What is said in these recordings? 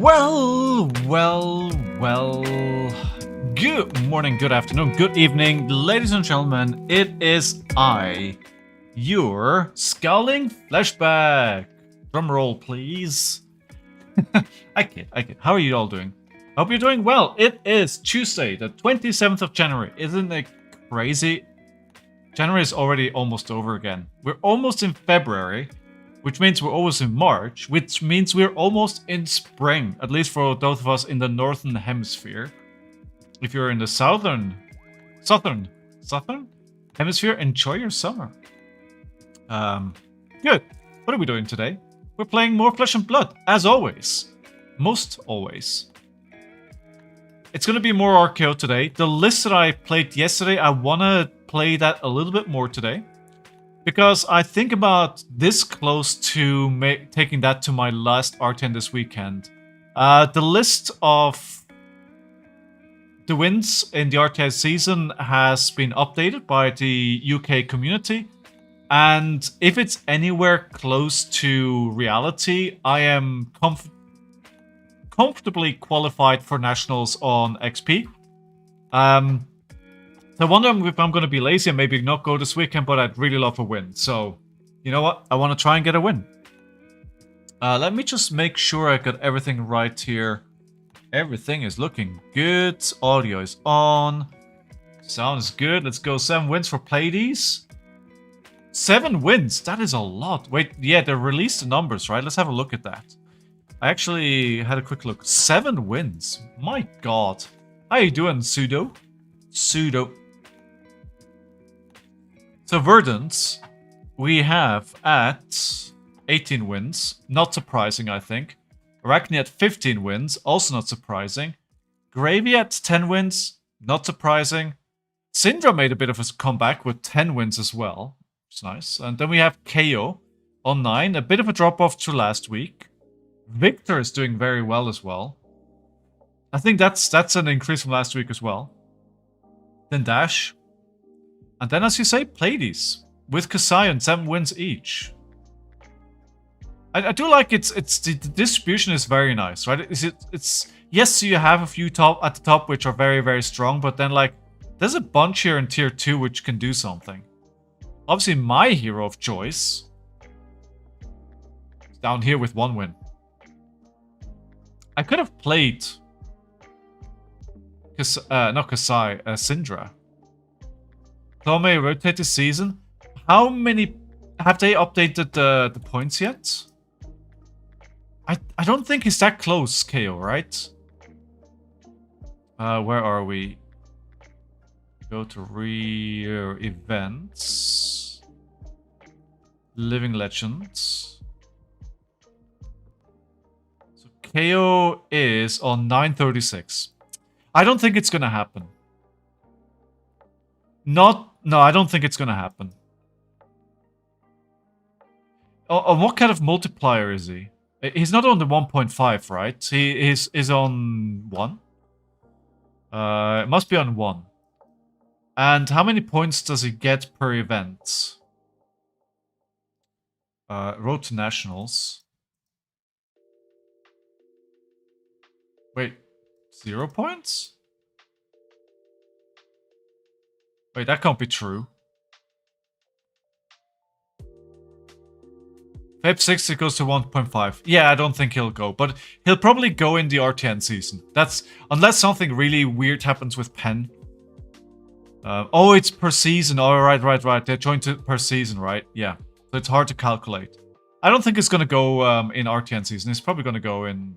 Well. Good morning, good afternoon, good evening, ladies and gentlemen. It is I, your Scowling Flashback. Drum roll, please. I kid. How are you all doing? Hope you're doing well. It is Tuesday, the 27th of January. Isn't it crazy? January is already almost over again. We're almost in February, which means we're almost in March, which means we're almost in spring, at least for those of us in the northern hemisphere. If you're in the southern hemisphere, enjoy your summer. Good. What are we doing today? We're playing more Flesh and Blood, as always. Most always. It's going to be more RKO today. The list that I played yesterday, I want to play that a little bit more today. Because I think about this close to taking that to my last R10 this weekend. The list of the wins in the RTI season has been updated by the UK community. And if it's anywhere close to reality, I am comfortably qualified for nationals on XP. So I wonder if I'm going to be lazy and maybe not go this weekend, but I'd really love a win. So, you know what? I want to try and get a win. Let me just make sure I got everything right here. Everything is looking good. Audio is on. Sound is good. Let's go. 7 wins for Pleiades. 7 wins. That is a lot. Wait, yeah, they released the numbers, right? Let's have a look at that. I actually had a quick look. 7 wins. My god. How you doing, Pseudo? So Verdant, we have at 18 wins. Not surprising, I think. Arakni at 15 wins. Also not surprising. Gravy at 10 wins. Not surprising. Syndra made a bit of a comeback with 10 wins as well. It's nice. And then we have Kayo on 9. A bit of a drop-off to last week. Victor is doing very well as well. I think that's an increase from last week as well. Then Dash. And then, as you say, Pleiades. With Kassai and 7 wins each. I do like the distribution is very nice, right? It's yes, you have a few at the top which are very, very strong, but then like there's a bunch here in tier 2 which can do something. Obviously, my hero of choice is down here with 1 win. I could have played not Kassai, Syndra. Tome rotate this season. How many have they updated the points yet? I don't think it's that close, KO, right? Where are we? Go to rear events. Living Legends. So KO is on 936. I don't think it's gonna happen. No, I don't think it's gonna happen. On what kind of multiplier is he? He's not on the 1.5, right? He is on 1. It must be on 1. And how many points does he get per event? Road to Nationals. Wait, 0 points? Wait, that can't be true. Feb 60 goes to 1.5. Yeah, I don't think he'll go, but he'll probably go in the RTN season. That's unless something really weird happens with Pen. Oh, it's per season. Oh, right. They're joined per season, right? Yeah. So it's hard to calculate. I don't think it's gonna go in RTN season. It's probably gonna go in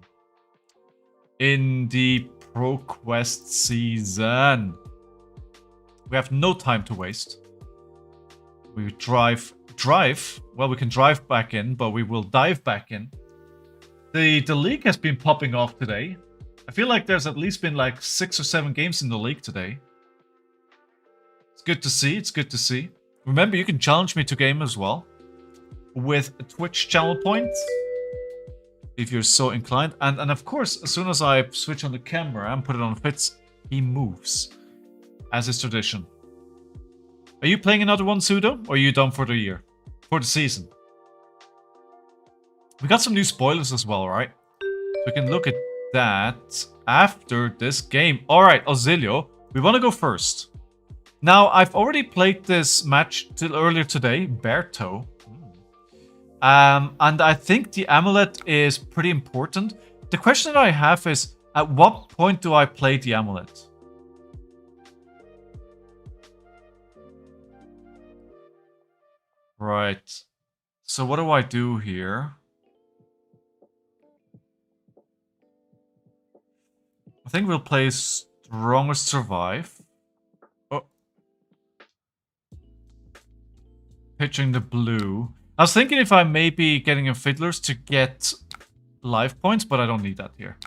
the ProQuest season. We have no time to waste. We drive. Well, we can drive back in, but we will dive back in. The league has been popping off today. I feel like there's at least been like 6 or 7 games in the league today. It's good to see. It's good to see. Remember, you can challenge me to game as well with Twitch channel points if you're so inclined. And of course, as soon as I switch on the camera and put it on Fitz, he moves, as is tradition. Are you playing another one, Pseudo? Or are you done for the year? For the season? We got some new spoilers as well, right? We can look at that after this game. Alright, Oscilio, we want to go first. Now, I've already played this match earlier today, Berto. And I think the amulet is pretty important. The question that I have is, at what point do I play the amulet? Right. So what do I do here? I think we'll play Strongest Survive. Oh. Pitching the blue. I was thinking if I may be getting a Fiddlers to get life points, but I don't need that here.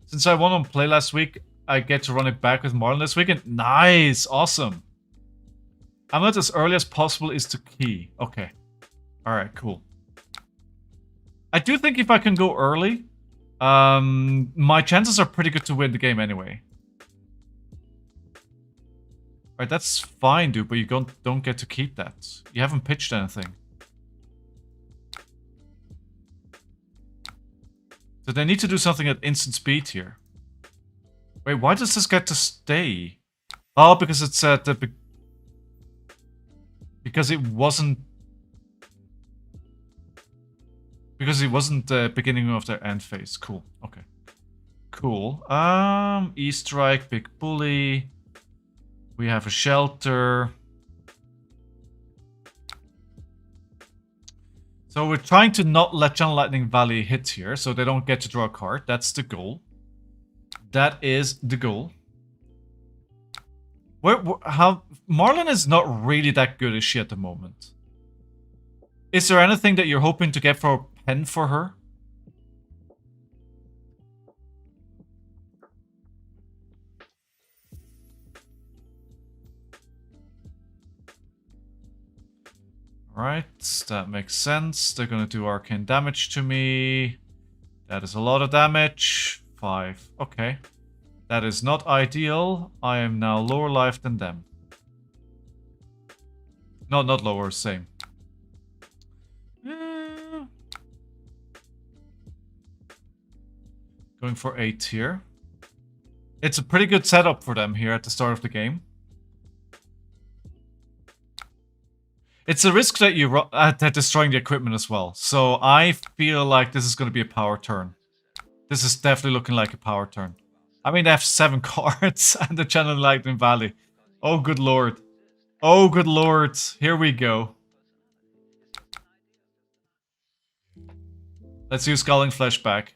Since I won on play last week, I get to run it back with Marlon this weekend. Nice! Awesome! Amulet as early as possible is the key. Okay. Alright, cool. I do think if I can go early, my chances are pretty good to win the game anyway. Alright, that's fine, dude, but you don't get to keep that. You haven't pitched anything. So they need to do something at instant speed here. Wait, why does this get to stay? Oh, because it's at the... Because it wasn't... Because it wasn't the beginning of their end phase. Cool. Okay. Cool. E-Strike, Big Bully. We have a Shelter. So we're trying to not let Channel Lightning Valley hit here, so they don't get to draw a card. That's the goal. That is the goal. Marlon is not really that good, is she, at the moment? Is there anything that you're hoping to get for a pen for her? Alright, that makes sense. They're gonna do arcane damage to me. That is a lot of damage. 5. Okay. That is not ideal. I am now lower life than them. No, not lower, same. Going for 8 here. It's a pretty good setup for them here at the start of the game. It's a risk that you run at destroying the equipment as well. So I feel like this is going to be a power turn. This is definitely looking like a power turn. I mean, they have 7 cards and the Channel Lightning Valley. Oh, good lord. Oh, good lord. Here we go. Let's use Scalding Flesh back.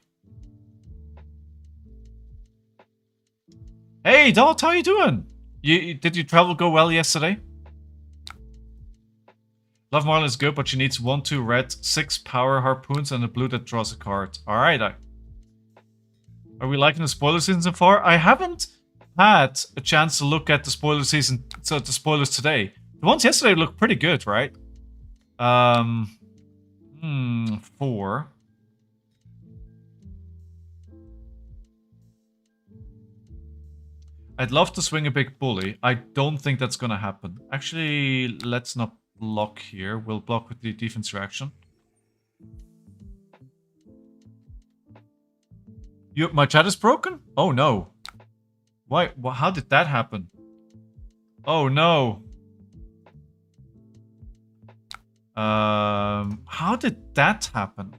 Hey, Dot, how you doing? Did your travel go well yesterday? Love Marlin is good, but she needs 1/2 red, 6 power harpoons, and a blue that draws a card. Alright, are we liking the spoiler season so far? I haven't had a chance to look at the spoiler season, so the spoilers today. The ones yesterday looked pretty good, right? 4. I'd love to swing a big bully. I don't think that's gonna happen. Actually, let's not block here. We'll block with the defense reaction. My chat is broken? Oh no. Why? How did that happen? Oh no. How did that happen?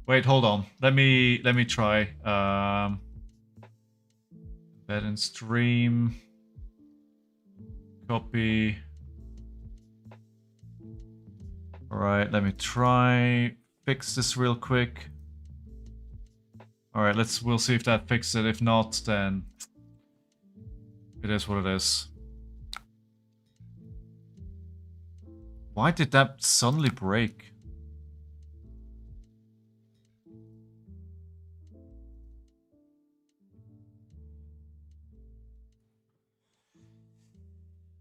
Wait, hold on. Let me try. Bed and stream. Copy. Alright, let me try fix this real quick. Alright, we'll see if that fixes it. If not, then it is what it is. Why did that suddenly break?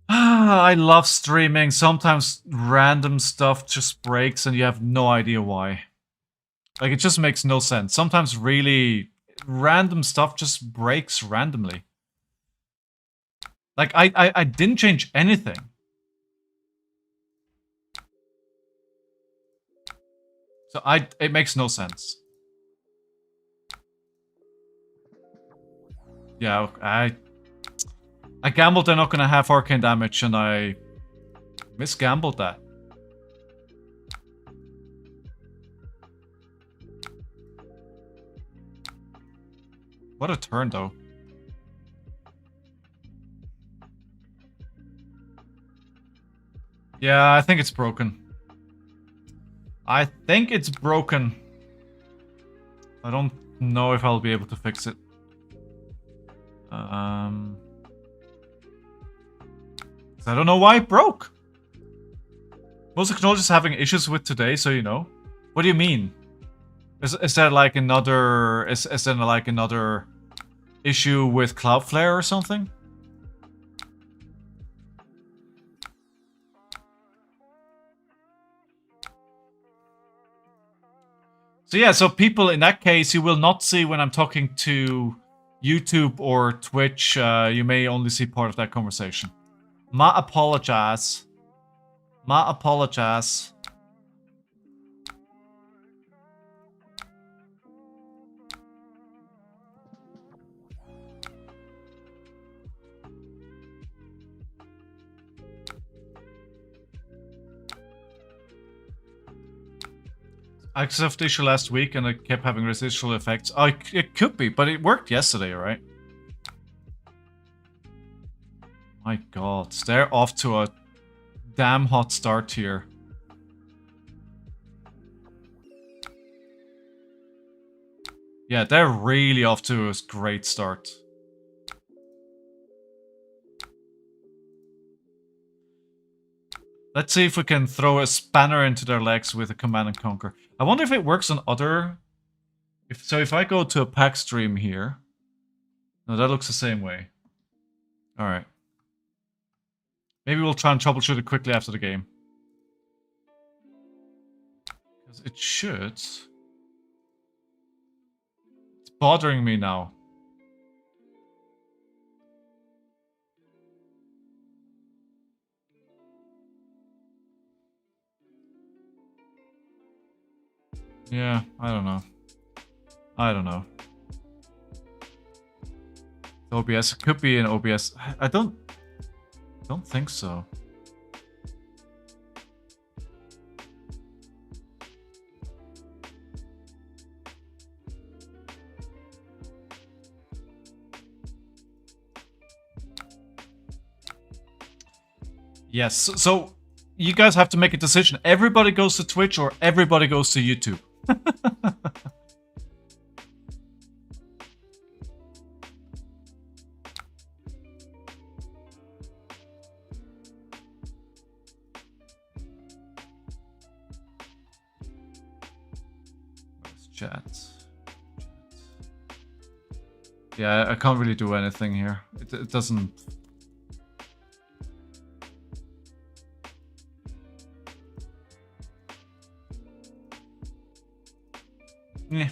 I love streaming. Sometimes random stuff just breaks and you have no idea why. Like, it just makes no sense. Sometimes really random stuff just breaks randomly. Like, I didn't change anything. So it makes no sense. Yeah, I gambled they're not gonna have arcane damage, and I misgambled that. What a turn, though. Yeah, I think it's broken. I think it's broken. I don't know if I'll be able to fix it. I don't know why it broke. Most technologists having issues with today, so you know. What do you mean? Is there like another is there like another issue with Cloudflare or something? So yeah, so people in that case, you will not see when I'm talking to YouTube or Twitch. You may only see part of that conversation. Ma apologize. Ma apologize. I accessed the issue last week and it kept having residual effects. Oh, it could be, but it worked yesterday, right? My god, they're off to a damn hot start here. Yeah, they're really off to a great start. Let's see if we can throw a spanner into their legs with a Command and Conquer. I wonder if it works on other... If I go to a pack stream here... No, that looks the same way. Alright. Maybe we'll try and troubleshoot it quickly after the game. Because it should... It's bothering me now. Yeah, I don't know. I don't know. OBS, it could be an OBS. I don't think so. Yes, so you guys have to make a decision. Everybody goes to Twitch or everybody goes to YouTube. Chat. Yeah, I can't really do anything here. It doesn't... Yeah.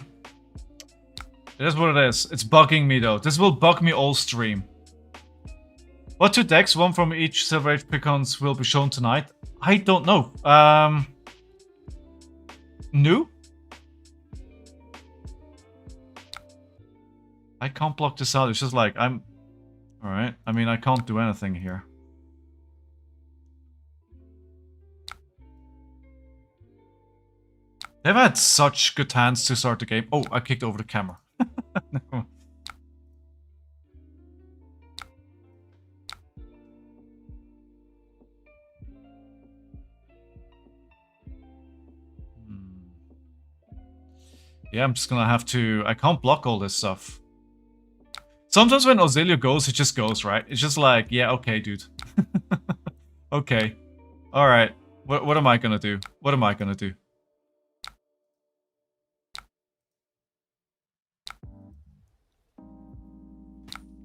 It is what it is. It's bugging me though. This will bug me all stream. What two decks, one from each Silver Age Precons, will be shown tonight? I don't know. New? I can't block this out. It's just like, I'm... Alright. I mean, I can't do anything here. They've had such good hands to start the game. Oh, I kicked over the camera. No. Yeah, I'm just gonna have to... I can't block all this stuff. Sometimes when Oscilio goes, it just goes, right? It's just like, yeah, okay, dude. Okay. Alright. What am I gonna do? What am I gonna do?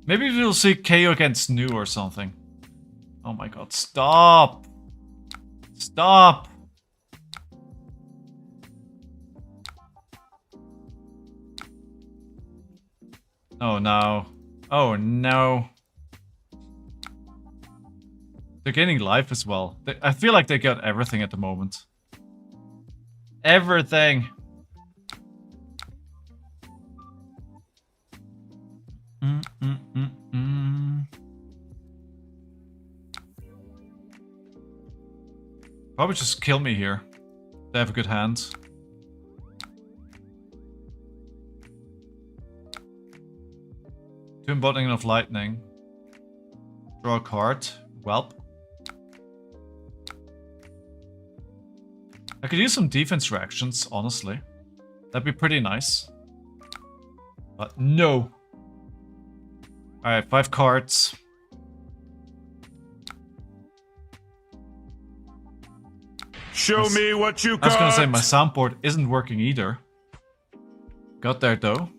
Maybe we'll see KO against New or something. Oh my god, stop! Stop! Oh no. Oh no. They're gaining life as well. I feel like they got everything at the moment. Everything. Probably just kill me here. They have a good hand. Two embodying of lightning. Draw a card. Welp. I could use some defense reactions, honestly. That'd be pretty nice. But no. Alright, 5 cards. Show me what you got. I was gonna say my soundboard isn't working either. Got there though.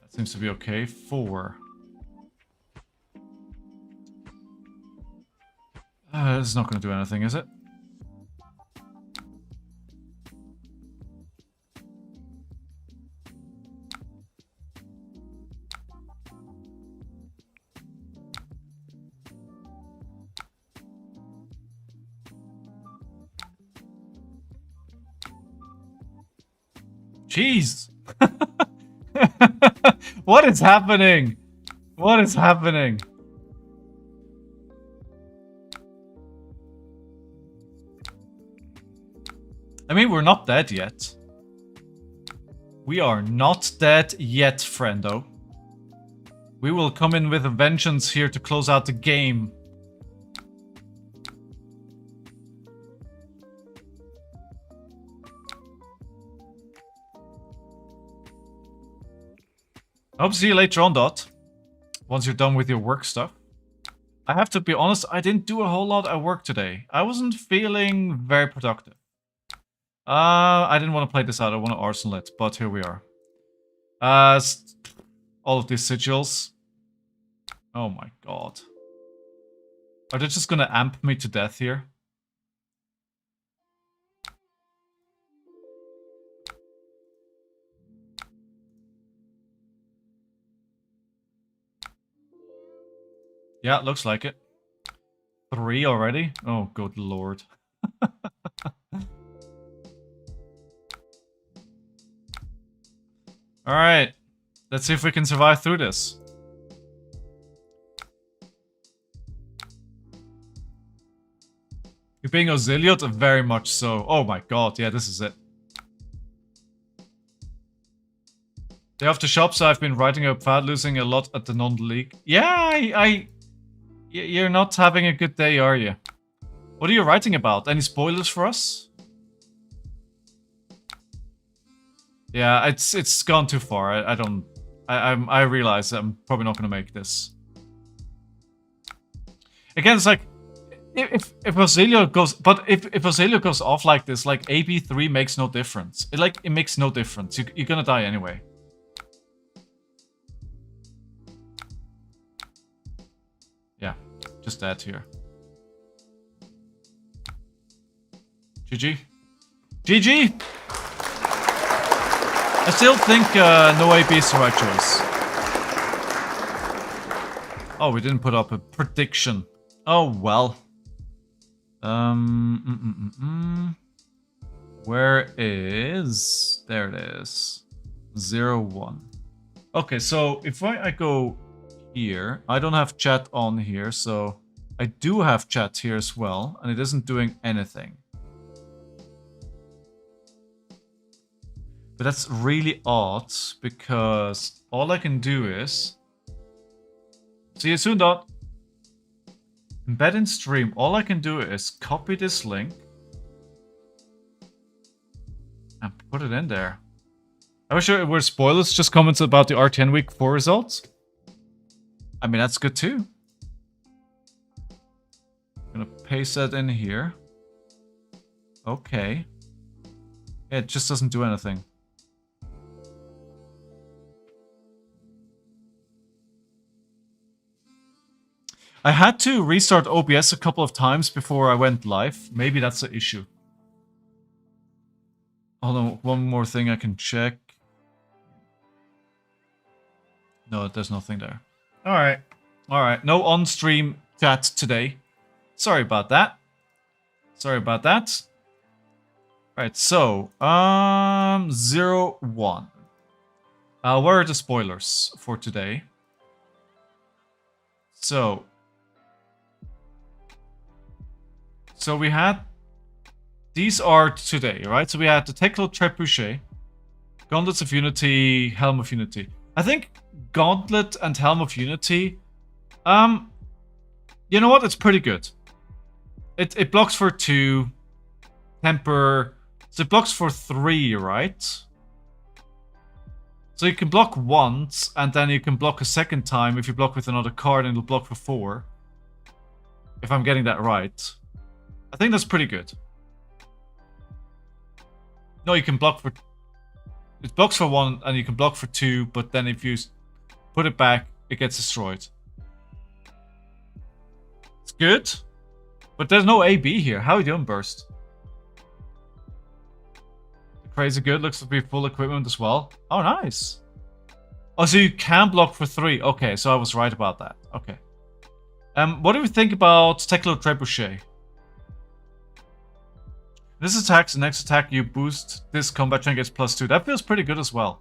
That seems to be okay. 4. This is not gonna do anything, is it? Jeez! What is happening? What is happening? I mean, we're not dead yet. We are not dead yet, friendo. We will come in with a vengeance here to close out the game. I hope to see you later on, Dot. Once you're done with your work stuff. I have to be honest, I didn't do a whole lot at work today. I wasn't feeling very productive. I didn't want to play this out. I want to arsenal it, but here we are. All of these sigils. Oh my god. Are they just gonna amp me to death here? Yeah, it looks like it. 3 already? Oh, good lord. Alright. Let's see if we can survive through this. You're being Oscilio? Very much so. Oh my god, yeah, this is it. Day off the shop, so I've been writing up fat, losing a lot at the non-league. Yeah, you're not having a good day, are you? What are you writing about? Any spoilers for us? Yeah, it's gone too far. I realize I'm probably not gonna make this. Again, it's like if Oscilio goes, but if Oscilio goes off like this, like AB3 makes no difference. It makes no difference. You're gonna die anyway. Yeah, just that here. GG. GG! I still think no AB is the right choice. Oh, we didn't put up a prediction. Oh, well. Where is... There it is. 0-1. Okay, so if I go here, I don't have chat on here, so I do have chat here as well, and it isn't doing anything. But that's really odd, because all I can do is... See you soon, Dot. Embed in stream. All I can do is copy this link and put it in there. I wish there were spoilers, just comments about the RTN Week 4 results. I mean, that's good too. I'm gonna paste that in here. Okay. Yeah, it just doesn't do anything. I had to restart OBS a couple of times before I went live. Maybe that's the issue. Hold on, one more thing I can check. No, there's nothing there. Alright. Alright, no on-stream chat today. Sorry about that. Sorry about that. Right, so 0-1. What are the spoilers for today? So we had, these are today, right? So we had the Teclo Trebuchet, Gauntlets of Unity, Helm of Unity. I think Gauntlet and Helm of Unity, you know what? It's pretty good. It blocks for 2, temper, so it blocks for 3, right? So you can block once, and then you can block a second time if you block with another card, and it'll block for 4. If I'm getting that right. I think that's pretty good. No, you can block for... It blocks for 1, and you can block for 2, but then if you put it back, it gets destroyed. It's good. But there's no AB here. How are you doing, Burst? Crazy good. Looks to be full equipment as well. Oh, nice. Oh, so you can block for 3. Okay, so I was right about that. Okay. What do we think about Teclo Trebuchet? This attacks, the next attack you boost this combat train gets +2. That feels pretty good as well.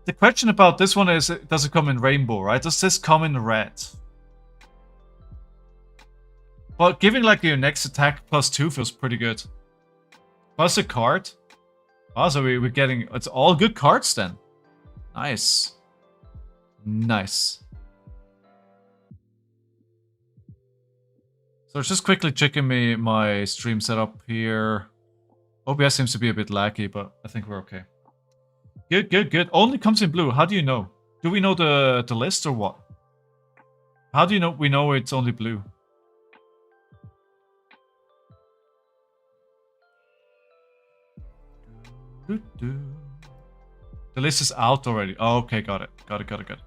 The question about this one is, does it come in rainbow, right? Does this come in red? Well, giving like your next attack +2 feels pretty good. Plus a card. Oh, so we're getting... It's all good cards then. Nice. Nice. So just quickly checking my stream setup here. OBS seems to be a bit laggy, but I think we're okay. Good, good, good. Only comes in blue. How do you know? Do we know the list or what? How do you know we know it's only blue? The list is out already. Oh, okay, got it. Got it, got it, got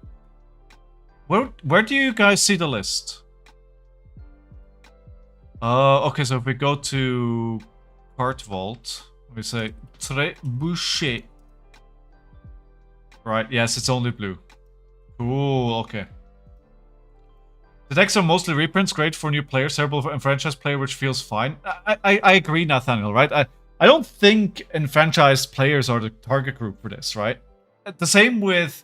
it. Where do you guys see the list? Okay, so if we go to Card Vault, we say Trebuchet. Right, yes, it's only blue. Cool, okay. The decks are mostly reprints, great for new players, terrible for enfranchised player, which feels fine. I agree, Nathaniel, right? I don't think enfranchised players are the target group for this, right? The same with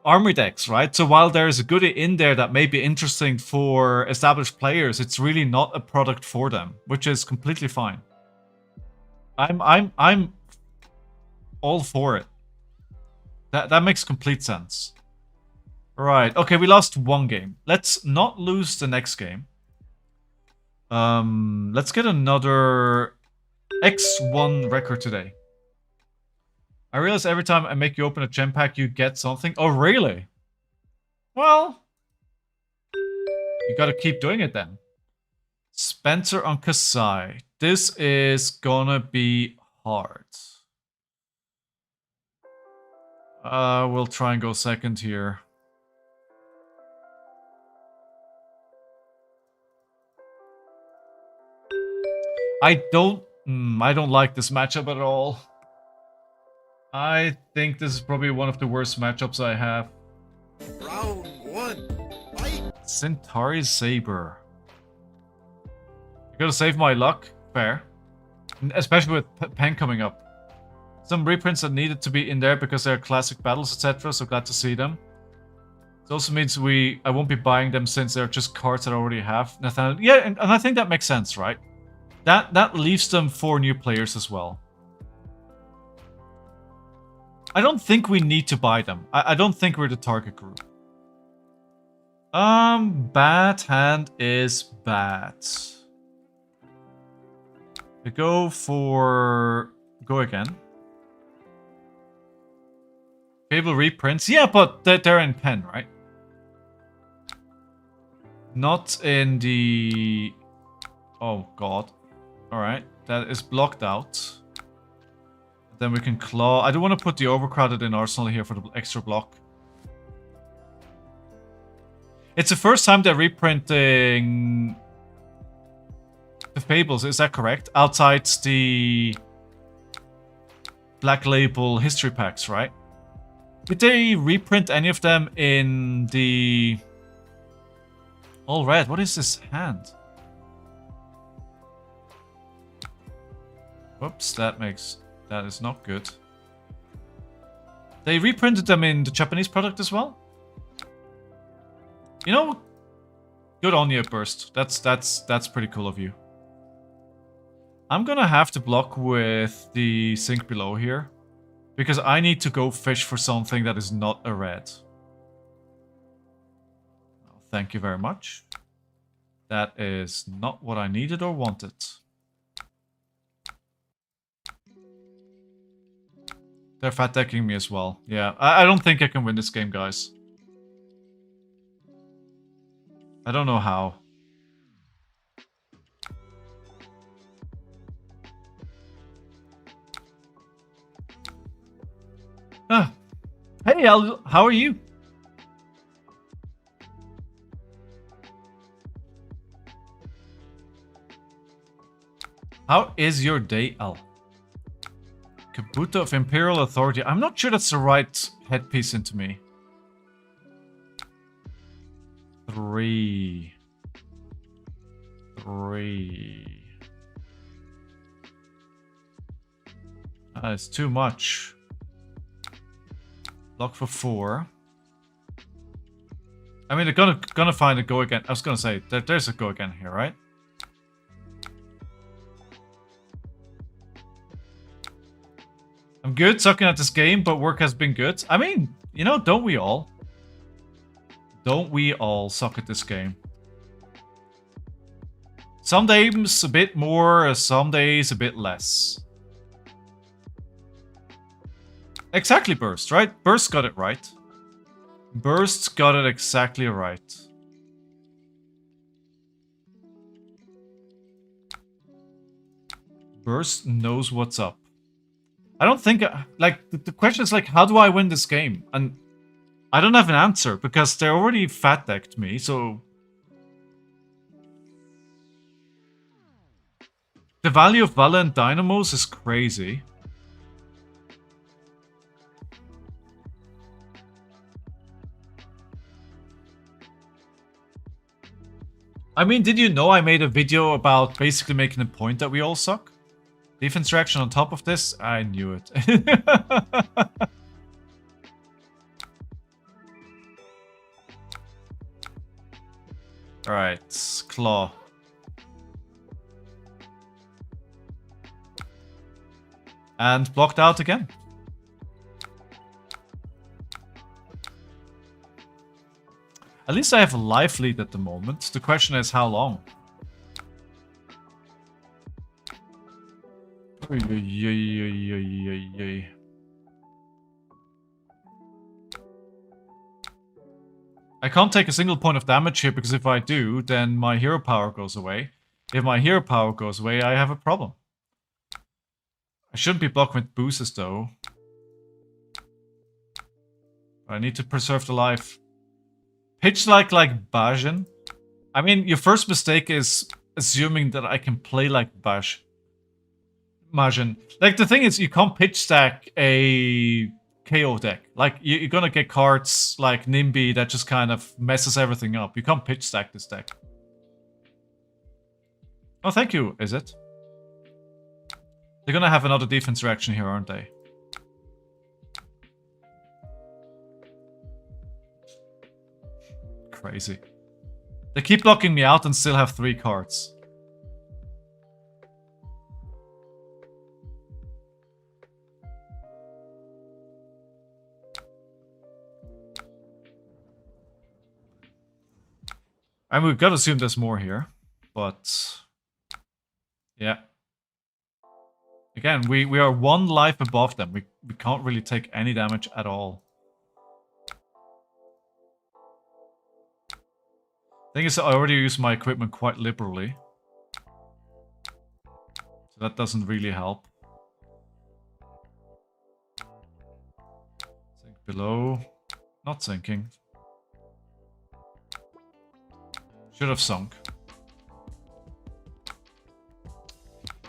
army decks, right? So while there's a goodie in there that may be interesting for established players, it's really not a product for them, which is completely fine. I'm all for it. That makes complete sense. Right, okay, we lost one game. Let's not lose the next game. Let's get another X1 record today. I realize every time I make you open a gem pack, you get something. Oh, really? Well, you gotta keep doing it then. Spencer on Kassai. This is gonna be hard. We'll try and go second here. I don't like this matchup at all. I think this is probably one of the worst matchups I have. Round 1, fight! Centauri Saber. I gotta save my luck. Fair. Especially with Pen coming up. Some reprints that needed to be in there because they're classic battles, etc. So glad to see them. It also means I won't be buying them since they're just cards that I already have. Nathaniel, yeah, and I think that makes sense, right? That leaves them for new players as well. I don't think we need to buy them. I don't think we're the target group. Bad hand is bad. We go for... Go again. Fable reprints. Yeah, but they're in pen, right? Not in the... Oh, God. Alright, that is blocked out. Then we can claw. I don't want to put the overcrowded in Arsenal here for the extra block. It's the first time they're reprinting the Fables, is that correct? Outside the Black Label history packs, right? Did they reprint any of them in the... All red, what is this hand? Whoops, that is not good. They reprinted them in the Japanese product as well? You know, good on you, Burst. That's pretty cool of you. I'm gonna have to block with the sink below here, because I need to go fish for something that is not a red. Well, thank you very much. That is not what I needed or wanted. They're fat decking me as well. Yeah, I don't think I can win this game, guys. I don't know how. Ah. Hey, Al, how are you? How is your day, Al? Kabuto of Imperial Authority. I'm not sure that's the right headpiece into me. 3. It's too much. Block for 4. I mean, they're gonna find a go again. I was gonna say there's a go again here, right? I'm good sucking at this game, but work has been good. I mean, you know, don't we all? Don't we all suck at this game? Some days a bit more, some days a bit less. Exactly, Burst, right? Burst got it right. Burst got it exactly right. Burst knows what's up. I don't think... like, the question is, like, how do I win this game? And I don't have an answer, because they already fat-decked me, so... The value of Valent Dynamos is crazy. I mean, did you know I made a video about basically making the point that we all suck? Defense reaction on top of this? I knew it. Alright, Claw. And blocked out again. At least I have a life lead at the moment. The question is how long? I can't take a single point of damage here, because if I do, then my hero power goes away. If my hero power goes away, I have a problem. I shouldn't be blocking with boosters though. I need to preserve the life. Pitch like Bajan. I mean, your first mistake is assuming that I can play like Bajan. Like, the thing is, you can't pitch stack a KO deck. Like, you're gonna get cards like Nimby that just kind of messes everything up. You can't pitch stack this deck. Oh, thank you, is it? They're gonna have another defense reaction here, aren't they? Crazy. They keep blocking me out and still have 3 cards. I mean, we've got to assume there's more here, but yeah. Again, we are 1 life above them. We can't really take any damage at all. Thing is, I already use my equipment quite liberally. So that doesn't really help. Sink below. Not sinking. Should have sunk.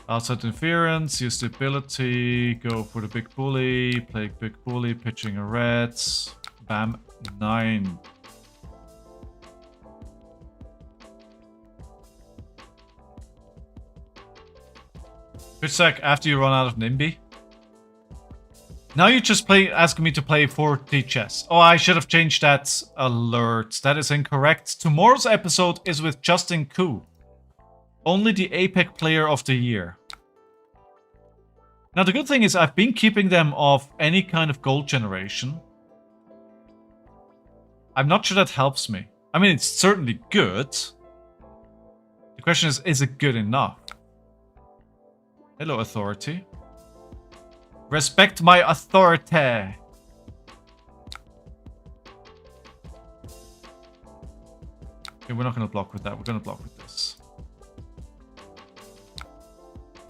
Outside interference, use the ability, go for the big bully, play big bully, pitching a red. Bam, 9. Good sec after you run out of NIMBY. Now you just asking me to play 40 chess. Oh, I should have changed that alert. That is incorrect. Tomorrow's episode is with Justin Koo. Only the Apex player of the year. Now the good thing is I've been keeping them off any kind of gold generation. I'm not sure that helps me. I mean, it's certainly good. The question is it good enough? Hello, authority. Respect my authority. Okay, we're not going to block with that. We're going to block with this.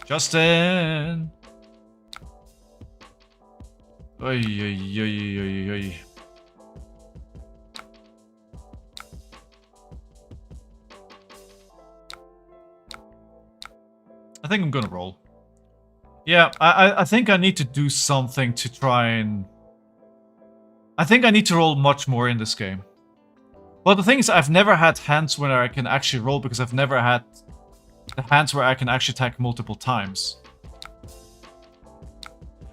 Justin! Oy, oy, oy, oy, oy. I think I'm going to roll. Yeah, I think I need to do something to try and... I think I need to roll much more in this game. But the thing is, I've never had hands where I can actually roll because I've never had the hands where I can actually attack multiple times.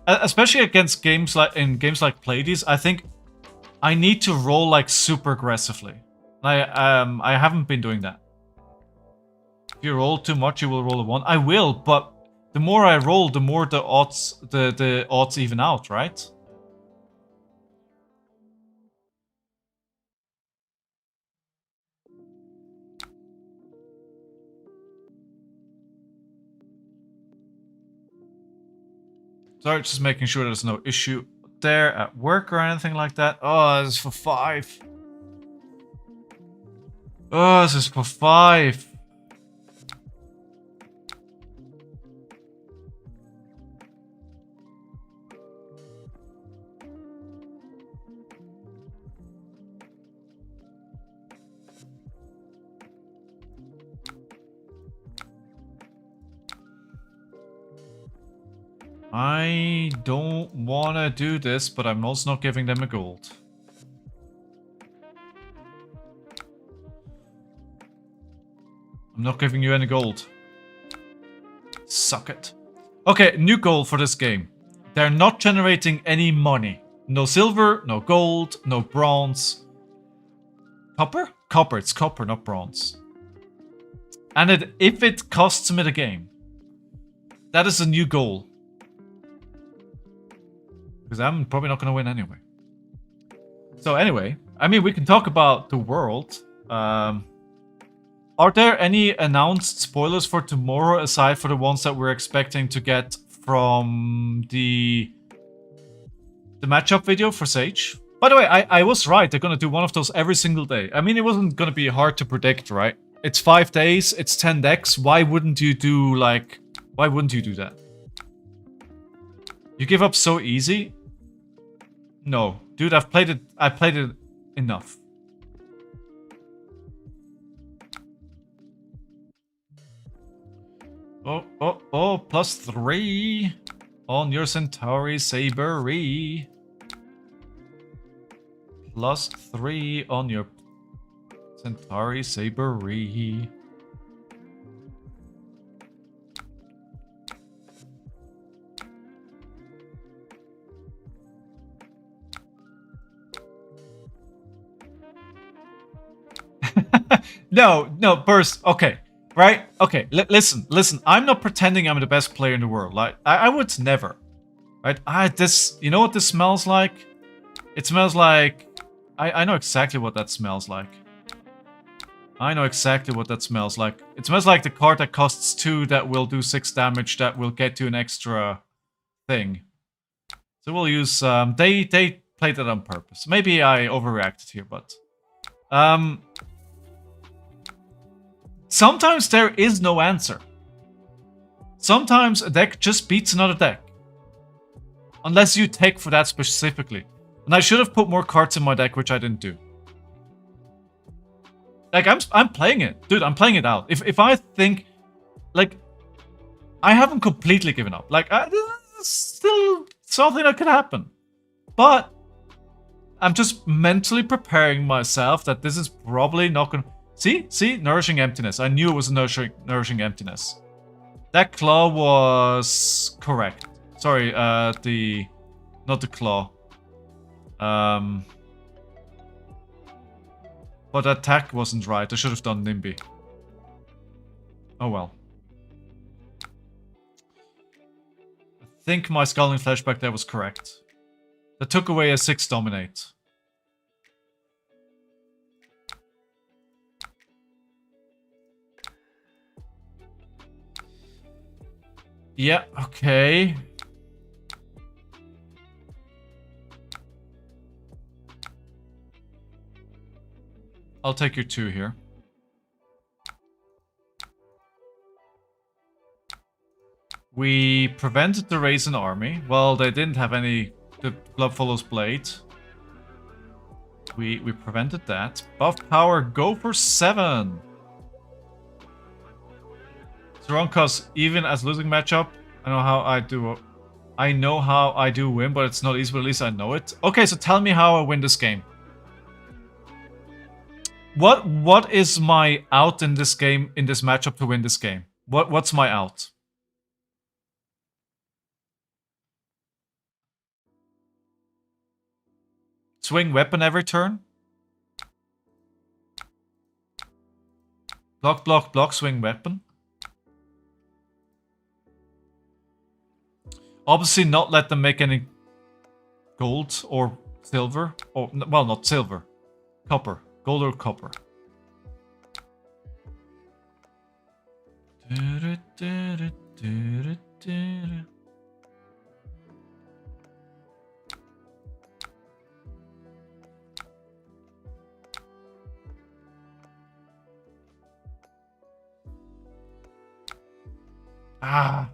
Especially against games like Pleiades, I think I need to roll like super aggressively. I haven't been doing that. If you roll too much, you will roll a 1. I will, but the more I roll, the more the odds even out, right? Sorry, just making sure there's no issue there at work or anything like that. Oh, this is for 5. Oh, this is for 5. I don't want to do this, but I'm also not giving them a gold. I'm not giving you any gold. Suck it. Okay, new goal for this game. They're not generating any money. No silver, no gold, no bronze. Copper? Copper, it's copper, not bronze. And if it costs me the game, that is a new goal. Because I'm probably not going to win anyway. So anyway, I mean, we can talk about the world. Are there any announced spoilers for tomorrow aside for the ones that we're expecting to get from the matchup video for Sage? By the way, I was right. They're going to do one of those every single day. I mean, it wasn't going to be hard to predict, right? It's 5 days. It's 10 decks. Why wouldn't you do like... Why wouldn't you do that? You give up so easy? No. Dude, I've played it enough. Oh, +3 on your Centauri Sabery. +3 on your Centauri Sabery. No, Burst. Okay, right? Okay, listen. I'm not pretending I'm the best player in the world. Like, I would never. Right? You know what this smells like? It smells like... I know exactly what that smells like. I know exactly what that smells like. It smells like the card that costs 2 that will do 6 damage that will get you an extra thing. So we'll use... They played that on purpose. Maybe I overreacted here, but... Sometimes there is no answer. Sometimes a deck just beats another deck. Unless you take for that specifically. And I should have put more cards in my deck, which I didn't do. Like, I'm playing it. Dude, I'm playing it out. If I think... Like, I haven't completely given up. Like, this is still something that could happen. But I'm just mentally preparing myself that this is probably not going to... See? Nourishing emptiness. I knew it was a nourishing emptiness. That claw was correct. Sorry, not the claw. But attack wasn't right. I should have done Nimby. Oh well. I think my Scalding Flashback there was correct. That took away a 6 dominate. Yeah, okay. I'll take your 2 here. We prevented the Raisin army. Well, they didn't have any... The Blood Follows Blade. We prevented that. Buff power, go for 7. It's wrong because even as losing matchup, I know how I do win, but it's not easy, but at least I know it. Okay, so tell me how I win this game. What is my out in this game, in this matchup to win this game? What's my out? Swing weapon every turn? Block, block, block, swing weapon. Obviously not let them make any gold or silver. Or, well, not silver. Copper. Gold or copper. Ah.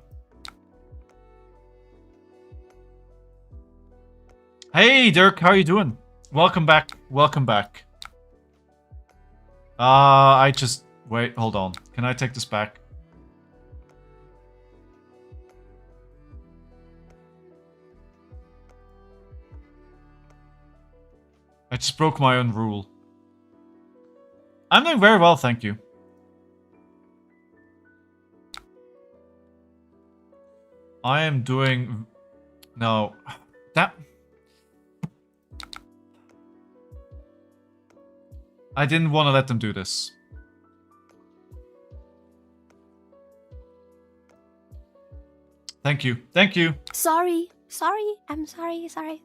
Hey, Dirk, how are you doing? Welcome back. Welcome back. I just... Wait, hold on. Can I take this back? I just broke my own rule. I'm doing very well, thank you. I am doing... No. That... I didn't want to let them do this. Thank you. Thank you. Sorry. Sorry. I'm sorry. Sorry.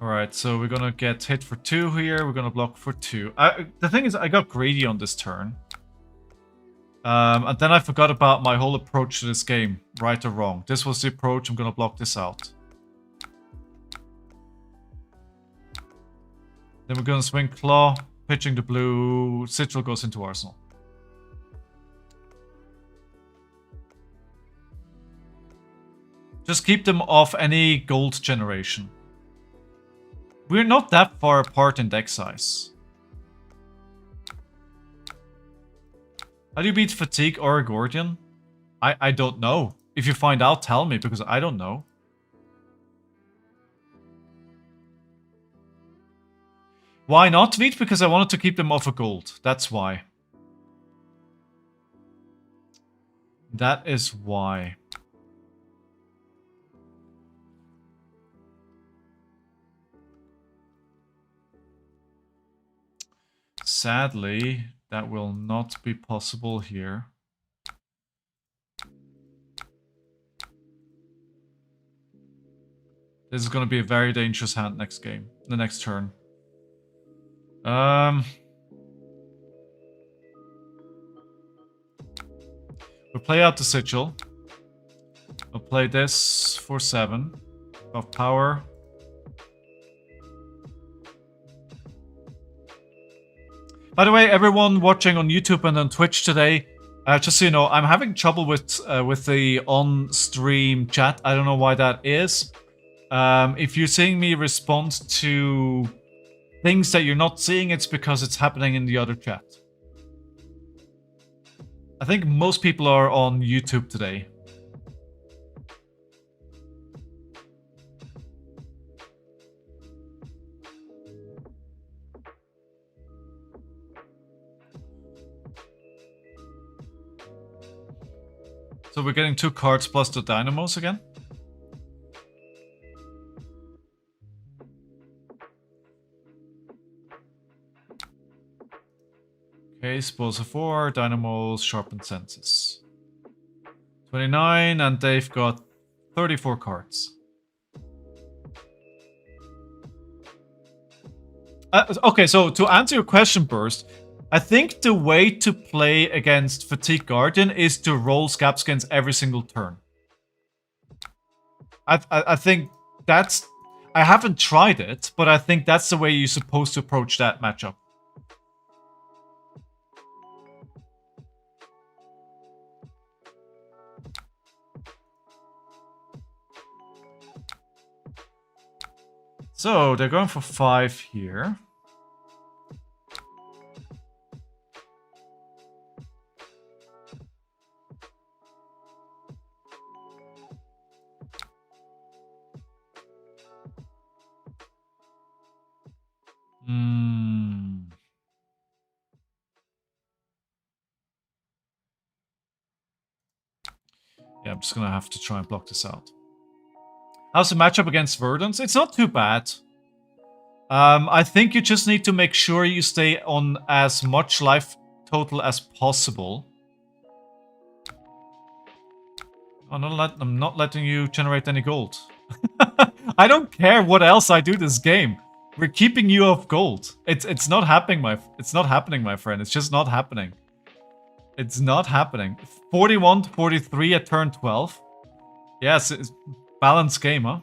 Alright, so we're gonna get hit for 2 here. We're gonna block for 2. The thing is, I got greedy on this turn. And then I forgot about my whole approach to this game. Right or wrong. This was the approach. I'm gonna block this out. Then we're gonna swing Claw. Pitching the blue. Sigil goes into Arsenal. Just keep them off any gold generation. We're not that far apart in deck size. How do you beat Fatigue or a Gordian? I don't know. If you find out, tell me, because I don't know. Why not Veet? Because I wanted to keep them off a gold. That's why. That is why. Sadly, that will not be possible here. This is going to be a very dangerous hand next game, the next turn. We'll play out the Sigil. We'll play this for 7. Buff power. By the way, everyone watching on YouTube and on Twitch today, just so you know, I'm having trouble with the on-stream chat. I don't know why that is. If you're seeing me respond to things that you're not seeing, it's because it's happening in the other chat. I think most people are on YouTube today. So we're getting 2 cards plus the dynamos again. Okay, Spoils of War, Dynamos, Sharpened Senses. 29, and they've got 34 cards. Okay, so to answer your question, Burst, I think the way to play against Fatigue Guardian is to roll Scabskins every single turn. I think that's... I haven't tried it, but I think that's the way you're supposed to approach that matchup. So, they're going for 5 here. Yeah, I'm just gonna have to try and block this out. How's the matchup against Verdance? It's not too bad. I think you just need to make sure you stay on as much life total as possible. Oh, I'm not letting you generate any gold. I don't care what else I do this game. We're keeping you off gold. It's not happening, my friend. It's just not happening. It's not happening. 41 to 43 at turn 12. Yes, it's balanced game, huh?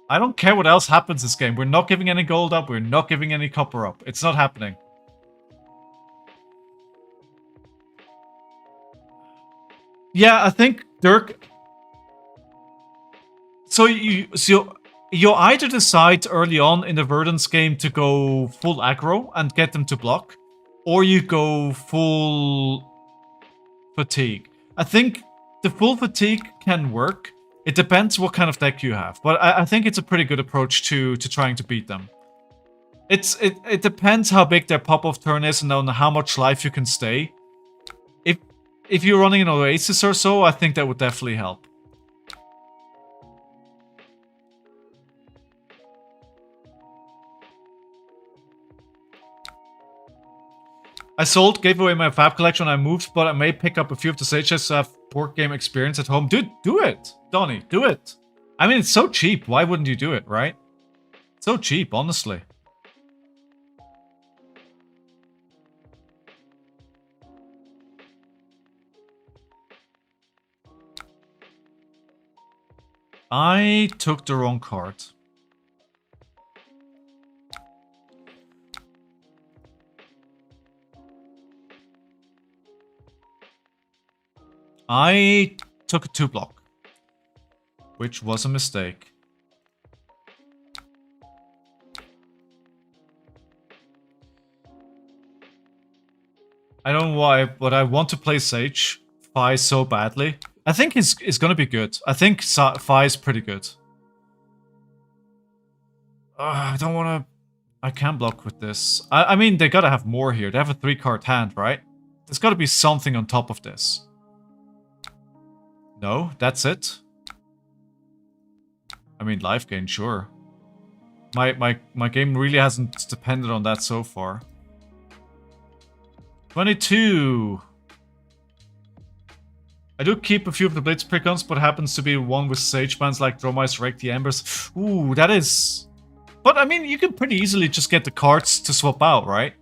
I don't care what else happens this game. We're not giving any gold up. We're not giving any copper up. It's not happening. Yeah, I think Dirk... So you either decide early on in the Verdance game to go full aggro and get them to block, or you go full fatigue. I think the full fatigue can work. It depends what kind of deck you have, but I think it's a pretty good approach to trying to beat them. It depends how big their pop-off turn is and on how much life you can stay. If you're running an Oasis or so, I think that would definitely help. I gave away my Fab collection when I moved, but I may pick up a few of the Sages to have board game experience at home. Dude, do it! Donnie, do it! I mean, it's so cheap. Why wouldn't you do it, right? So cheap, honestly. I took the wrong card. I took a 2-block, which was a mistake. I don't know why, but I want to play Sage Fi so badly. I think it's gonna be good. I think Fi is pretty good. I don't wanna... I can't block with this. I mean, they gotta have more here. They have a 3-card hand, right? There's gotta be something on top of this. No, that's it. I mean, life gain, sure. My game really hasn't depended on that so far. 22. I do keep a few of the Blitz Precons, but happens to be one with Sage Bands like Dromice, Rake the Embers. Ooh, that is... But I mean, you can pretty easily just get the cards to swap out, right?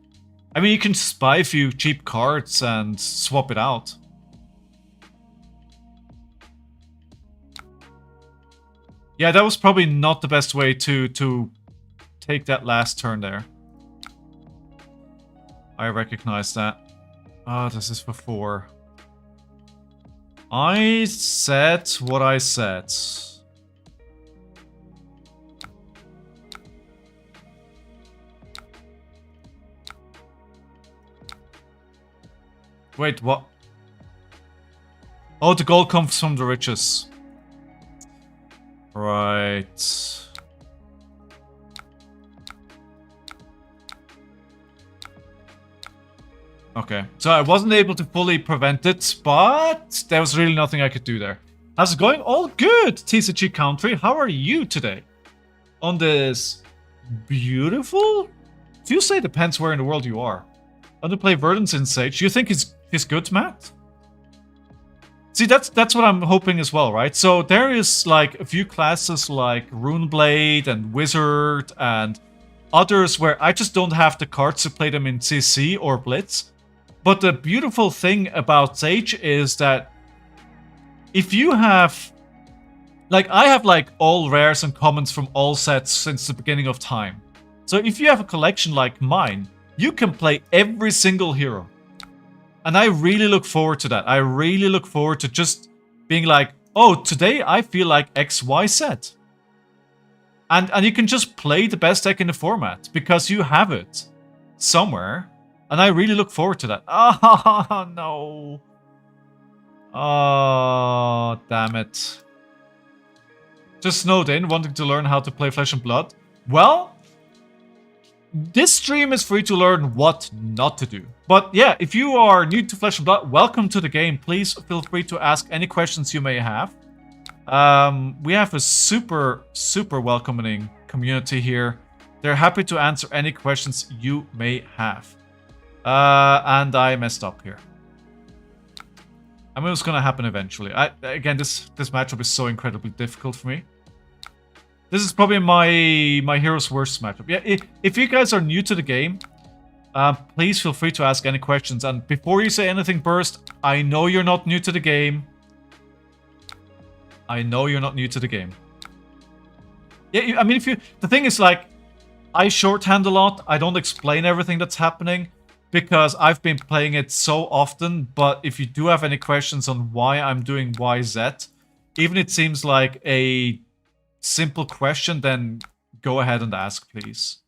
I mean, you can just buy a few cheap cards and swap it out. Yeah, that was probably not the best way to take that last turn there. I recognize that. Ah, this is for 4. I said what I said. Wait, what? Oh, the gold comes from the riches. Right. Okay, so I wasn't able to fully prevent it, but there was really nothing I could do there. How's it going? All good, TCG Country. How are you today? On this beautiful Tuesday, depends where in the world you are. Underplay Verdance in Sage. You think he's good, Matt? See, that's what I'm hoping as well, right? So there is like a few classes like Runeblade and Wizard and others where I just don't have the cards to play them in CC or Blitz. But the beautiful thing about Sage is that if you have, like, I have like all rares and commons from all sets since the beginning of time. So if you have a collection like mine, you can play every single hero. And I really look forward to that. I really look forward to just being like, oh, today I feel like XYZ. And you can just play the best deck in the format because you have it somewhere. And I really look forward to that. Oh, no. Oh, damn it. Just snowed in, wanting to learn how to play Flesh and Blood. Well, this stream is for you to learn what not to do. But yeah, if you are new to Flesh and Blood, welcome to the game. Please feel free to ask any questions you may have. We have a super, super welcoming community here. They're happy to answer any questions you may have. And I messed up here. I mean, it's gonna happen eventually. Again, this matchup is so incredibly difficult for me. This is probably my hero's worst matchup. Yeah, if you guys are new to the game, please feel free to ask any questions. And before you say anything, Burst, I know you're not new to the game. I know you're not new to the game. Yeah, I mean, the thing is, like, I shorthand a lot. I don't explain everything that's happening because I've been playing it so often. But if you do have any questions on why I'm doing YZ, even it seems like a simple question, then go ahead and ask, please.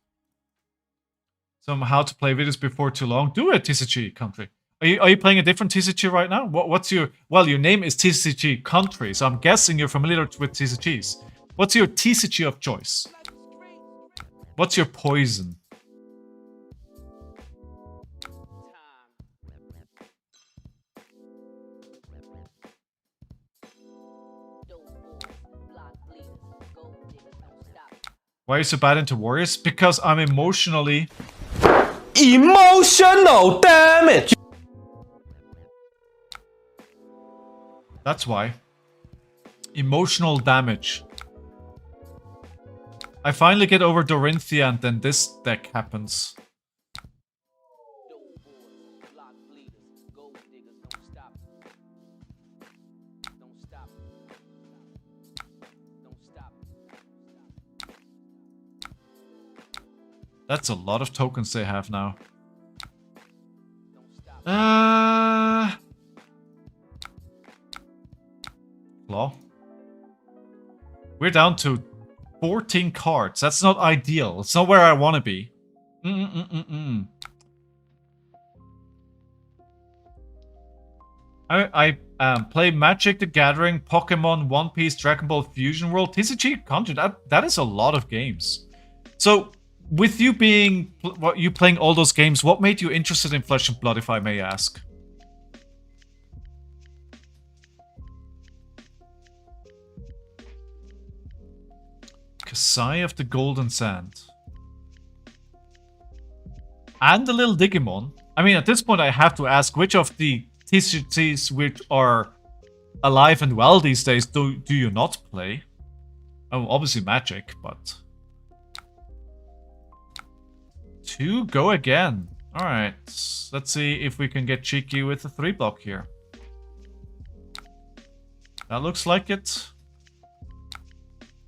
Some how to play videos before too long. Do it, TCG Country. Are you playing a different TCG right now? What's your... Well, your name is TCG Country, so I'm guessing you're familiar with TCGs. What's your TCG of choice? What's your poison? Why are you so bad into Warriors? Because I'm emotionally... Emotional damage! That's why. Emotional damage. I finally get over Dorinthia and then this deck happens. That's a lot of tokens they have now. Claw. We're down to 14 cards. That's not ideal. It's not where I want to be. I play Magic the Gathering, Pokemon, One Piece, Dragon Ball Fusion World, TCG Country. That is a lot of games. So, with you playing all those games, what made you interested in Flesh and Blood, if I may ask? Kassai of the Golden Sand. And the little Digimon. I mean, at this point I have to ask, which of the TCGs which are alive and well these days do you not play? Oh, obviously Magic, but... 2, go again. Alright, let's see if we can get cheeky with the 3-block here. That looks like it.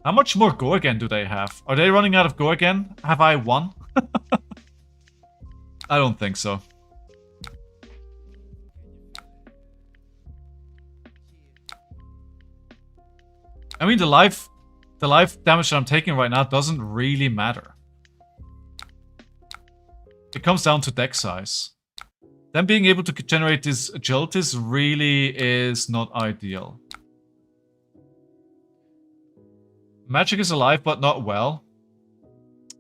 How much more go again do they have? Are they running out of go again? Have I won? I don't think so. I mean, the life damage that I'm taking right now doesn't really matter. It comes down to deck size. Then being able to generate these agilities really is not ideal. Magic is alive, but not well.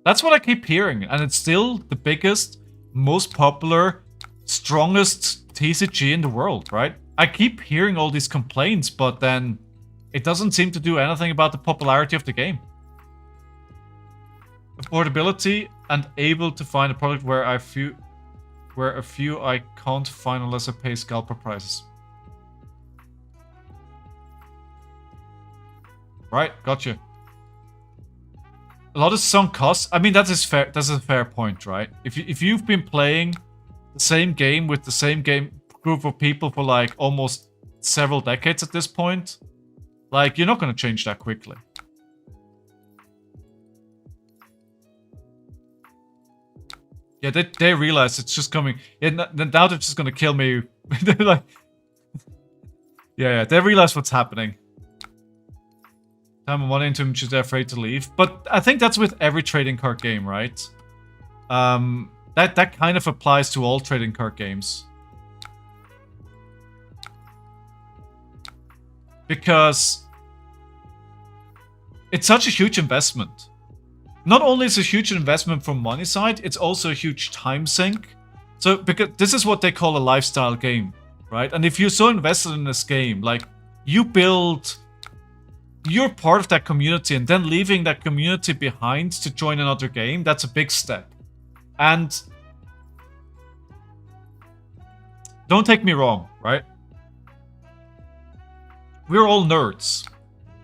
That's what I keep hearing, and it's still the biggest, most popular strongest TCG in the world, right? I keep hearing all these complaints, but then it doesn't seem to do anything about the popularity of the game. Affordability and able to find a product where a few I can't find unless I pay scalper prices. Right, gotcha. A lot of sunk costs. I mean, that is fair. That's a fair point, right? If you've been playing the same game with the same game group of people for like almost several decades at this point, like you're not going to change that quickly. Yeah, they realize it's just coming. Yeah, now they're just going to kill me. They're like, yeah, they realize what's happening. Time and money into them, they're afraid to leave. But I think that's with every trading card game, right? That kind of applies to all trading card games. Because it's such a huge investment. Not only is it a huge investment from money side, it's also a huge time sink. So, because this is what they call a lifestyle game, right? And if you're so invested in this game, like, you're part of that community, and then leaving that community behind to join another game, that's a big step. And don't take me wrong, right? We're all nerds.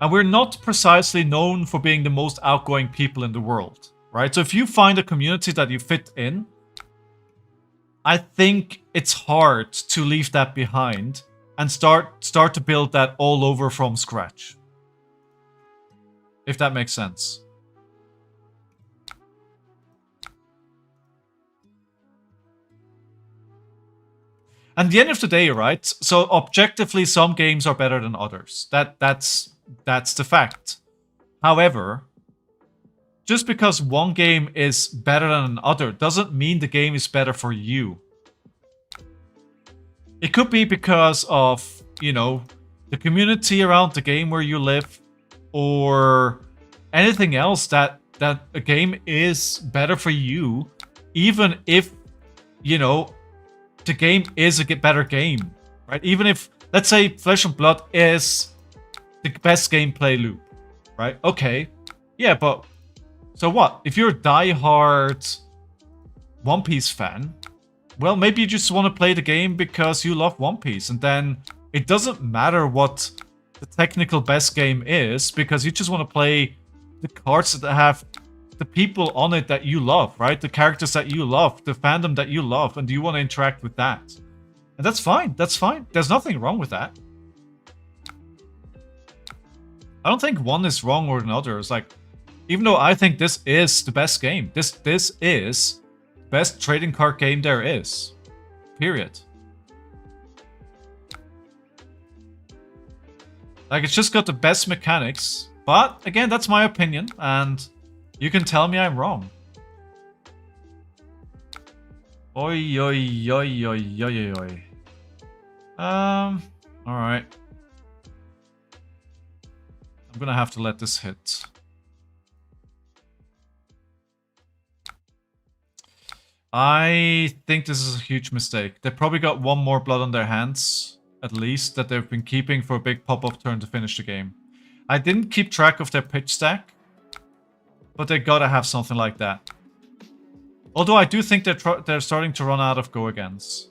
And we're not precisely known for being the most outgoing people in the world, right? So if you find a community that you fit in, I think it's hard to leave that behind and start to build that all over from scratch. If that makes sense. And at the end of the day, right? So objectively, some games are better than others. That's the fact. However, just because one game is better than another doesn't mean the game is better for you. It could be because of, you know, the community around the game where you live, or anything else that a game is better for you, even if, you know, the game is a better game, right? Even if, let's say, Flesh and Blood is the best gameplay loop, right? Okay, yeah, but so what? If you're a die-hard One Piece fan, well, maybe you just want to play the game because you love One Piece, and then it doesn't matter what the technical best game is, because you just want to play the cards that have the people on it that you love, right? The characters that you love, the fandom that you love, and you want to interact with that. And that's fine, that's fine. There's nothing wrong with that. I don't think one is wrong or another. It's like, even though I think this is the best game, this is the best trading card game there is. Period. Like, it's just got the best mechanics. But, again, that's my opinion, and you can tell me I'm wrong. Oi, oi, oi, oi, oi, oi. Alright. I'm gonna have to let this hit. I think this is a huge mistake. They probably got one more blood on their hands, at least, that they've been keeping for a big pop-up turn to finish the game. I didn't keep track of their pitch stack, but they gotta have something like that. Although I do think they're starting to run out of go-agains.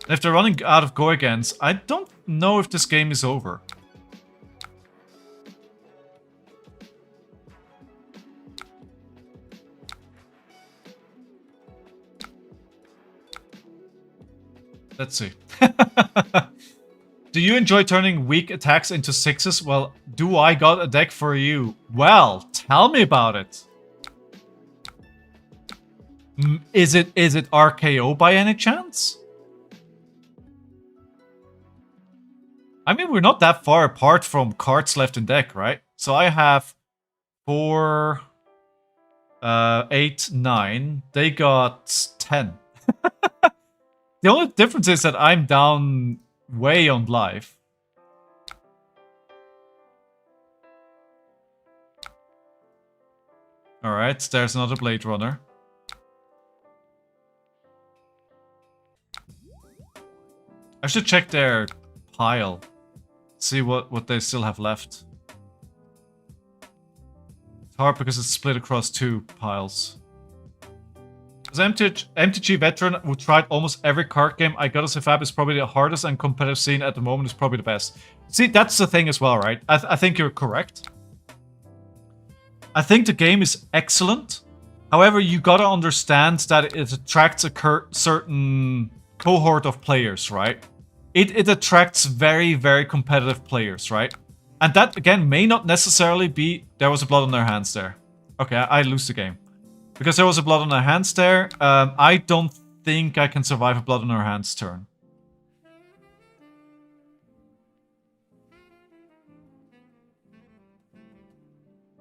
If they're running out of go-agains, I don't know if this game is over. Let's see. Do you enjoy turning weak attacks into sixes? Well, do I got a deck for you? Well, tell me about it. Is it RKO by any chance? I mean, we're not that far apart from cards left in deck, right? So I have 4, 8, 9. They got 10. The only difference is that I'm down way on life. Alright, there's another Blade Runner. I should check their pile. See what they still have left. It's hard because it's split across 2 piles. As MTG veteran who tried almost every card game, I gotta say Fab is probably the hardest and competitive scene at the moment is probably the best. See, that's the thing as well, right? I think you're correct. I think the game is excellent. However, you gotta understand that it attracts a certain cohort of players, right? It attracts very, very competitive players, right? And that, again, may not necessarily be... There was a blood on their hands there. Okay, I lose the game. Because there was a blood on their hands there, I don't think I can survive a blood on their hands turn.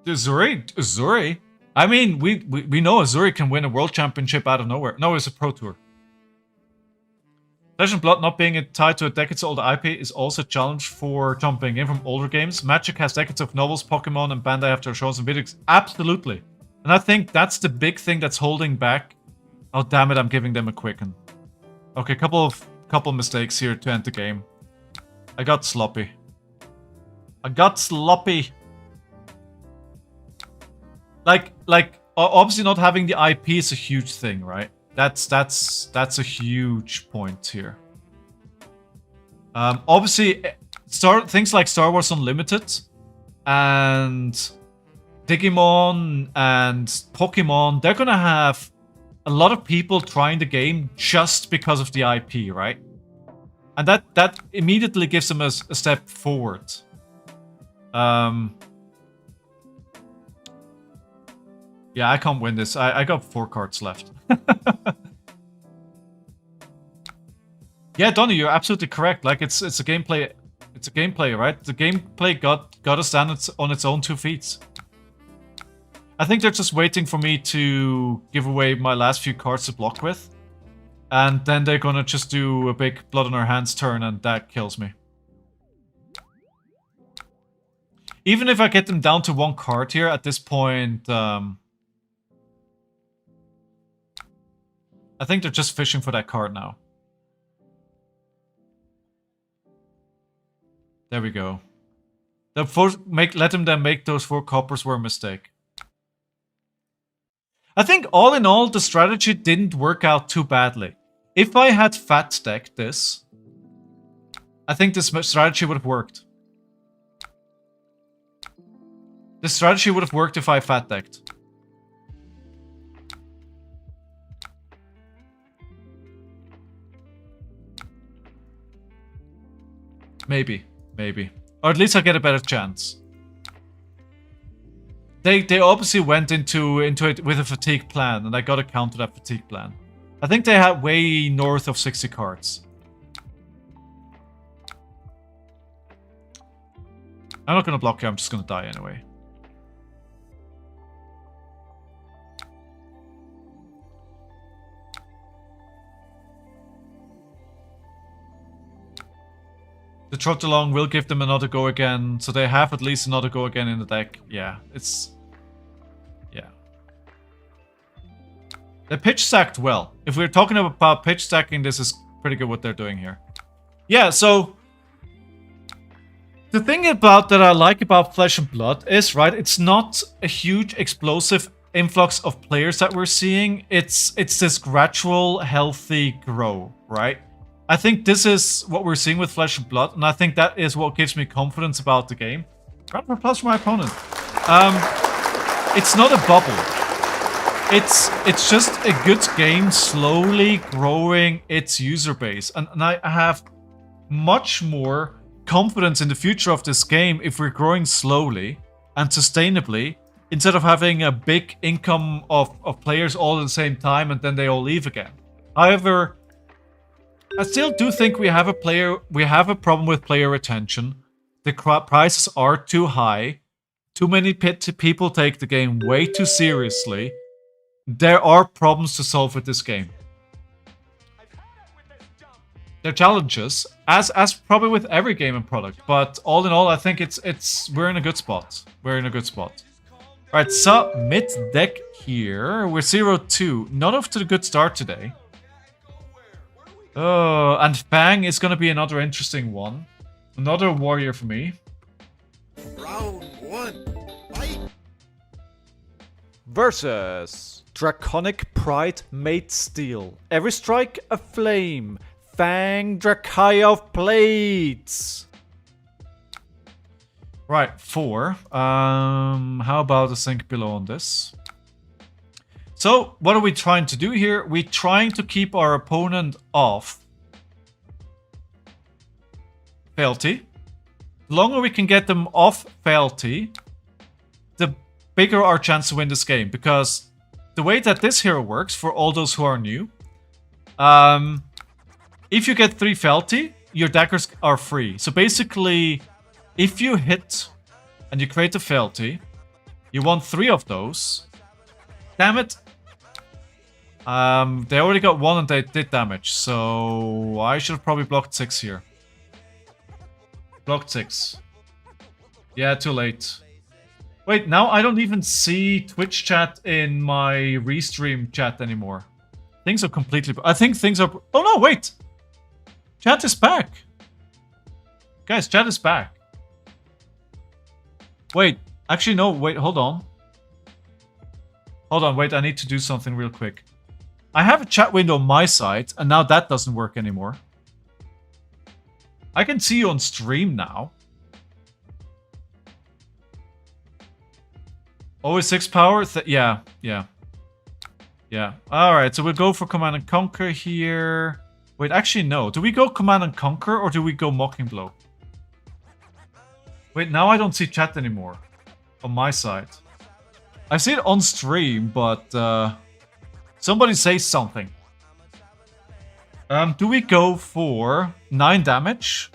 Uzuri? I mean, we know Uzuri can win a world championship out of nowhere. No, it's a pro tour. Flesh and Blood not being tied to a decades-old IP is also a challenge for jumping in from older games. Magic has decades of novels, Pokemon, and Bandai have their shows and videos. Absolutely. And I think that's the big thing that's holding back. Oh, damn it, I'm giving them a quicken. Okay, couple mistakes here to end the game. I got sloppy. Like, obviously not having the IP is a huge thing, right? That's a huge point here. Obviously, things like Star Wars Unlimited and Digimon and Pokemon, they're gonna have a lot of people trying the game just because of the IP, right? And that immediately gives them a step forward. Yeah, I can't win this. I got 4 cards left. Yeah, Donnie, you're absolutely correct. Like it's a gameplay. It's a gameplay, right? The gameplay gotta stand on its own 2 feet. I think they're just waiting for me to give away my last few cards to block with. And then they're gonna just do a big blood on our hands turn and that kills me. Even if I get them down to 1 card here at this point, I think they're just fishing for that card now. There we go. Let them then make those 4 coppers were a mistake. I think all in all, the strategy didn't work out too badly. If I had fat stacked this, I think this strategy would have worked. This strategy would have worked if I fat decked. Maybe. Or at least I get a better chance. They obviously went into it with a fatigue plan, and I gotta counter that fatigue plan. I think they had way north of 60 cards. I'm not gonna block you, I'm just gonna die anyway. The trot along will give them another go again, so they have at least another go again in the deck. Yeah, it's... yeah. They pitch stacked well. If we're talking about pitch stacking, this is pretty good what they're doing here. Yeah, so... the thing about that I like about Flesh and Blood is, right, it's not a huge explosive influx of players that we're seeing. It's this gradual, healthy grow, right? I think this is what we're seeing with Flesh and Blood, and I think that is what gives me confidence about the game. Round of applause for my opponent. It's not a bubble. It's just a good game slowly growing its user base. And I have much more confidence in the future of this game if we're growing slowly and sustainably, instead of having a big income of players all at the same time and then they all leave again. However, I still do think we have a problem with player retention. The prices are too high. Too many people take the game way too seriously. There are problems to solve with this game. There are challenges, as probably with every game and product. But all in all, I think we're in a good spot. We're in a good spot. Alright, so mid-deck here. We're 0-2. Not off to the good start today. Oh, and Fang is going to be another interesting one. Another warrior for me. Round 1. Fight! Versus Draconic Pride Mate Steel. Every strike a flame. Fang Dracai of Blades. Right, 4. How about a sync below on this? So, what are we trying to do here? We're trying to keep our opponent off Fealty. The longer we can get them off Fealty, the bigger our chance to win this game. Because the way that this hero works, for all those who are new, if you get 3 Fealty, your daggers are free. So basically, if you hit and you create a Fealty, you want 3 of those. Damn it. They already got 1 and they did damage, so I should have probably blocked 6 here. Blocked 6. Yeah, too late. Wait, now I don't even see Twitch chat in my restream chat anymore. Things are completely... I think things are... Oh no, wait! Chat is back! Guys, chat is back. Wait, actually no, wait, hold on. Hold on, wait, I need to do something real quick. I have a chat window on my side, and now that doesn't work anymore. I can see you on stream now. Always 6 power? Yeah. Alright, so we'll go for Command and Conquer here. Wait, actually no. Do we go Command and Conquer, or do we go Mocking Blow? Wait, now I don't see chat anymore. On my side. I see it on stream, but... somebody say something. Do we go for 9 damage?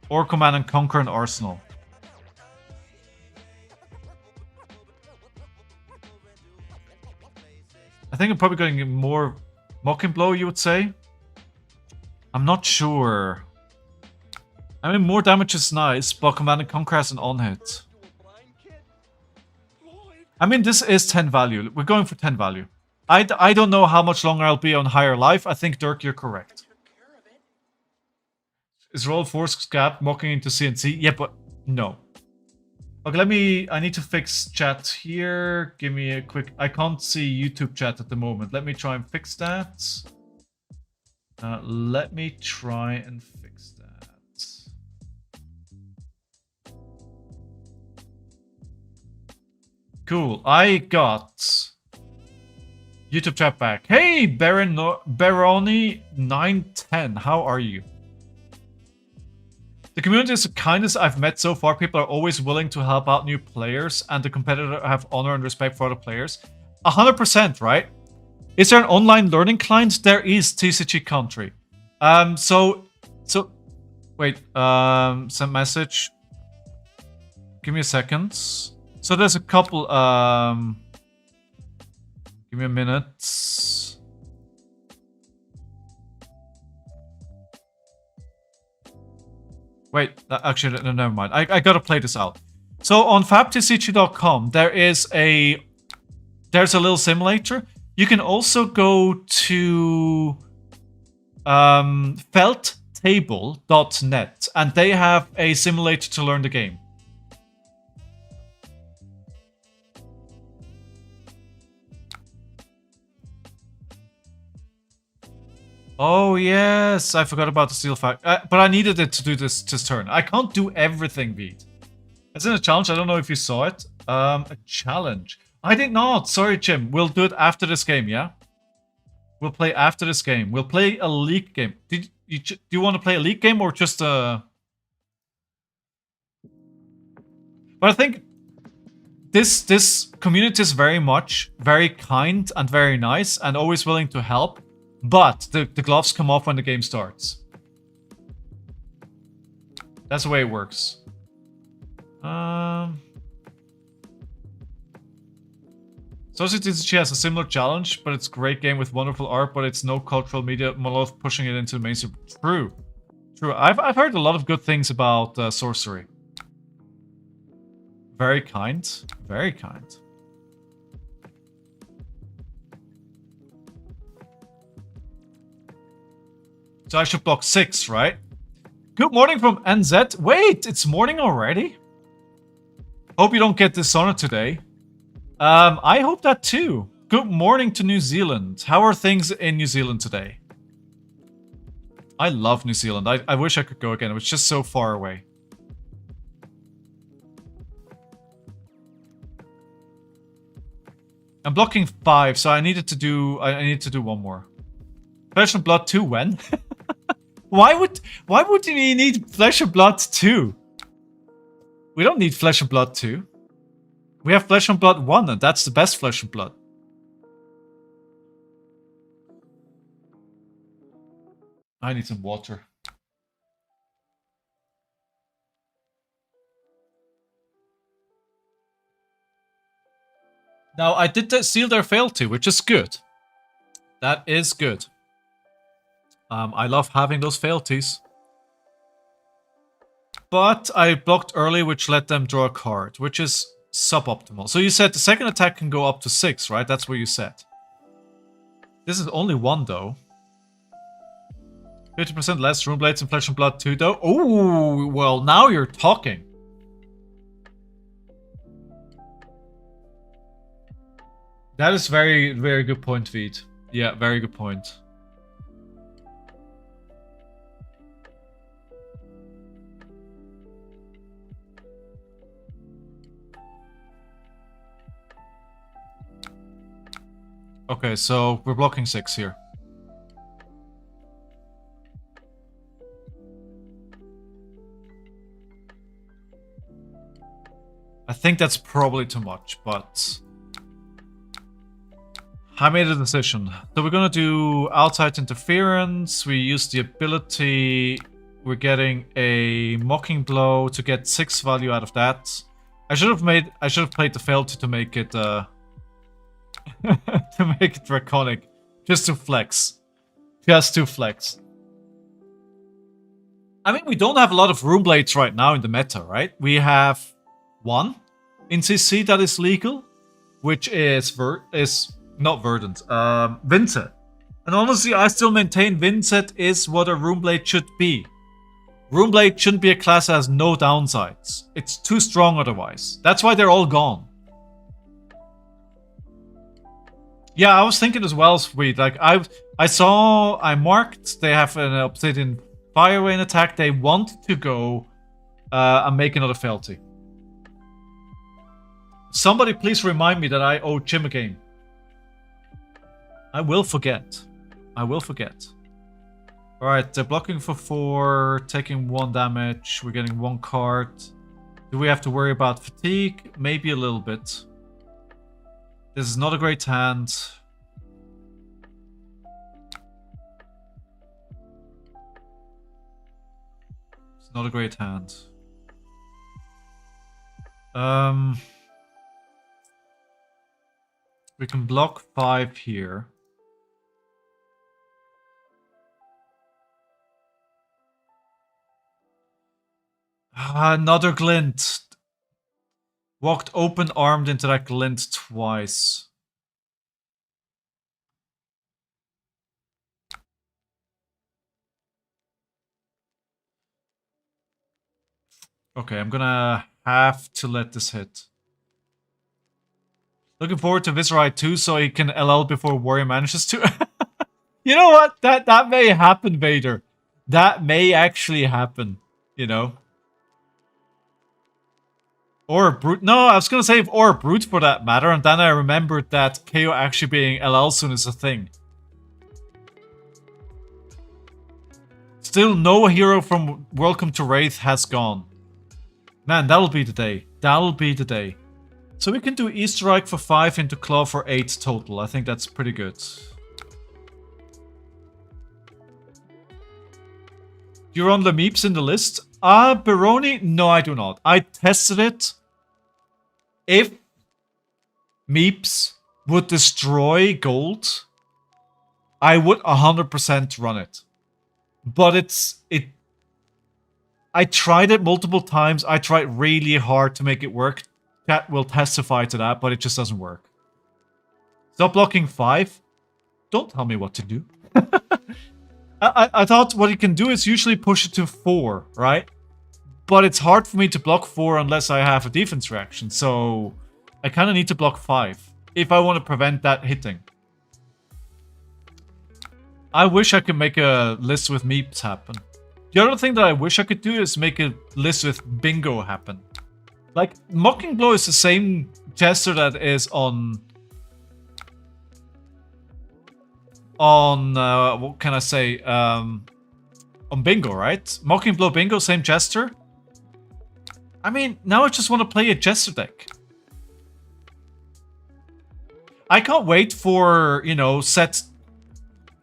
Or Command and Conquer and Arsenal? I think I'm probably going more Mocking Blow, you would say? I'm not sure. I mean, more damage is nice, but Command and Conquer has an on-hit. I mean, this is 10 value. We're going for 10 value. I don't know how much longer I'll be on higher life. I think, Dirk, you're correct. Is roll force gap mocking into CNC? Yeah, but no. Okay, I need to fix chat here. Give me a quick... I can't see YouTube chat at the moment. Let me try and fix that. Let me try and fix that. Cool, I got YouTube chat back. Hey, Baroni910, how are you? The community is the kindest I've met so far. People are always willing to help out new players, and the competitor have honor and respect for other players. 100%, right? Is there an online learning client? There is, TCG Country. Wait, send message. Give me a second. So there's a couple, give me a minute. Wait, actually, no, never mind. I gotta play this out. So on fabtcg.com, there's a little simulator. You can also go to felttable.net, and they have a simulator to learn the game. Oh yes, I forgot about the steel fact. But I needed it to do this turn. I can't do everything, Beat. It's in a challenge. I don't know if you saw it. A challenge. I did not. Sorry, Jim. We'll do it after this game, yeah? We'll play after this game. We'll play a league game. Do you want to play a league game or just a... But I think this community is very kind and very nice and always willing to help. But the gloves come off when the game starts. That's the way it works. TCG has a similar challenge, but it's a great game with wonderful art, but it's no cultural media monolith pushing it into the mainstream. True. I've heard a lot of good things about sorcery. Very kind. Very kind. So I should block 6, right? Good morning from NZ. Wait, it's morning already? Hope you don't get dishonored today. I hope that too. Good morning to New Zealand. How are things in New Zealand today? I love New Zealand. I wish I could go again. It was just so far away. I'm blocking 5, so I need to do one more. Flesh and Blood 2 when? Why would we need Flesh and Blood 2? We don't need Flesh and Blood 2. We have Flesh and Blood 1, and that's the best Flesh and Blood. I need some water. Now, I did seal their fealty, which is good. That is good. I love having those fealties. But I blocked early, which let them draw a card, which is suboptimal. So you said the second attack can go up to 6, right? That's what you said. This is only 1, though. 50% less Rune Blades and Flesh and Blood 2, though. Oh, well, now you're talking. That is very, very good point, Veed. Yeah, very good point. Okay, so we're blocking 6 here. I think that's probably too much, but I made a decision. So we're gonna do outside interference. We use the ability. We're getting a mocking blow to get 6 value out of that. I should have played the fealty to make it to make it draconic. Just to flex. Just to flex. I mean, we don't have a lot of Rune Blades right now in the meta, right? We have 1 in CC that is legal, which is not Verdant, Vincent. And honestly, I still maintain Vincent is what a Runeblade should be. Runeblade shouldn't be a class that has no downsides. It's too strong otherwise. That's why they're all gone. Yeah, I was thinking as well, Sweet. Like, I marked they have an Obsidian Fire Rain attack. They want to go and make another fealty. Somebody please remind me that I owe Jim a game. I will forget. I will forget. Alright, they're blocking for 4, taking 1 damage. We're getting 1 card. Do we have to worry about fatigue? Maybe a little bit. This is not a great hand. It's not a great hand. We can block 5 here. Another glint. Walked open-armed into that glint twice. Okay, I'm gonna have to let this hit. Looking forward to Viserai 2 so he can LL before Warrior manages to. You know what? That may happen, Vader. That may actually happen, you know. Or a Brute. No, I was gonna say or a Brute for that matter, and then I remembered that KO actually being LL soon is a thing. Still no hero from Welcome to Wraith has gone. Man, that'll be the day. That'll be the day. So we can do Easter Egg for 5 into Claw for 8 total. I think that's pretty good. You're on the Meeps in the list? Baroni? No, I do not. I tested it. If Meeps would destroy gold, I would 100% run it. But I tried it multiple times. I tried really hard to make it work. Cat will testify to that, but it just doesn't work. Stop blocking 5. Don't tell me what to do. I thought what you can do is usually push it to 4, right? But it's hard for me to block 4 unless I have a defense reaction, so I kind of need to block 5 if I want to prevent that hitting. I wish I could make a list with meeps happen. The other thing that I wish I could do is make a list with bingo happen. Like, Mocking Blow is the same gesture that is on what can I say? On bingo, right? Mocking Blow bingo, same gesture. I mean, now I just want to play a gesture deck. I can't wait for, you know, set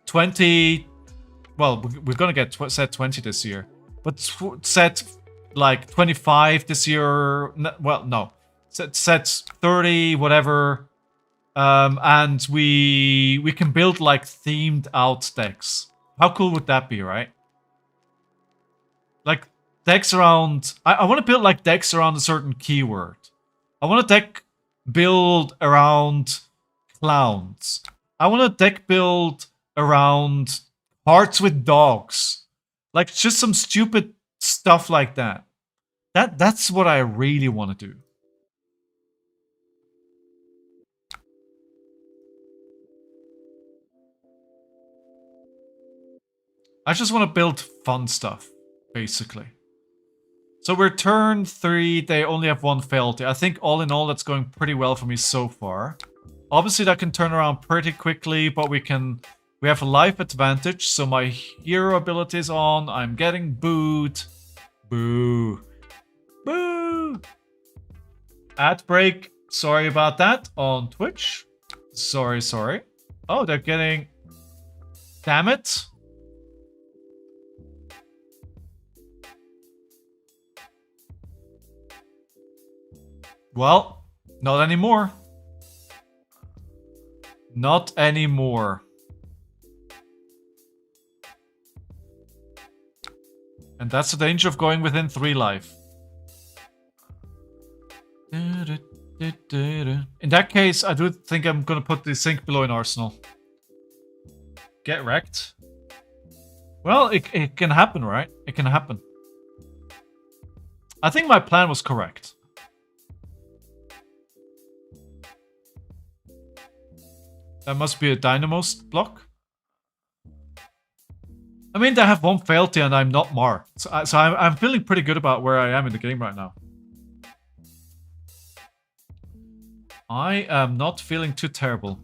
20. Well, we're gonna get set 20 this year, but set like 25 this year. Well, no, set 30, whatever. And we can build like themed out decks. How cool would that be, right? Like decks around. I want to build like decks around a certain keyword. I want a deck build around clowns. I want a deck build around hearts with dogs. Like just some stupid stuff like that. That's what I really want to do. I just want to build fun stuff, basically. So we're turn 3, they only have 1 failty. I think all in all that's going pretty well for me so far. Obviously that can turn around pretty quickly, but we have a life advantage, so my hero ability is on. I'm getting booed. Boo. Boo! Ad break. Sorry about that on Twitch. Sorry. Oh, they're getting... Damn it. Well, not anymore. Not anymore. And that's the danger of going within 3 life. In that case, I do think I'm gonna put the Sink below in Arsenal. Get wrecked. Well, it can happen, right? It can happen. I think my plan was correct. That must be a Dynamos block. I mean, they have 1 failty and I'm not marked. So I'm feeling pretty good about where I am in the game right now. I am not feeling too terrible.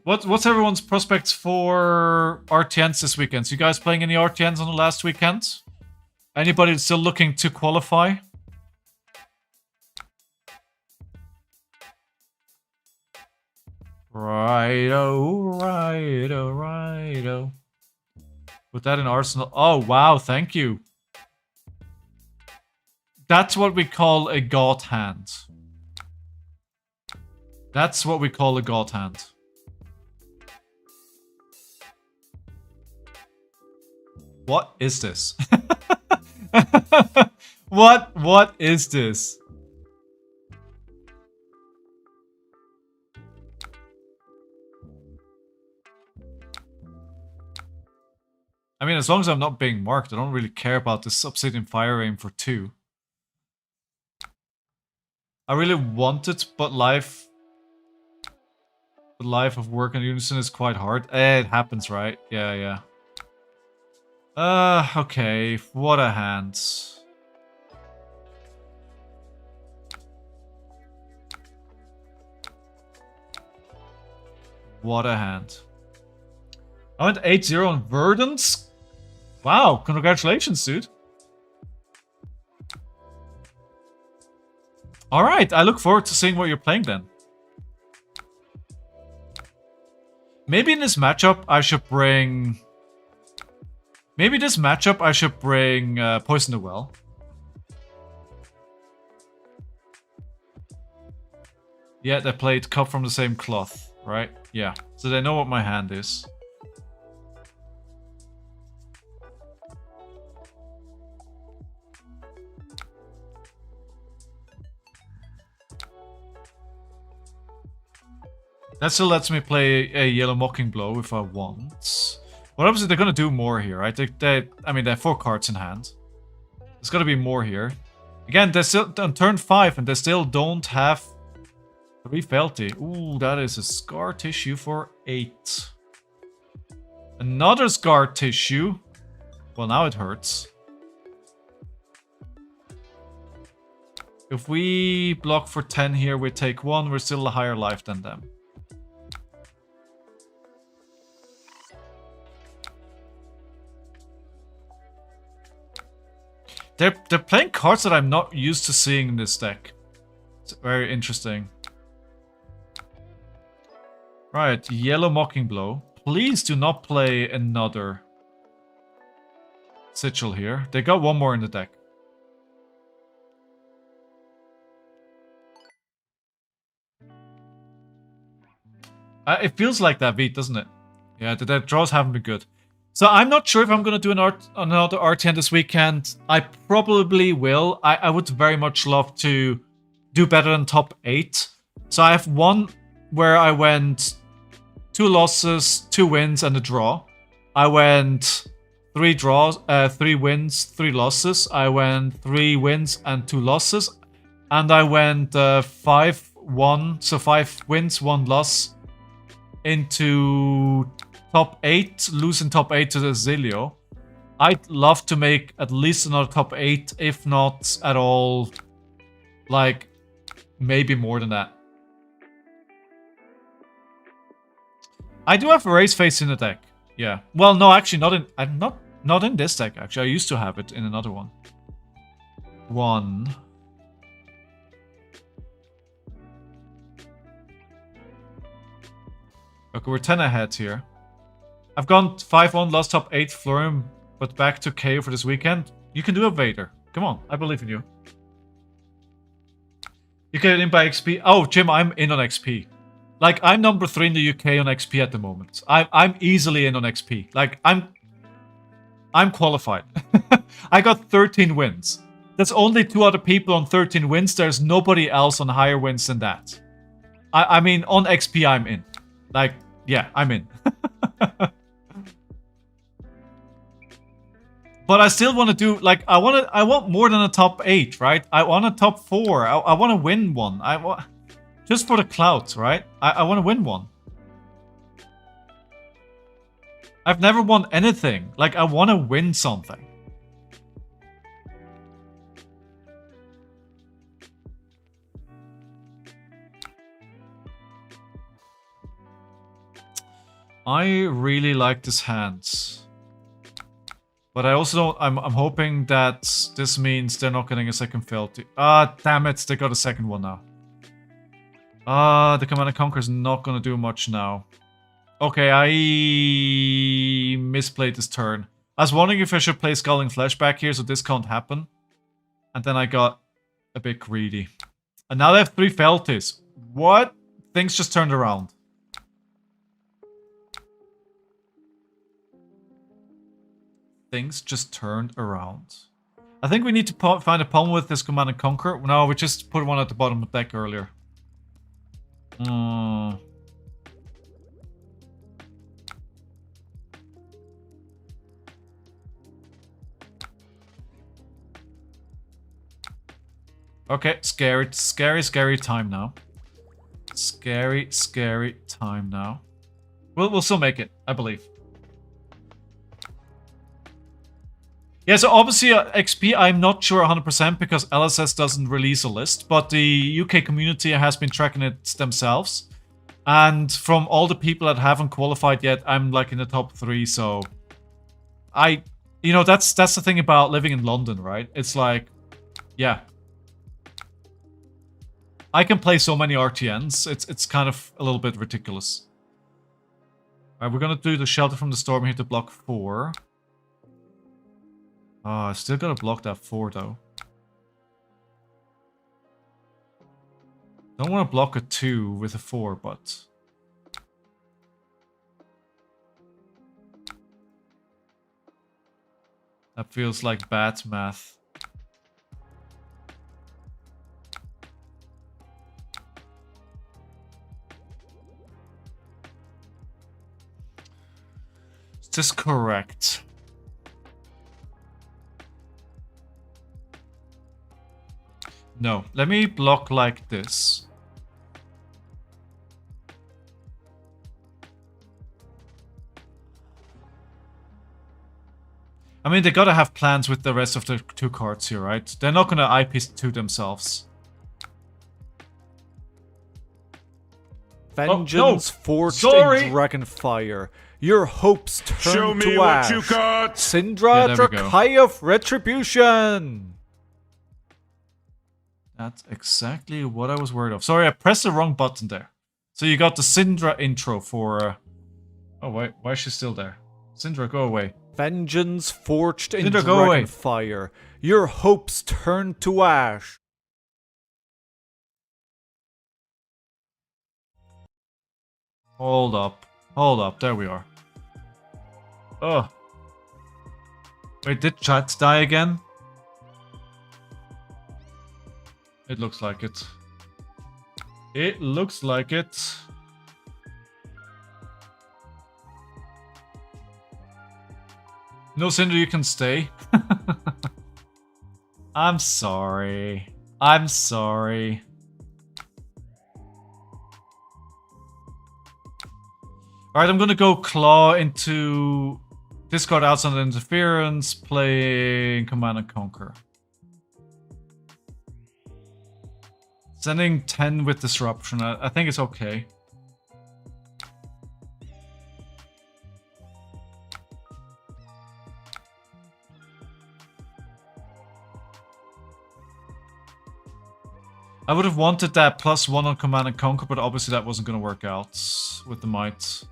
What's everyone's prospects for RTNs this weekend? So you guys playing any RTNs on the last weekend? Anybody still looking to qualify? Righto. Put that in Arsenal. Oh, wow, thank you. That's what we call a god hand. That's what we call a god hand. What is this? What is this? I mean, as long as I'm not being marked, I don't really care about this Obsidian Fire Aim for 2. I really want it, but life of work and unison is quite hard. It happens, right? Yeah. Okay. What a hand. What a hand. I went 8-0 on Verdance. Wow, congratulations, dude. Alright, I look forward to seeing what you're playing then. Maybe in this matchup I should bring... Poison the Well. Yeah, they played Cut from the Same Cloth, right? Yeah, so they know what my hand is. That still lets me play a Yellow Mocking Blow if I want. Well, obviously they're gonna do more here, right? I mean, they have 4 cards in hand. There's gotta be more here. Again, they're still on turn 5, and they still don't have 3 Felty. Ooh, that is a scar tissue for 8. Another scar tissue. Well, now it hurts. If we block for 10 here, we take 1. We're still a higher life than them. They're playing cards that I'm not used to seeing in this deck. It's very interesting. Right, Yellow Mockingblow. Please do not play another Sigil here. They got 1 more in the deck. It feels like that beat, doesn't it? Yeah, the draws haven't been good. So I'm not sure if I'm going to do another RTN this weekend. I probably will. I would very much love to do better than top 8. So I have one where I went 2 losses, 2 wins, and a draw. I went 3 wins, 3 losses. I went 3 wins and 2 losses. And I went 5-1, so 5 wins, 1 loss into top 8, losing top 8 to the Oscilio. I'd love to make at least another top 8, if not at all, like, maybe more than that. I do have a race face in the deck. Yeah. Well, no, actually, not in this deck, actually. I used to have it in another one. 1. Okay, we're 10 ahead here. I've gone 5-1, lost top 8 Florian, but back to KO for this weekend. You can do a Vader. Come on, I believe in you. You get in by XP. Oh, Jim, I'm in on XP. Like, I'm number 3 in the UK on XP at the moment. I'm easily in on XP. Like, I'm qualified. I got 13 wins. There's only 2 other people on 13 wins. There's nobody else on higher wins than that. I mean, on XP, I'm in. Like, yeah, I'm in. But I still want to do, like, I want more than a top 8, right? I want a top 4. I want to win one. Just for the clout, right? I want to win one. I've never won anything. Like, I want to win something. I really like this hand. But I also don't... I'm hoping that this means they're not getting a second Felty. Ah, damn it. They got a second one now. Ah, the Command & Conquer is not going to do much now. Okay, I misplayed this turn. I was wondering if I should play Skull and Flesh back here so this can't happen. And then I got a bit greedy. And now they have 3 Felties. What? Things just turned around. Things just turned around. I think we need to find a problem with this Command & Conquer. No, we just put one at the bottom of the deck earlier. Okay, scary time now. Scary time now. We'll still make it, I believe. Yeah, so obviously XP, I'm not sure 100% because LSS doesn't release a list, but the UK community has been tracking it themselves. And from all the people that haven't qualified yet, I'm like in the top 3, so... You know, that's the thing about living in London, right? It's like, yeah. I can play so many RTNs, it's kind of a little bit ridiculous. Alright, we're gonna do the Shelter from the Storm here to block 4. Oh, I still gotta block that 4 though. Don't want to block a 2 with a 4, but... that feels like bad math. this correct? No. Let me block like this. I mean, they gotta have plans with the rest of the 2 cards here, right? They're not gonna IP2 themselves. Vengeance forged in Dragonfire. Your hopes turn Show me to what ash. you got. Syndra Yeah, there we go. Dracai of Retribution. That's exactly what I was worried of. Sorry, I pressed the wrong button there. So you got the Syndra intro for... Oh, wait. Why is she still there? Syndra, go away. Vengeance forged in Syndra, go away. Dragonfire. Your hopes turn to ash. Hold up. Hold up. There we are. Oh. Wait, did chat die again? It looks like it. It looks like it. No, Cinder, you can stay. I'm sorry. I'm sorry. Alright, I'm gonna go claw into discard outside interference, playing Command and Conquer. Sending 10 with disruption, I think it's okay. I would have wanted that +1 on Command and Conquer, but obviously that wasn't going to work out with the Might.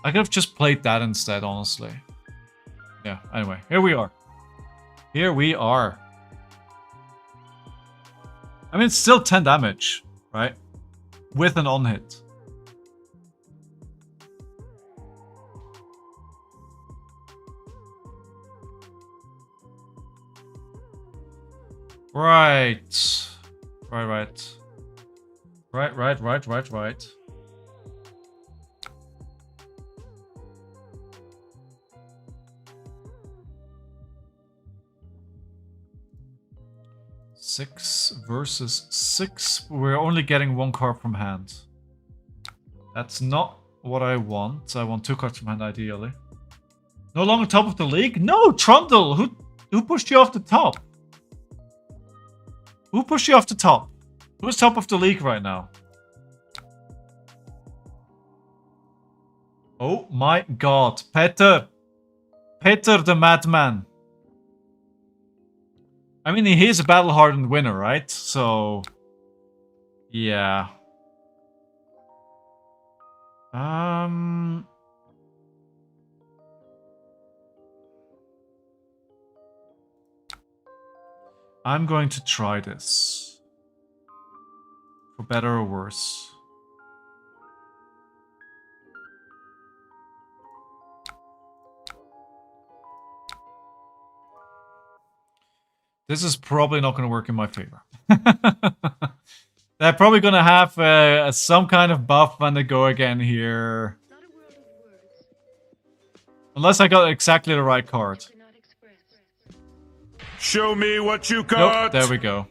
I could have just played that instead, honestly. Yeah, anyway, here we are. Here we are. I mean, it's still 10 damage, right? With an on-hit. Right. Right. Six versus 6. We're only getting 1 card from hand. That's not what I want. I want 2 cards from hand, ideally. No longer top of the league? No, Trundle! Who pushed you off the top? Who pushed you off the top? Who's top of the league right now? Oh my god. Peter! Peter the Madman. I mean, he is a battle-hardened winner, right? So... yeah. I'm going to try this. For better or worse. This is probably not going to work in my favor. They're probably going to have some kind of buff when they go again here. Unless I got exactly the right card. Show me what you got. Nope, there we go.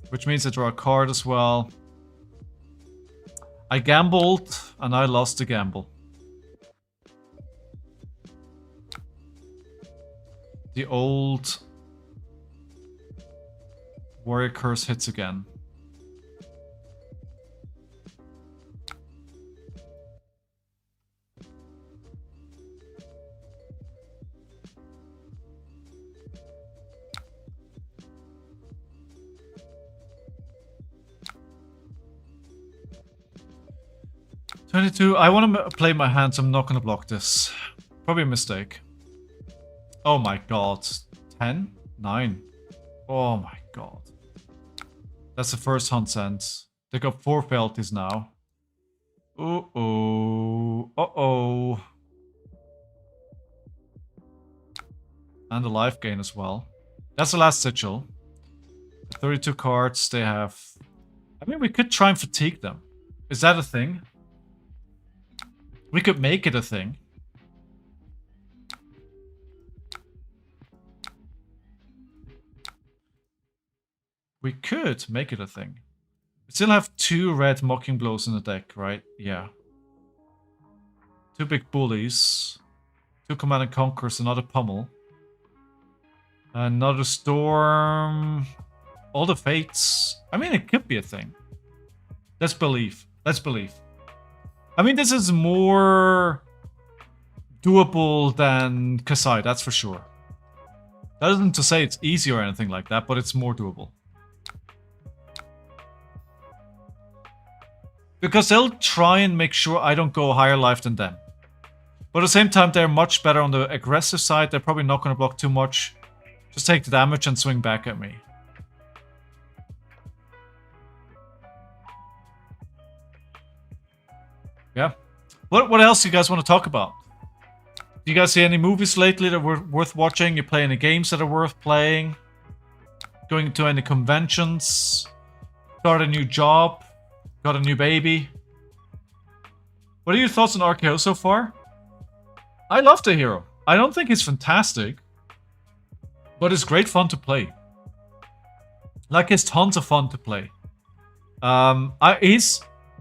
Which means I draw a card as well. I gambled, and I lost the gamble. The old Warrior Curse hits again. $22. I want to play my hand, so I'm not going to block this. Probably a mistake. Oh my god. 10? 9. Oh my god. That's the first hunt sense. They got 4 penalties now. Uh-oh. Uh-oh. And the life gain as well. That's the last sigil. 32 cards they have. I mean, we could try and fatigue them. Is that a thing? We could make it a thing. We could make it a thing. We still have 2 red Mocking Blows in the deck, right? Yeah. 2 big bullies. 2 Command and Conquers, another Pummel. Another Storm. All the Fates. I mean, it could be a thing. Let's believe. Let's believe. I mean, this is more doable than Kassai, that's for sure. That isn't to say it's easy or anything like that, but it's more doable. Because they'll try and make sure I don't go higher life than them. But at the same time, they're much better on the aggressive side. They're probably not going to block too much. Just take the damage and swing back at me. Yeah. What else do you guys want to talk about? Do you guys see any movies lately that were worth watching? You play any games that are worth playing? Going to any conventions? Start a new job? Got a new baby? What are your thoughts on RKO so far? I love the hero. I don't think he's fantastic. But it's great fun to play. Like, it's tons of fun to play.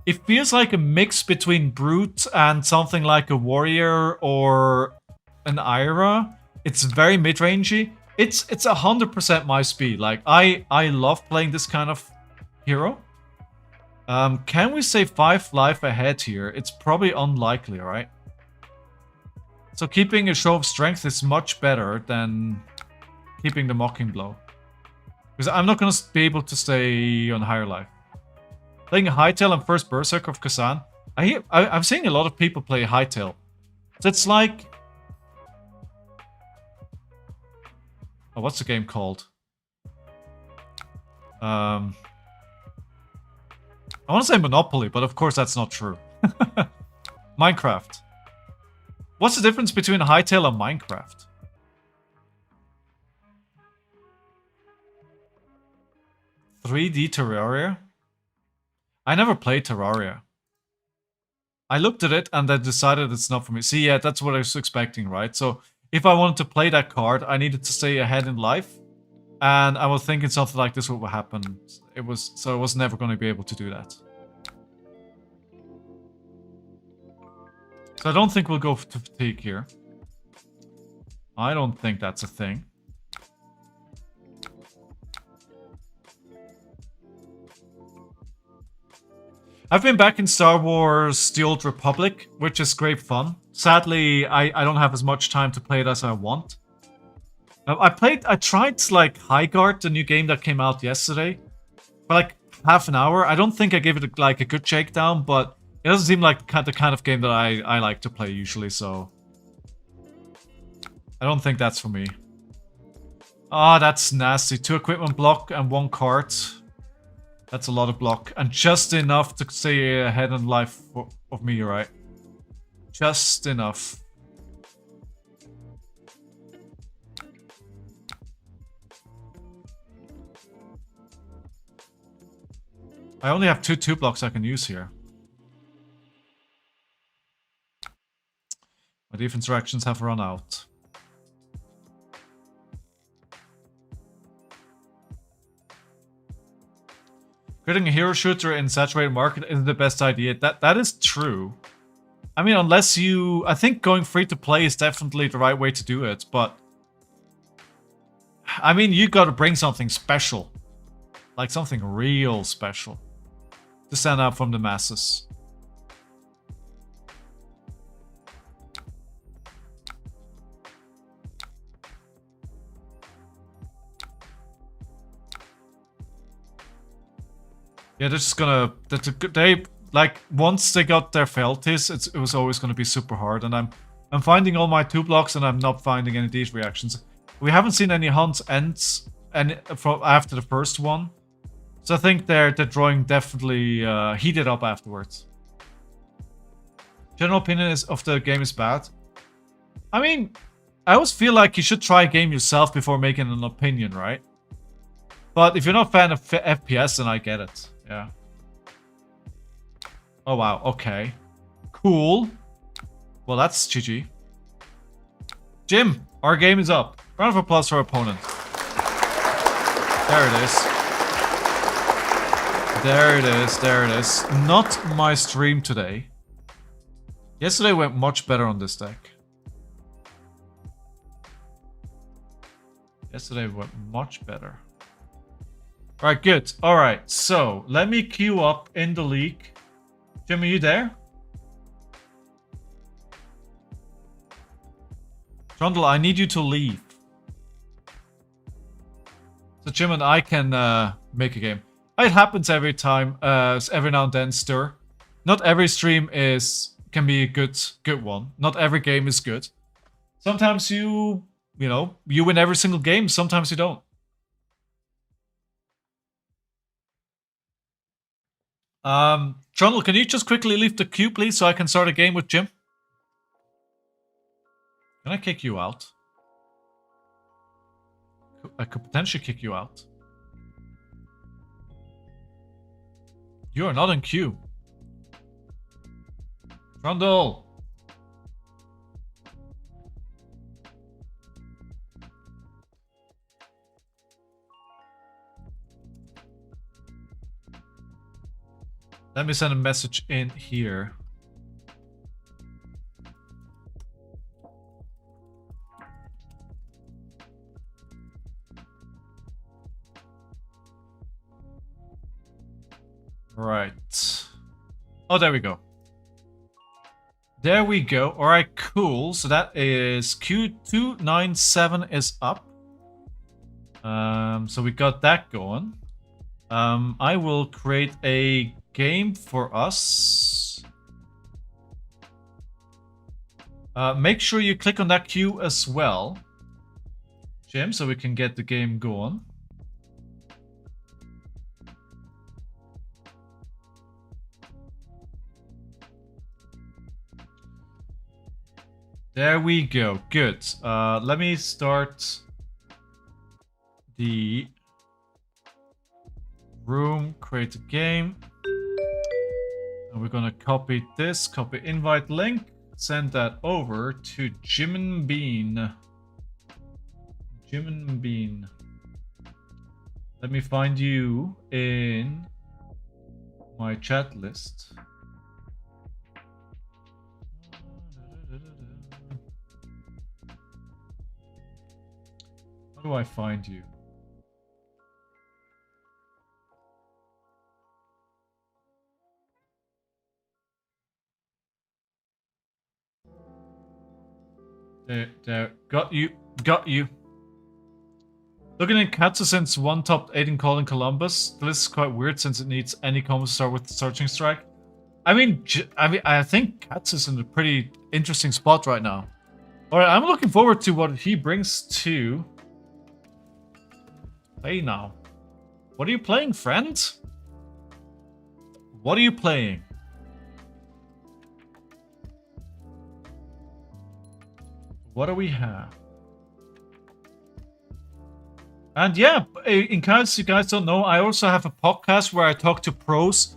It feels like a mix between Brute and something like a Warrior or an Ira. It's very mid-rangey. It's 100% my speed. Like, I love playing this kind of hero. Can we say 5 life ahead here? It's probably unlikely, right? So keeping a show of strength is much better than keeping the Mocking Blow. Because I'm not going to be able to stay on higher life. Playing Hightail and first Berserk of Kasan. I'm seeing a lot of people play Hightail. So it's like... Oh, what's the game called? I want to say Monopoly, but of course that's not true. Minecraft. What's the difference between Hightail and Minecraft? "3D Terraria"? I never played Terraria. I looked at it and I decided it's not for me. See, yeah, that's what I was expecting, right? So if I wanted to play that card, I needed to stay ahead in life. And I was thinking something like this would happen. So I was never going to be able to do that. So I don't think we'll go to fatigue here. I don't think that's a thing. I've been back in Star Wars The Old Republic, which is great fun. Sadly, I don't have as much time to play it as I want. I tried like Highguard, the new game that came out yesterday, for like half an hour. I don't think I gave it like a good shakedown, but it doesn't seem like the kind of game that I like to play usually, so... I don't think that's for me. Ah, that's nasty. 2 equipment block and 1 card. That's a lot of block. And just enough to stay ahead in life of me, right? Just enough. I only have 2 blocks I can use here. My defense reactions have run out. Creating a hero shooter in saturated market isn't the best idea. That is true. I mean, unless you... I think going free to play is definitely the right way to do it, but... I mean, you gotta bring something special. Like something real special. To stand out from the masses. Yeah, they're just gonna... They, like, once they got their Feltis, it was always gonna be super hard. And I'm finding all my 2 blocks and I'm not finding any of these reactions. We haven't seen any hunts ends after the first one. So I think their drawing definitely heated up afterwards. General opinion of the game is bad. I mean, I always feel like you should try a game yourself before making an opinion, right? But if you're not a fan of FPS, then I get it. Yeah. Oh, wow. Okay. Cool. Well, that's GG. Jim, our game is up. Round of applause for our opponent. There it is. There it is, there it is. Not my stream today. Yesterday went much better on this deck. Yesterday went much better. Alright, good. Alright, so let me queue up in the league. Jim, are you there? Trundle, I need you to leave. So Jim and I can make a game. It happens every time, every now and then, Stir. Not every stream can be a good one. Not every game is good. Sometimes you win every single game. Sometimes you don't. Trundle, can you just quickly leave the queue, please, so I can start a game with Jim? Can I kick you out? I could potentially kick you out. You are not in queue. Trundle! Let me send a message in here. Right. Oh, there we go. There we go. Alright, cool. So that is Q297 is up. So we got that going. I will create a game for us. Make sure you click on that queue as well, Jim, so we can get the game going. There we go. Good. Let me start the room, create a game. And we're gonna copy this, copy invite link, send that over to Jim and Bean. Jim and Bean. Let me find you in my chat list. How do I find you? There. Got you. Looking at Katsu since one top 8 in calling Columbus. The list is quite weird since it needs any combos to start with the Searching Strike. I mean, I think Katsu's in a pretty interesting spot right now. Alright, I'm looking forward to what he brings to play now. What are you playing, friend? What are you playing? What do we have? And yeah, in case you guys don't know, I also have a podcast where I talk to pros,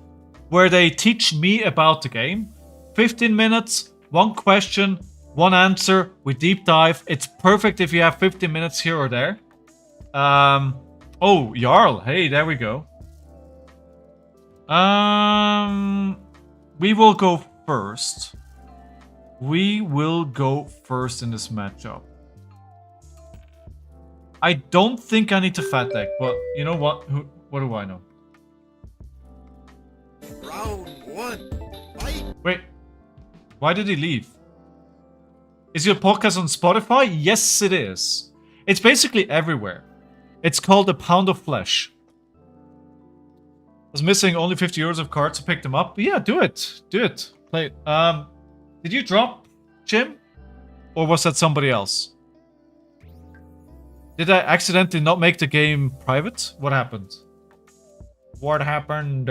where they teach me about the game. 15 minutes, one question, one answer, we deep dive. It's perfect if you have 15 minutes here or there. Oh, Jarl, hey, there we go. We will go first. We will go first in this matchup. I don't think I need to fat deck, but you know what? What do I know? Round one, fight! Wait, why did he leave? Is your podcast on Spotify? Yes, it is. It's basically everywhere. It's called A Pound of Flesh. I was missing only 50 euros of cards to pick them up. But yeah, do it. Do it. Play it. Did you drop, Jim? Or was that somebody else? Did I accidentally not make the game private? What happened? What happened?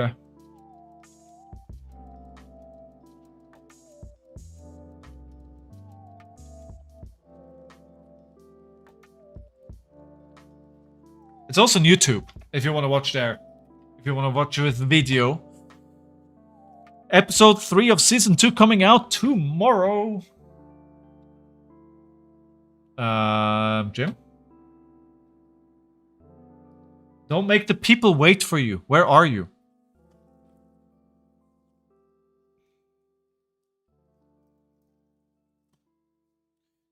It's also on YouTube, if you want to watch there. If you want to watch with video. Episode 3 of Season 2 coming out tomorrow. Jim? Don't make the people wait for you. Where are you?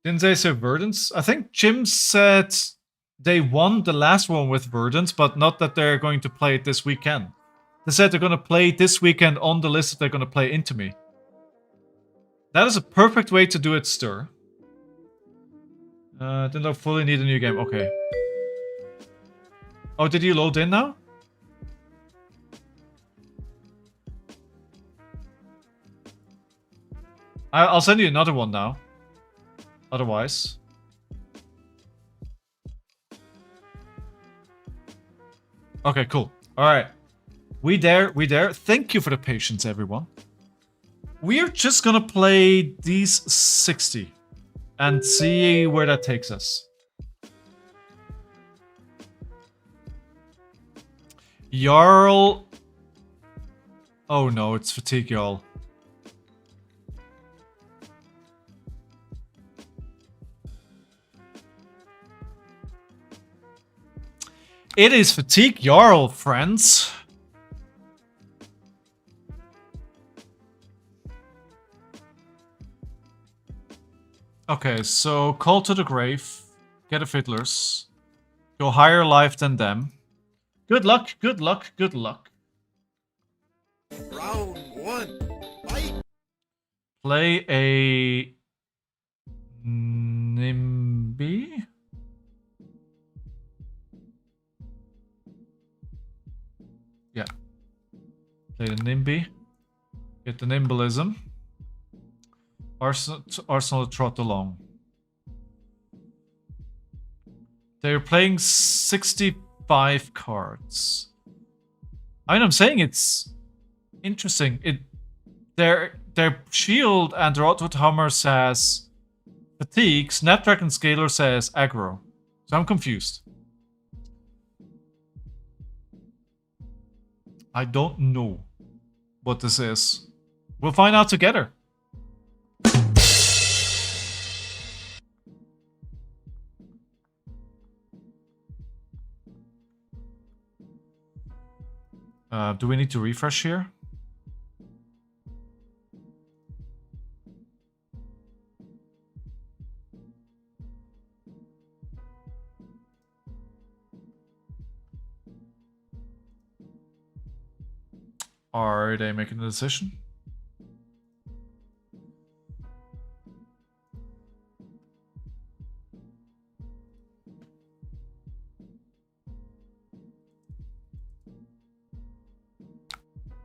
Didn't they say Verdants? I think Jim said they won the last one with Verdants, but not that they're going to play it this weekend. They said they're going to play this weekend on the list that they're going to play into me. That is a perfect way to do it, Stir. Didn't I fully need a new game? Okay. Oh, did you load in now? I'll send you another one now. Otherwise. Okay, cool. Alright. We there. Thank you for the patience, everyone. We're just gonna play these 60 and see where that takes us. Jarl. Oh no, it's Fatigue Jarl. It is Fatigue Jarl, friends. Okay, so Call to the Grave, get a Fiddlers, go higher life than them. Good luck, good luck, good luck. Round 1. Fight. Play a Nimby. Yeah. Play the Nimby. Get the Nimblism. Arsenal trot along. They're playing 65 cards. I mean, I'm saying it's interesting. Their shield and their Outward Hammer says fatigue. Snapdragon Scaler says aggro. So I'm confused. I don't know what this is. We'll find out together. Do we need to refresh here? Are they making a decision?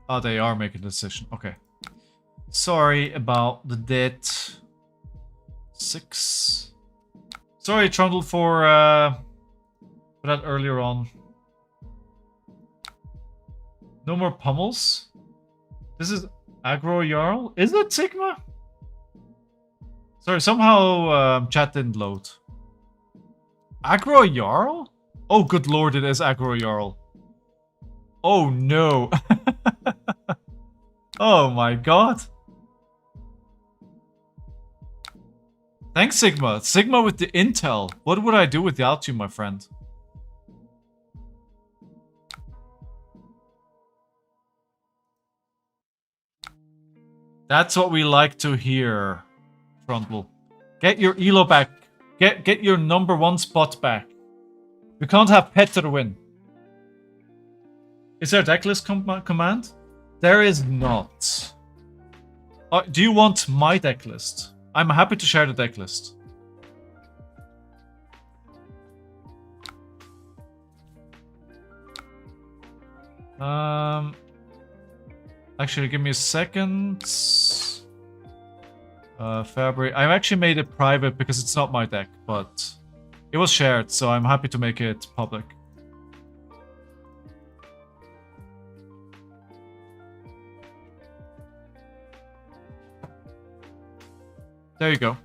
Oh, they are making a decision. Okay. Sorry about the dead 6. Sorry, Trundle, for that earlier on. No more pummels? This is aggro Jarl? Is it Sigma? Sorry, somehow chat didn't load. Aggro Jarl? Oh, good lord, it is aggro Jarl. Oh no. Oh my god. Thanks, Sigma. Sigma with the intel. What would I do without you, my friend? That's what we like to hear, Trundle. Get your elo back. Get your number 1 spot back. We can't have Petter win. Is there a decklist command? There is not. Do you want my decklist? I'm happy to share the decklist. Actually, give me a second. February. I've actually made it private because it's not my deck, but it was shared, so I'm happy to make it public. There you go.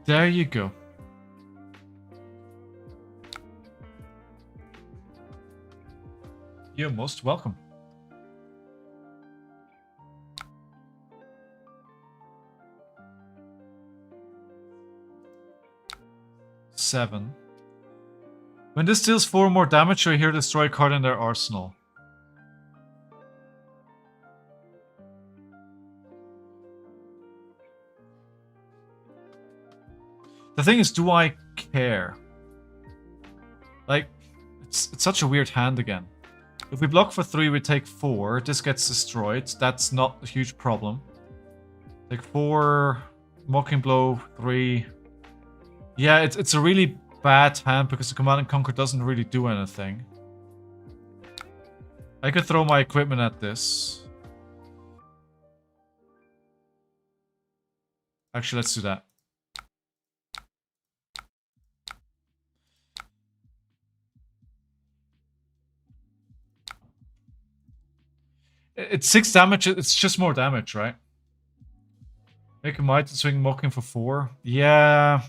There you go. You're most welcome. Seven. When this deals 4 more damage, you hear destroy a card in their arsenal. The thing is, do I care? Like, it's such a weird hand again. If we block for 3, we take 4. This gets destroyed. That's not a huge problem. Take 4, Mocking Blow, 3. Yeah, it's a really bad hand because the Command and Conquer doesn't really do anything. I could throw my equipment at this. Actually, let's do that. It's 6 damage. It's just more damage, right? Make a mighty swing, Mocking for 4. Yeah.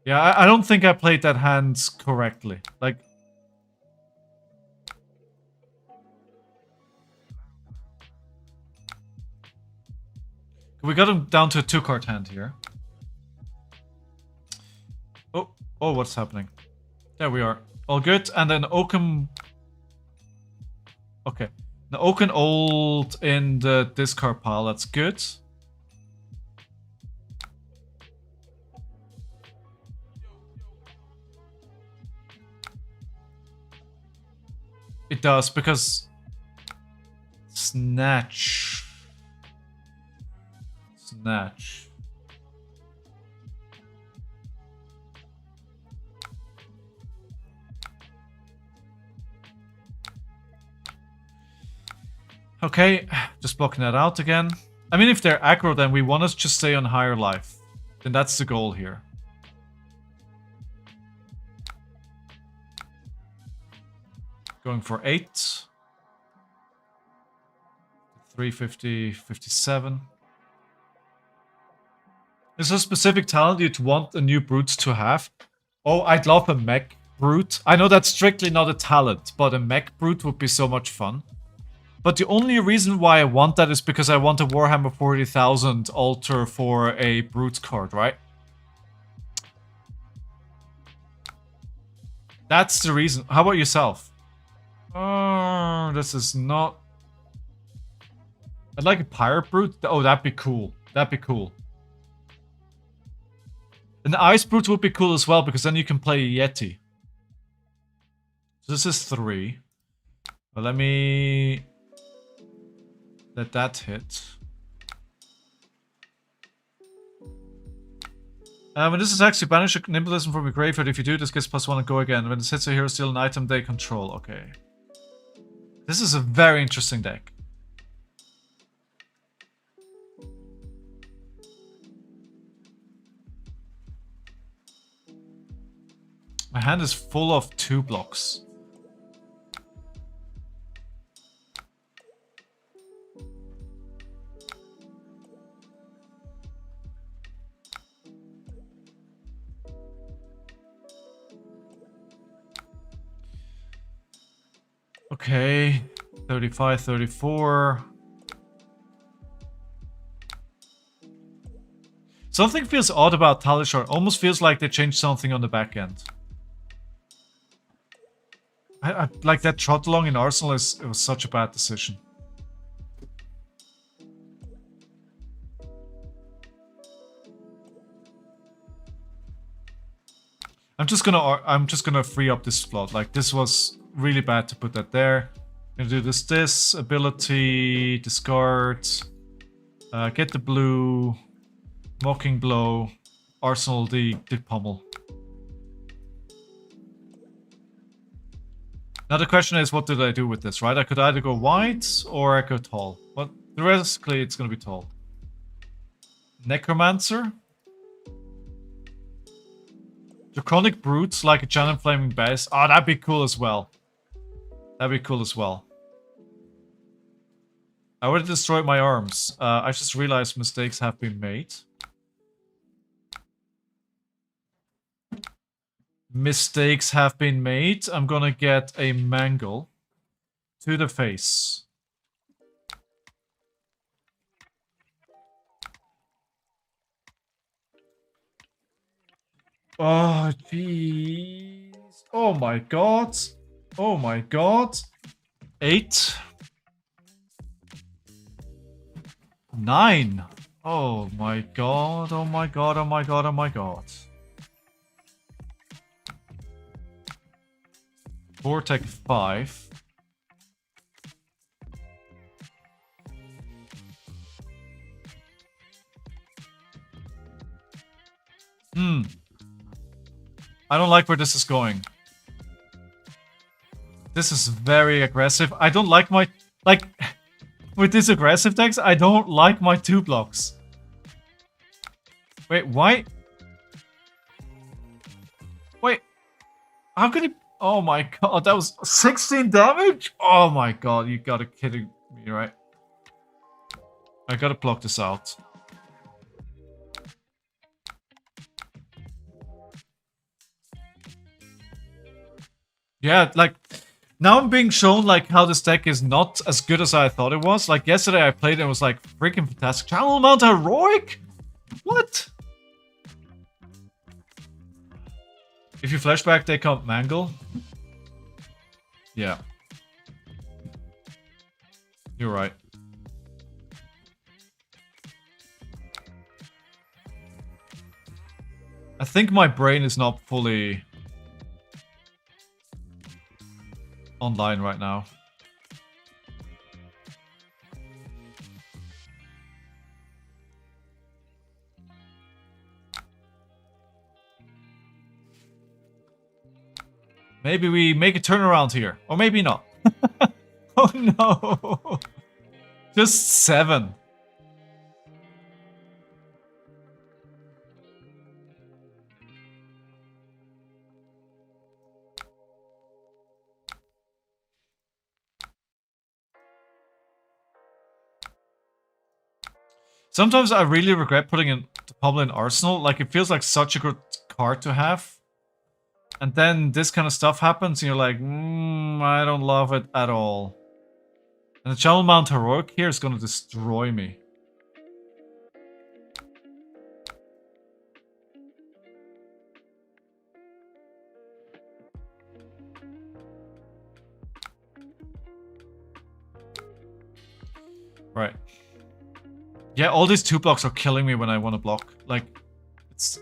Yeah, I don't think I played that hand correctly. Like... We got him down to a 2-card hand here. Oh, what's happening? There we are. All good. And then Oaken... Okay. Now Oaken Old in the discard pile. That's good. It does, because... Snatch. Snatch. Okay, just blocking that out again. I mean, if they're aggro, then we want to just stay on higher life. Then that's the goal here. Going for 8. 350, 57. Is there a specific talent you'd want a new brute to have? Oh, I'd love a mech brute. I know that's strictly not a talent, but a mech brute would be so much fun. But the only reason why I want that is because I want a Warhammer 40,000 altar for a brute card, right? That's the reason. How about yourself? Oh, this is not... I'd like a pirate brute. Oh, that'd be cool. That'd be cool. An ice brute would be cool as well, because then you can play a Yeti. So this is 3. But let me... let that hit. When this is actually banish a nimblism from your graveyard. If you do, this gets +1 and go again. When this hits a hero, steal an item they control. Okay. This is a very interesting deck. My hand is full of 2 blocks. Okay, 35, 34. Something feels odd about Talishar. Almost feels like they changed something on the back end. I like that trot along in Arsenal it was such a bad decision. I'm just gonna free up this slot. Like, this was really bad to put that there. I'm gonna do this ability, discard, get the blue, Mocking Blow, Arsenal the pummel. Now the question is, what did I do with this, right? I could either go wide or I go tall. But theoretically, it's gonna be tall. Necromancer. Draconic Brutes, like a giant flaming base. Oh, that'd be cool as well. That'd be cool as well. I already destroyed my arms. I just realized mistakes have been made. Mistakes have been made. I'm gonna get a mangle to the face. Oh, jeez. Oh my god. Oh my god. 8. 9. Oh my god, oh my god, oh my god, oh my god. Vortec 5. I don't like where this is going. This is very aggressive. I don't like my... Like, with these aggressive decks, I don't like my 2 blocks. Wait, why? Wait. How could he... Oh my god, that was 16 damage? Oh my god, you gotta kidding me, right? I gotta block this out. Yeah, like, now I'm being shown, like, how this deck is not as good as I thought it was. Like, yesterday I played and it was, like, freaking fantastic. Channel Mount Heroic? What? If you flashback, they can't mangle. Yeah. You're right. I think my brain is not fully online right now. Maybe we make a turnaround here. Or maybe not. Oh no. Just 7. Sometimes I really regret putting in the Pablo in Arsenal. Like, it feels like such a good card to have. And then this kind of stuff happens and you're like, I don't love it at all. And the Channel Mount Heroic here is gonna destroy me. Right. Yeah, all these 2 blocks are killing me when I want to block. Like, it's...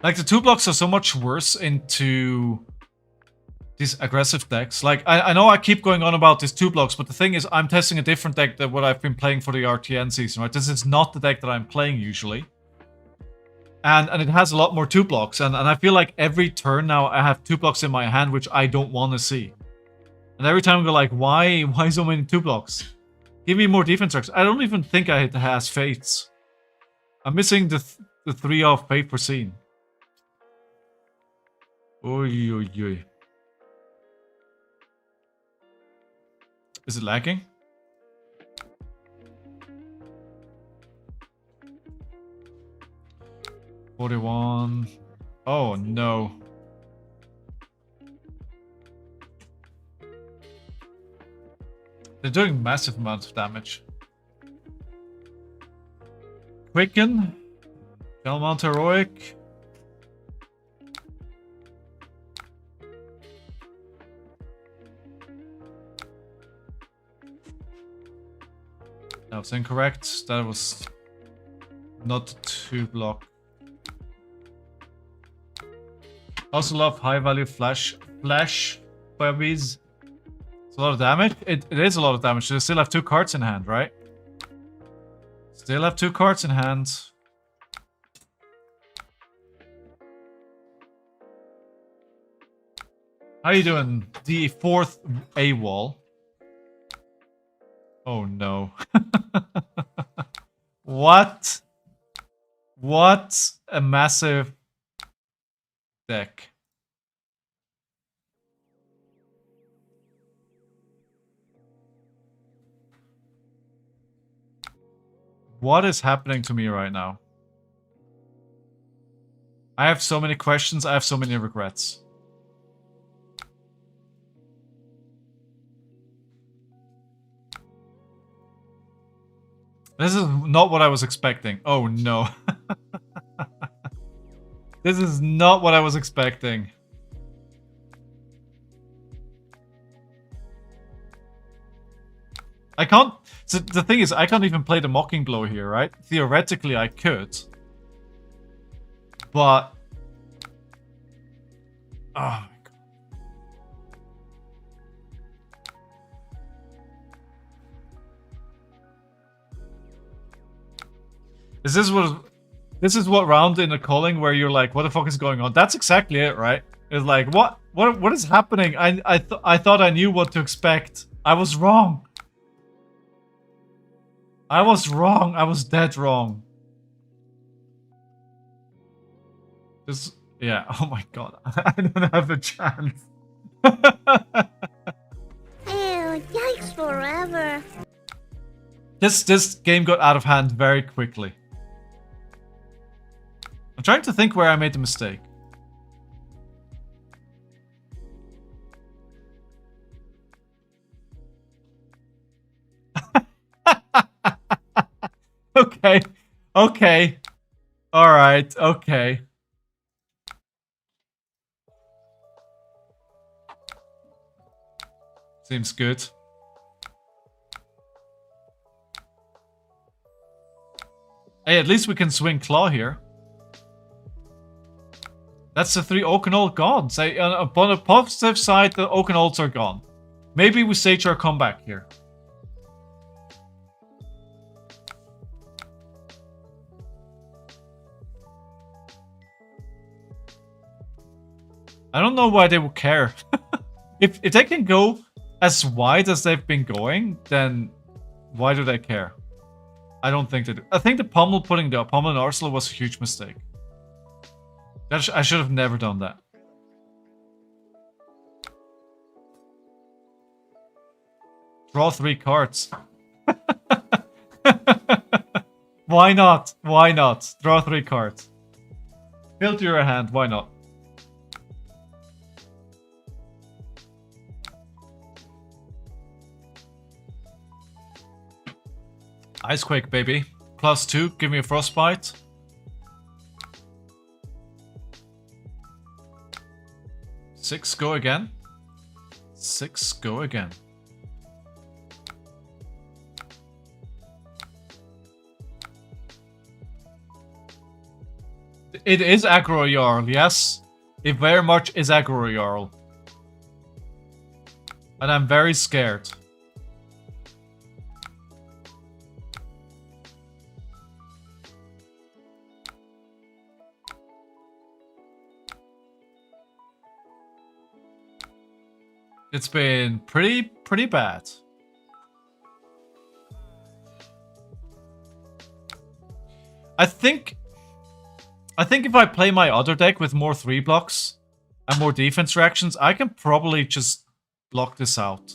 Like, the 2 blocks are so much worse into these aggressive decks. Like, I know I keep going on about these 2 blocks, but the thing is, I'm testing a different deck than what I've been playing for the RTN season, right? This is not the deck that I'm playing usually. And it has a lot more 2 blocks, and I feel like every turn now I have 2 blocks in my hand, which I don't want to see. And every time I go like, why so many 2 blocks? Give me more defense tracks. I don't even think it has fates. I'm missing the 3 of Fate Foreseen. Oy, oy, oy. Is it lagging? $41. Oh no. They're doing massive amounts of damage. Quicken. Belmont Heroic. That was incorrect. That was not 2 block. Also love high value flash babies. It's a lot of damage. It is a lot of damage. They still have 2 cards in hand, right? Still have 2 cards in hand. How you doing? The 4th A wall. Oh no. What? What a massive deck. What is happening to me right now? I have so many questions, I have so many regrets. This is not what I was expecting. Oh no. This is not what I was expecting. I can't... So the thing is, I can't even play the Mocking Blow here, right? Theoretically, I could. But... Oh my god. This is what round in a calling where you're like, what the fuck is going on? That's exactly it, right? It's like, what is happening? I thought I knew what to expect. I was wrong. I was wrong. I was dead wrong. This, yeah. Oh my god. I don't have a chance. Ew, yikes forever. This game got out of hand very quickly. I'm trying to think where I made the mistake. Okay. Okay. Alright. Okay. Seems good. Hey, at least we can swing Claw here. That's the 3 Oakenhold gods. Hey, on the positive side, the Oakenholds are gone. Maybe we stage our comeback here. I don't know why they would care. If they can go as wide as they've been going, then why do they care? I don't think they do. I think the pommel putting the pommel in Arsenal was a huge mistake. I should have never done that. Draw 3 cards. Why not? Why not? Draw 3 cards. Filter your hand. Why not? Icequake, baby. +2. Give me a Frostbite. 6, go again. 6, go again. It is aggro Jarl, yes. It very much is aggro Jarl. And I'm very scared. It's been pretty bad. I think if I play my other deck with more 3 blocks and more defense reactions, I can probably just block this out.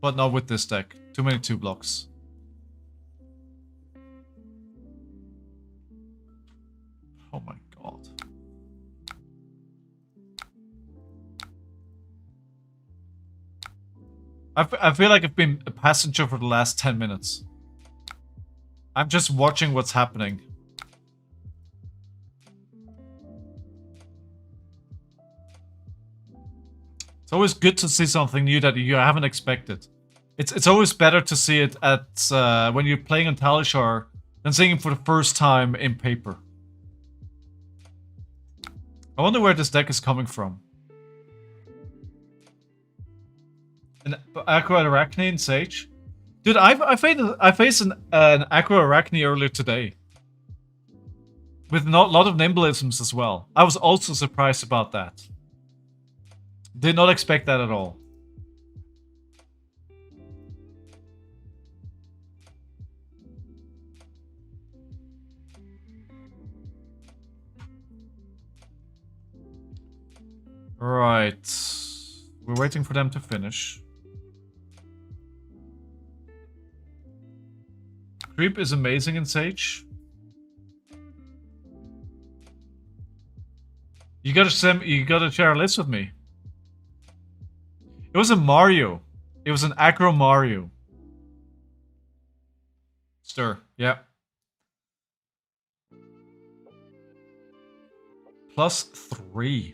But not with this deck. Too many 2 blocks. Oh my god. I feel like I've been a passenger for the last 10 minutes. I'm just watching what's happening. It's always good to see something new that you haven't expected. It's always better to see it at when you're playing on Talishar than seeing it for the first time in paper. I wonder where this deck is coming from. An Aqua Arakni in Sage? Dude, I faced an Aqua Arakni earlier today. With a lot of nimbleisms as well. I was also surprised about that. Did not expect that at all. Right. We're waiting for them to finish. Creep is amazing in Sage. You gotta share a list with me. It was a Mario. It was an aggro Mario. Stir. Yeah. +3.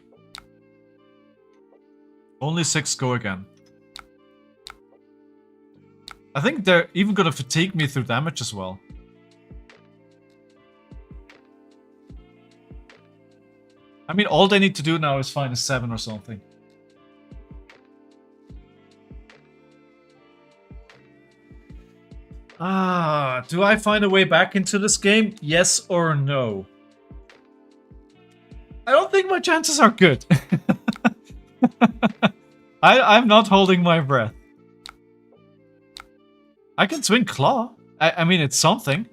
Only 6 go again. I think they're even gonna fatigue me through damage as well. I mean, all they need to do now is find a 7 or something. Do I find a way back into this game? Yes or no? I don't think my chances are good. I'm not holding my breath. I can swing Claw. I mean, it's something.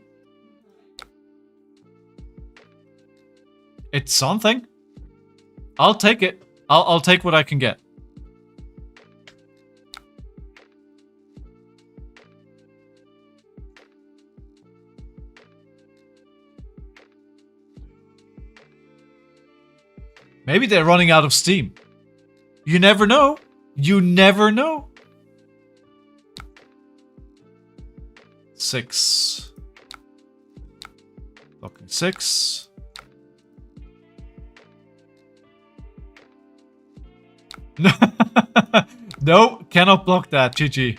It's something. I'll take it. I'll take what I can get. Maybe they're running out of steam. You never know. You never know. 6. Blocking 6. No, cannot block that. GG.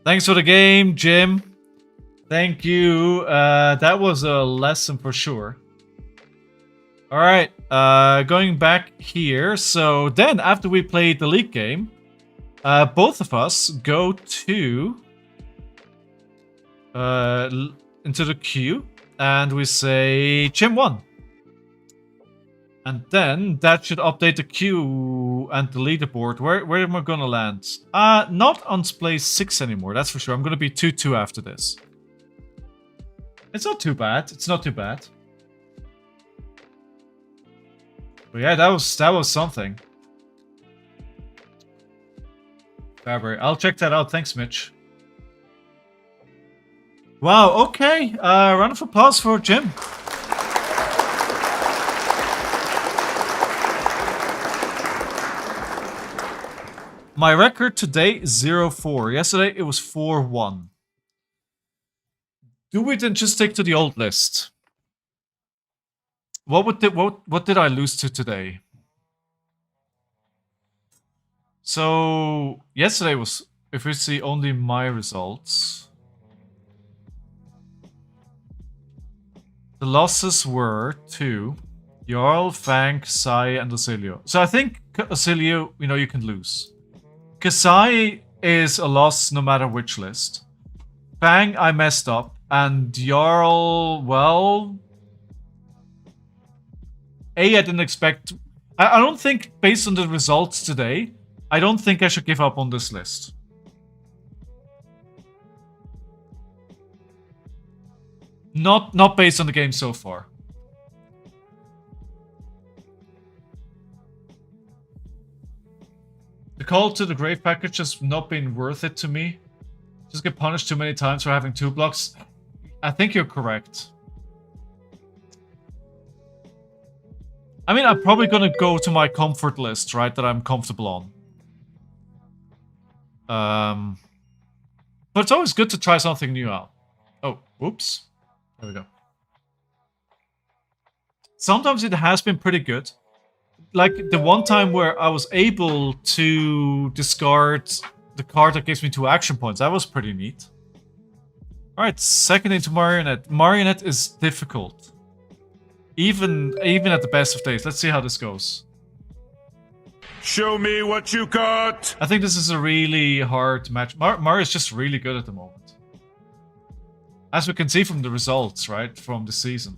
Thanks for the game, Jim. Thank you. That was a lesson for sure. Alright, going back here. So then, after we played the league game, both of us go to... into the queue. And we say, Jim won. And then, that should update the queue and the leaderboard. Where am I gonna land? Not on place 6 anymore, that's for sure. I'm gonna be 2-2 after this. It's not too bad. It's not too bad. But yeah, that was something. Fabry. I'll check that out. Thanks, Mitch. Wow, okay. Round of applause for Jim. My record today, 0-4. Yesterday, it was 4-1. Do we then just stick to the old list? What did I lose to today? So yesterday was, if we see only my results, the losses were to Jarl, Fang, Kassai, and Oscilio. So I think Oscilio, you know, you can lose. Kassai is a loss no matter which list. Fang, I messed up. And Jarl, well... I didn't expect... I don't think, based on the results today, I don't think I should give up on this list. Not based on the game so far. The call to the grave package has not been worth it to me. Just get punished too many times for having 2 blocks. I think you're correct. I mean, I'm probably gonna go to my comfort list, right? That I'm comfortable on. But it's always good to try something new out. Oh, oops. There we go. Sometimes it has been pretty good. Like the one time where I was able to discard the card that gives me 2 action points. That was pretty neat. Alright, second into Marionette. Marionette is difficult. Even at the best of days. Let's see how this goes. Show me what you got! I think this is a really hard match. Mario's just really good at the moment. As we can see from the results, right? From the season.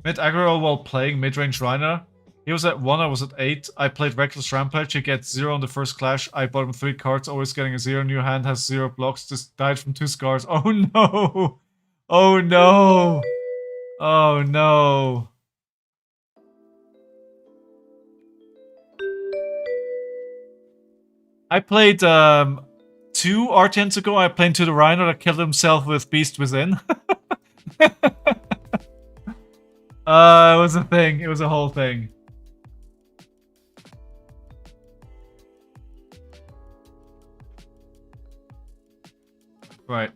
Mid aggro while playing mid-range Rhinar. He was at 1, I was at 8. I played Reckless Rampage, he gets 0 on the first clash. I bought him 3 cards, always getting a 0. New hand has 0 blocks, just died from 2 scars. Oh no! Oh no! Oh no! I played 2 RTNs ago, I played to the Rhinar that killed himself with Beast Within. It was a thing. It was a whole thing. Right.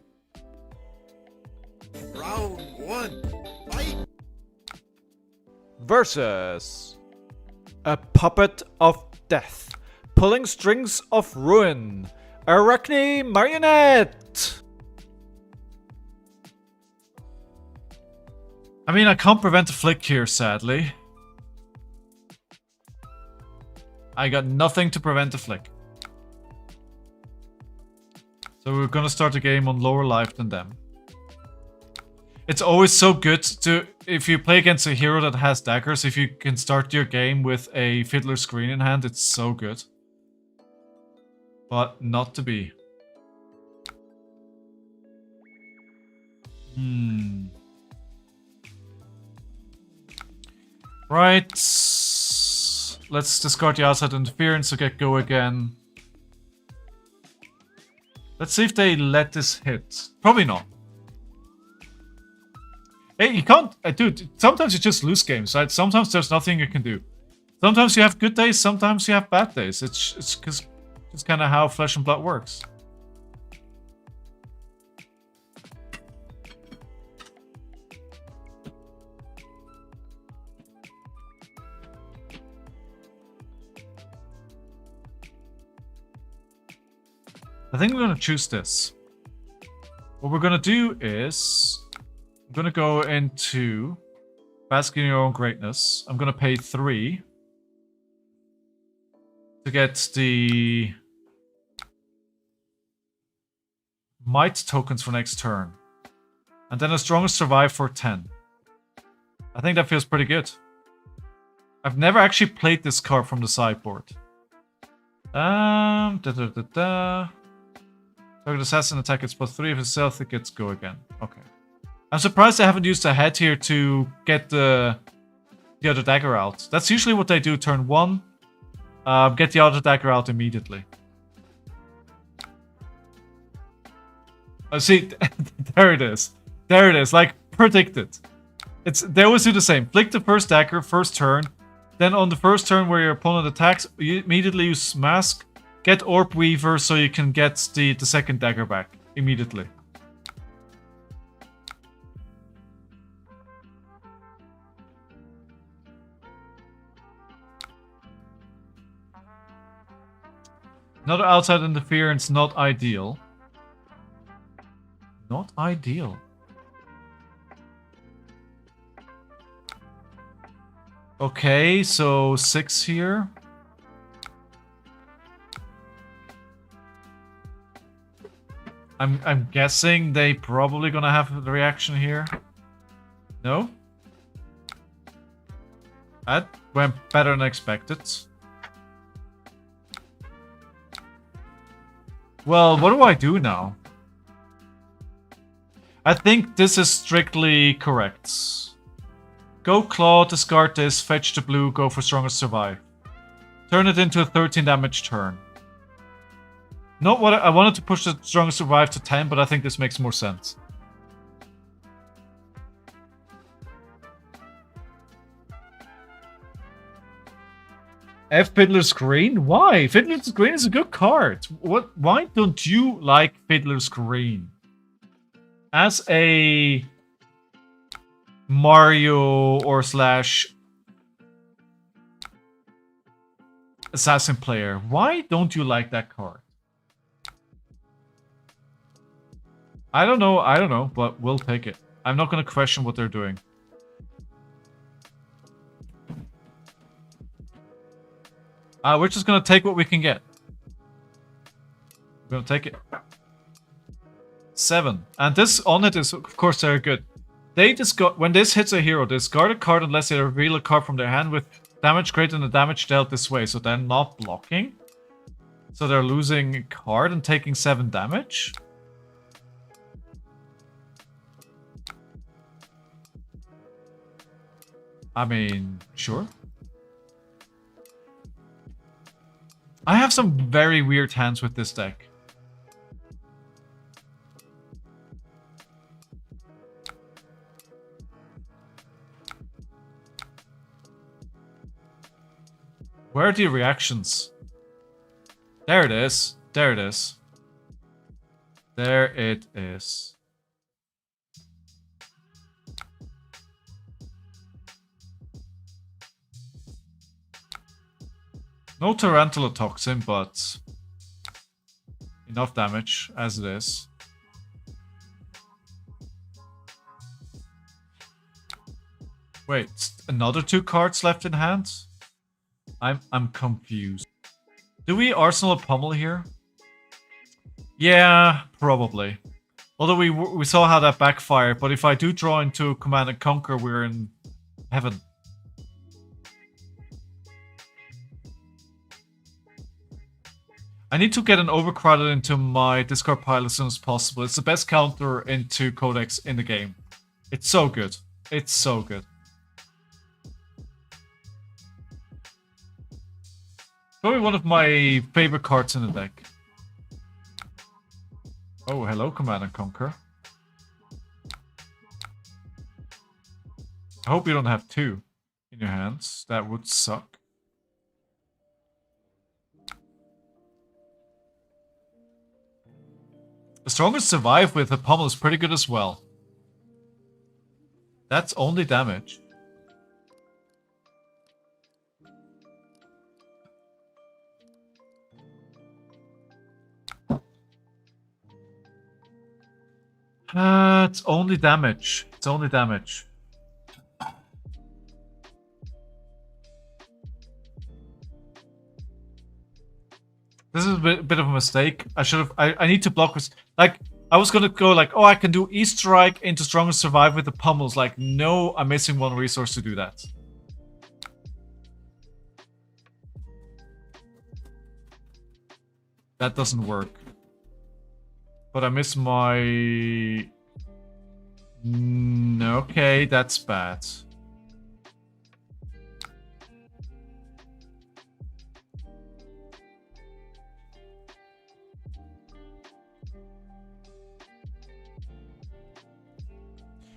Round 1. Fight! Versus a puppet of death, pulling strings of ruin, Arakni Marionette. I mean, I can't prevent a flick here, sadly. I got nothing to prevent a flick. So we're gonna start the game on lower life than them. It's always so good to, if you play against a hero that has daggers, if you can start your game with a Fiddler's Green in hand, it's so good. But not to be. Right. Let's discard the outside interference to get go again. Let's see if they let this hit. Probably not. Hey, you can't... dude, sometimes you just lose games, right? Sometimes there's nothing you can do. Sometimes you have good days, sometimes you have bad days. It's just kind of how Flesh and Blood works. I think we're going to choose this. What we're going to do is... I'm going to go into Bask in Your Own Greatness. I'm going to pay 3 to get the Might tokens for next turn. And then a Strongest Survive for 10. I think that feels pretty good. I've never actually played this card from the sideboard. Target assassin attack gets +3. If it's stealth, it gets go again. Okay. I'm surprised I haven't used a head here to get the other dagger out. That's usually what they do turn 1. Get the other dagger out immediately. See, there it is. There it is, like predicted. They always do the same. Flick the first dagger, first turn. Then on the first turn where your opponent attacks, you immediately use Mask. Get Orb Weaver so you can get the second dagger back immediately. Another outside interference, not ideal. Not ideal. Okay, so 6 here. I'm guessing they probably gonna have the reaction here. No? That went better than expected. Well, what do I do now? I think this is strictly correct. Go Claw, discard this, fetch the blue, go for Strongest Survive. Turn it into a 13 damage turn. Not what I wanted to push the Strongest Survive to 10, but I think this makes more sense. F Fiddler's Green? Why? Fiddler's Green is a good card. What? Why don't you like Fiddler's Green? As a Mario or slash assassin player, why don't you like that card? I don't know, but we'll take it. I'm not going to question what they're doing. We're just going to take what we can get. We're going to take it. 7. And this on it is, of course, very good. They discard, when this hits a hero, discard a card unless they reveal a card from their hand with damage greater than the damage dealt this way. So they're not blocking. So they're losing a card and taking 7 damage. I mean, sure. I have some very weird hands with this deck. Where are the reactions? There it is. There it is. There it is. No Tarantula Toxin, but enough damage as it is. Wait, another 2 cards left in hand? I'm confused. Do we Arsenal a Pummel here? Yeah, probably. Although we saw how that backfired, but if I do draw into Command and Conquer, we're in heaven. I need to get an Overcrowded into my discard pile as soon as possible. It's the best counter into Codex in the game. It's so good. It's so good. Probably one of my favorite cards in the deck. Oh, hello, Command and Conquer. I hope you don't have 2 in your hands. That would suck. The Strongest Survive with a Pummel is pretty good as well. That's only damage. It's only damage. It's only damage. This is a bit of a mistake. I should have. I need to block this. Like, I was gonna go like, oh, I can do E-Strike into Strongest Survive with the Pummels. Like, no, I'm missing 1 resource to do that. That doesn't work. But I miss my... okay, that's bad.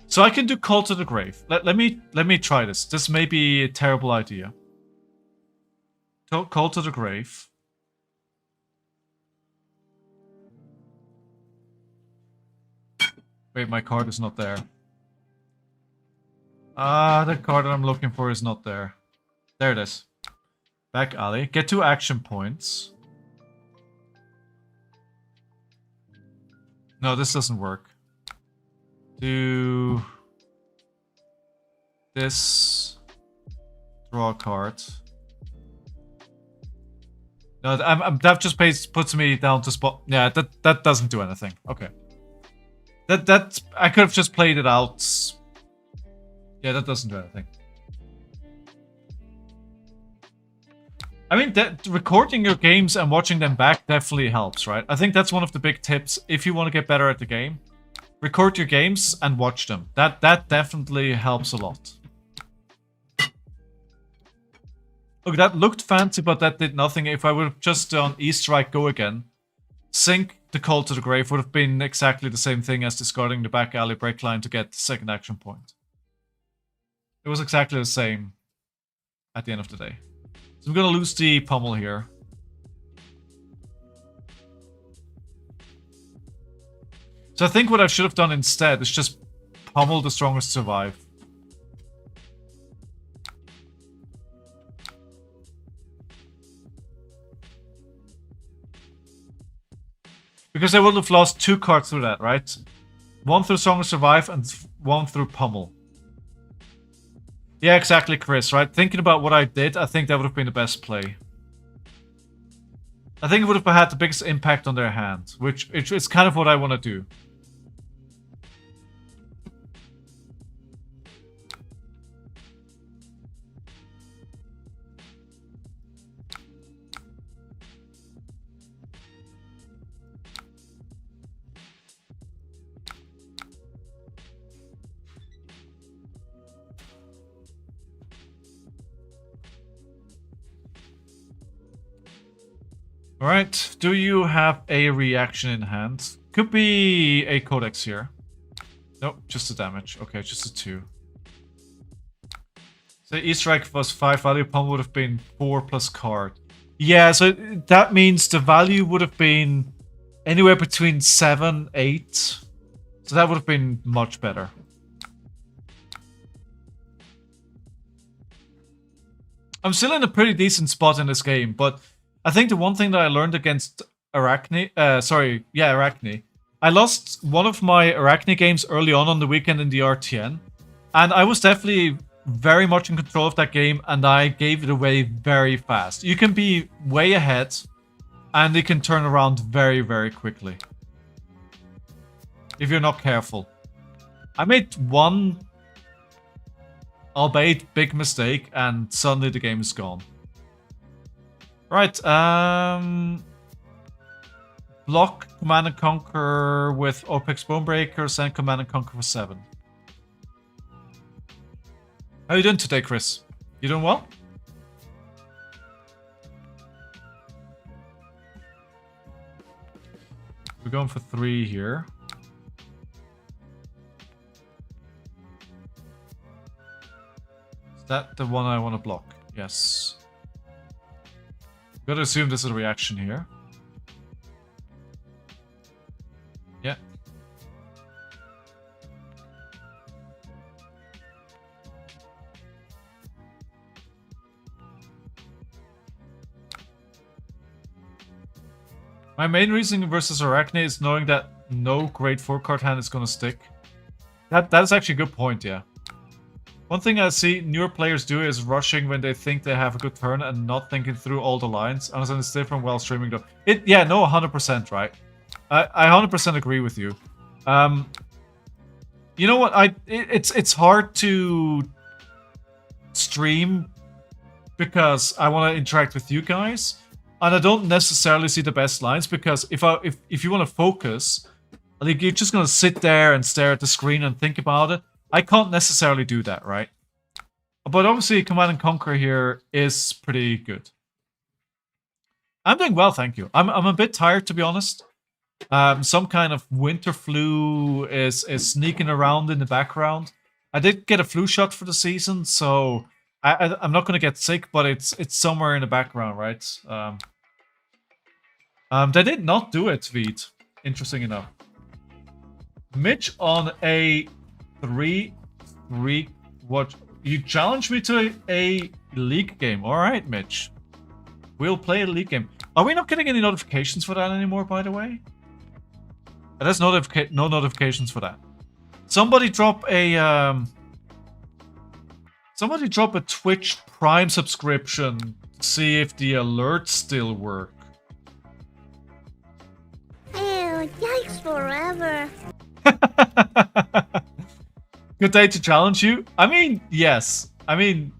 So I can do Call to the Grave. Let me try this. This may be a terrible idea. Call to the Grave. Wait, my card is not there. The card that I'm looking for is not there. There it is. Back alley. Get 2 action points. No, this doesn't work. Do this. Draw a card. No, that just puts me down to spot. Yeah, that doesn't do anything. Okay. That I could have just played it out. Yeah, that doesn't do anything. I mean, recording your games and watching them back definitely helps, right? I think that's one of the big tips if you want to get better at the game. Record your games and watch them. That definitely helps a lot. Look, that looked fancy, but that did nothing. If I would have just done E-Strike Go again, Sink the Call to the Grave would have been exactly the same thing as discarding the back alley break line to get the 2nd action point. It was exactly the same at the end of the day. So I'm gonna lose the Pummel here. So I think what I should have done instead is just Pummel the Strongest Survive. Because I would have lost 2 cards through that, right? 1 through Strongest Survive and 1 through Pummel. Yeah, exactly, Chris, right? Thinking about what I did, I think that would have been the best play. I think it would have had the biggest impact on their hand, which is kind of what I want to do. Alright, do you have a reaction in hand? Could be a Codex here. Nope, just the damage. Okay, just a 2. The Easter egg was 5 value, pump would have been 4 plus card. Yeah, so that means the value would have been anywhere between 7, 8. So that would have been much better. I'm still in a pretty decent spot in this game, but I think the one thing that I learned against Arakni, Arakni, I lost one of my Arakni games early on the weekend in the RTN, and I was definitely very much in control of that game, and I gave it away very fast. You can be way ahead, and it can turn around very, very quickly. If you're not careful. I made one, albeit big mistake, and suddenly the game is gone. Right, block Command and Conquer with OPEX Bonebreakers and Command and Conquer for 7. How are you doing today, Chris? You doing well? We're going for 3 here. Is that the one I want to block? Yes. Gotta assume this is a reaction here. Yeah. My main reason versus Arakni is knowing that no great 4-card hand is gonna stick. That is actually a good point, yeah. One thing I see newer players do is rushing when they think they have a good turn and not thinking through all the lines. I understand it's different while streaming though. Yeah, no, 100%, right? I 100% agree with you. You know what? It's hard to stream because I want to interact with you guys, and I don't necessarily see the best lines because if you want to focus, I think you're just gonna sit there and stare at the screen and think about it. I can't necessarily do that, right? But obviously, Command and Conquer here is pretty good. I'm doing well, thank you. I'm a bit tired, to be honest. Some kind of winter flu is sneaking around in the background. I did get a flu shot for the season, so I'm not going to get sick, but it's somewhere in the background, right? They did not do it, Veed. Interesting enough. Mitch on a 3-3. What? You challenged me to a league game. All right, Mitch. We'll play a league game. Are we not getting any notifications for that anymore, by the way? There's no notifications for that. Somebody drop a Twitch Prime subscription to see if the alerts still work. Ew, yikes forever. Good day to challenge you. I mean, yes. I mean,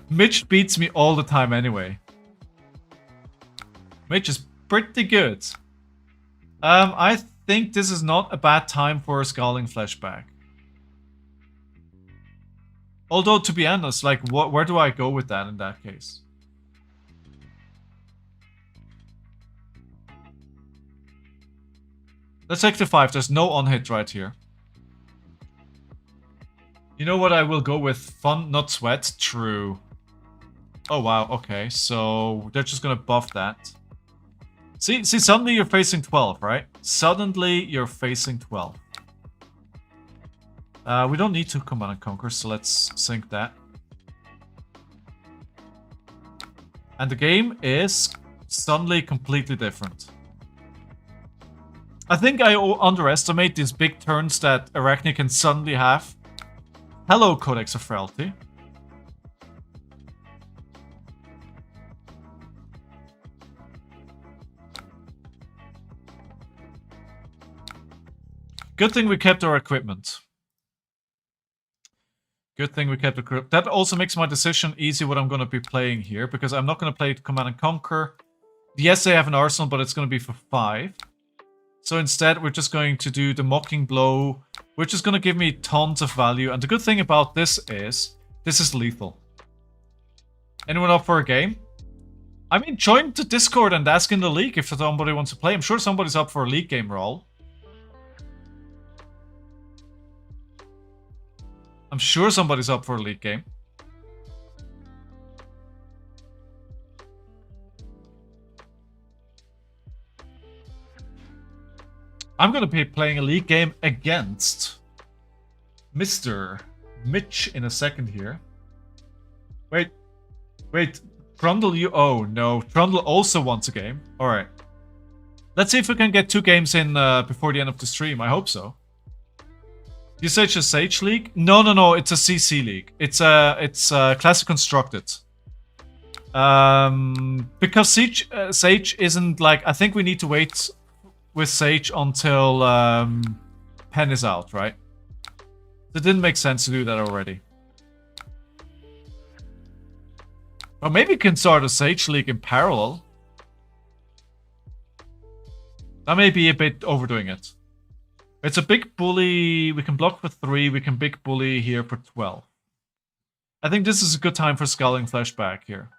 Mitch beats me all the time anyway. Mitch is pretty good. I think this is not a bad time for a Scalding Flashback. Although, to be honest, like, where do I go with that in that case? Let's take the 5. There's no on-hit right here. You know what I will go with? Fun, not sweat. True. Oh, wow. Okay, so they're just gonna buff that. See, suddenly you're facing 12, right? Suddenly you're facing 12. We don't need to Command and Conquer, so let's sync that. And the game is suddenly completely different. I think I underestimate these big turns that Arakni can suddenly have. Hello, Codex of Frailty. Good thing we kept our equipment. Good thing we kept the equipment. That also makes my decision easy what I'm going to be playing here, because I'm not going to play Command and Conquer. Yes, they have an arsenal, but it's going to be for 5. So instead, we're just going to do the Mocking Blow, which is going to give me tons of value. And the good thing about this is lethal. Anyone up for a game? I mean, join the Discord and ask in the league if somebody wants to play. I'm sure somebody's up for a league game roll. I'm sure somebody's up for a league game. I'm gonna be playing a league game against Mr. Mitch in a second here. Wait. Trundle, you... Oh, no. Trundle also wants a game. Alright. Let's see if we can get 2 games in before the end of the stream. I hope so. You say it's a Sage League? No. It's a CC League. It's Classic Constructed. Because Sage isn't like... I think we need to wait with Sage until Pen is out, right? It didn't make sense to do that already. Or maybe we can start a Sage League in parallel. That may be a bit overdoing it. It's a big bully. We can block for 3. We can big bully here for 12. I think this is a good time for Scalding Flesh back here.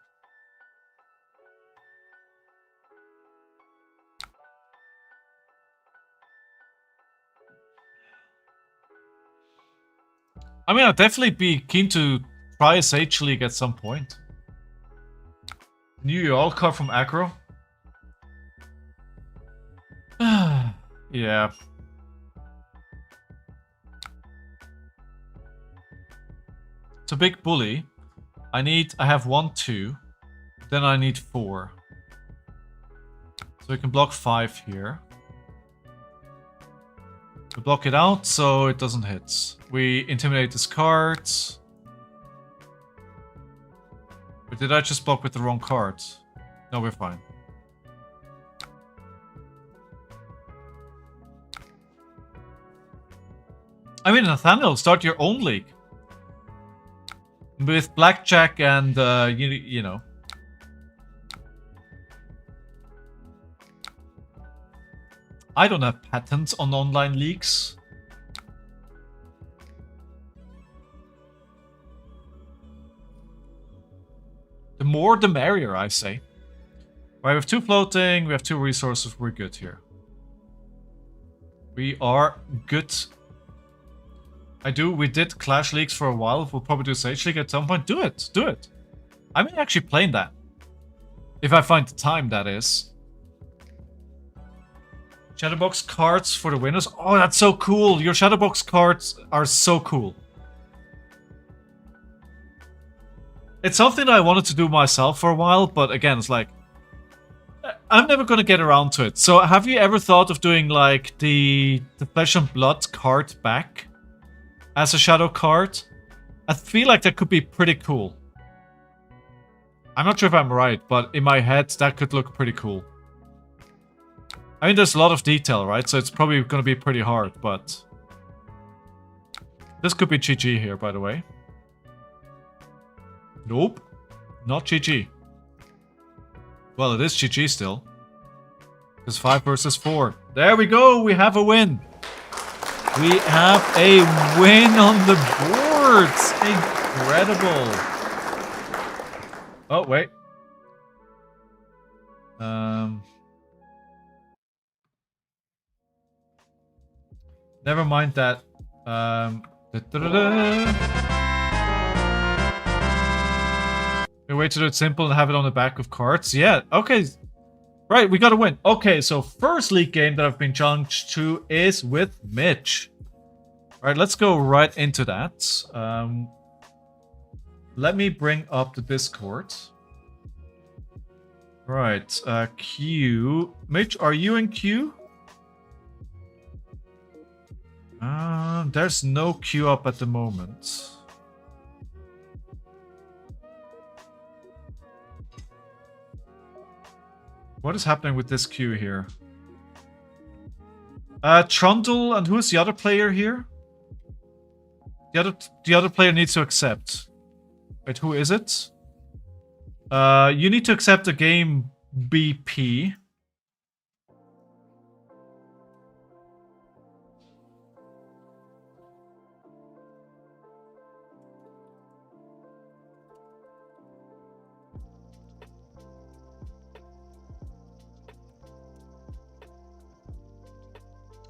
I mean, I'd definitely be keen to try a Sage League at some point. New Jarl card from aggro? Yeah. It's a big bully. I have 1, 2. Then I need 4. So we can block 5 here. We block it out so it doesn't hit. We intimidate this card. Or did I just block with the wrong card? No, we're fine. I mean, Nathaniel, start your own league. With blackjack and, you know. I don't have patents on online leagues. The more the merrier, I say. Right, we have 2 floating, we have 2 resources, we're good here. We are good. We did Clash Leagues for a while, we'll probably do Sage League at some point. Do it. I may actually play that. If I find the time, that is. Shadowbox cards for the winners. Oh, that's so cool. Your Shadowbox cards are so cool. It's something that I wanted to do myself for a while, but again, it's like... I'm never going to get around to it. So have you ever thought of doing like the Flesh and Blood card back as a shadow card? I feel like that could be pretty cool. I'm not sure if I'm right, but in my head, that could look pretty cool. I mean, there's a lot of detail, right? So it's probably going to be pretty hard, but... This could be GG here, by the way. Nope. Not GG. Well, it is GG still. It's 5 versus 4. There we go! We have a win! We have a win on the boards! Incredible! Oh, wait. Never mind that. We wait to do it simple and have it on the back of cards. Yeah, okay. Right, we got a win. Okay, so first league game that I've been challenged to is with Mitch. Alright, let's go right into that. Let me bring up the Discord. Right, queue. Mitch, are you in queue? There's no queue up at the moment. What is happening with this queue here? Trundle, and who is the other player here? The other player needs to accept. Wait, who is it? You need to accept the game BP.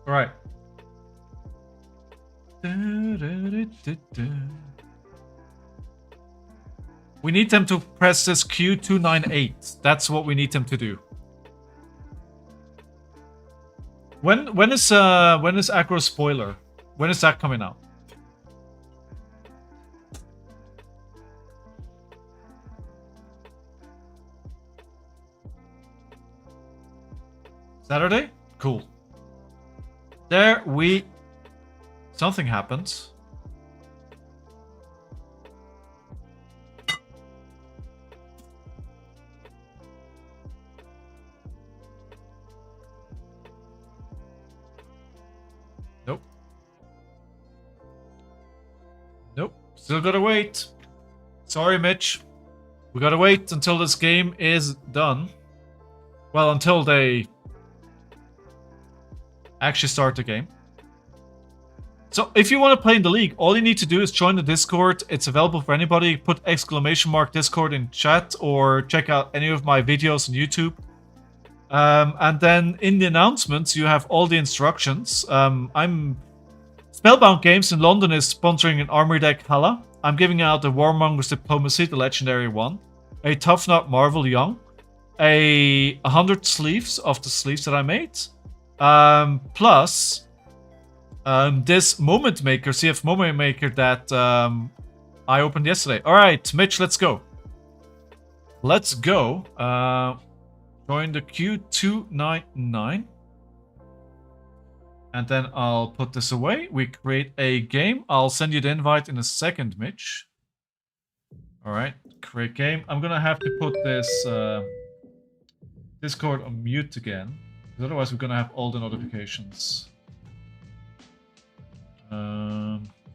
All right. We need them to press this Q298. That's what we need them to do. When is Aggro Spoiler? When is that coming out? Saturday? Cool. There we... Something happened. Nope. Nope. Still gotta wait. Sorry, Mitch. We gotta wait until this game is done. Well, until they actually start the game. So if you want to play in the league, all you need to do is join the Discord. It's available for anybody. Put ! Discord in chat or check out any of my videos on YouTube. And then in the announcements, you have all the instructions. Spellbound Games in London is sponsoring an armory deck Hala. I'm giving out the Warmonger's Diplomacy, the legendary one. A Tough Nut Marvel Young. 100 sleeves of the sleeves that I made. Plus... this Moment Maker, CF Moment Maker that I opened yesterday. Alright, Mitch, let's go. Let's go. Join the Q299. And then I'll put this away. We create a game. I'll send you the invite in a second, Mitch. Alright, create game. I'm gonna have to put this Discord on mute again. Because otherwise we're gonna have all the notifications.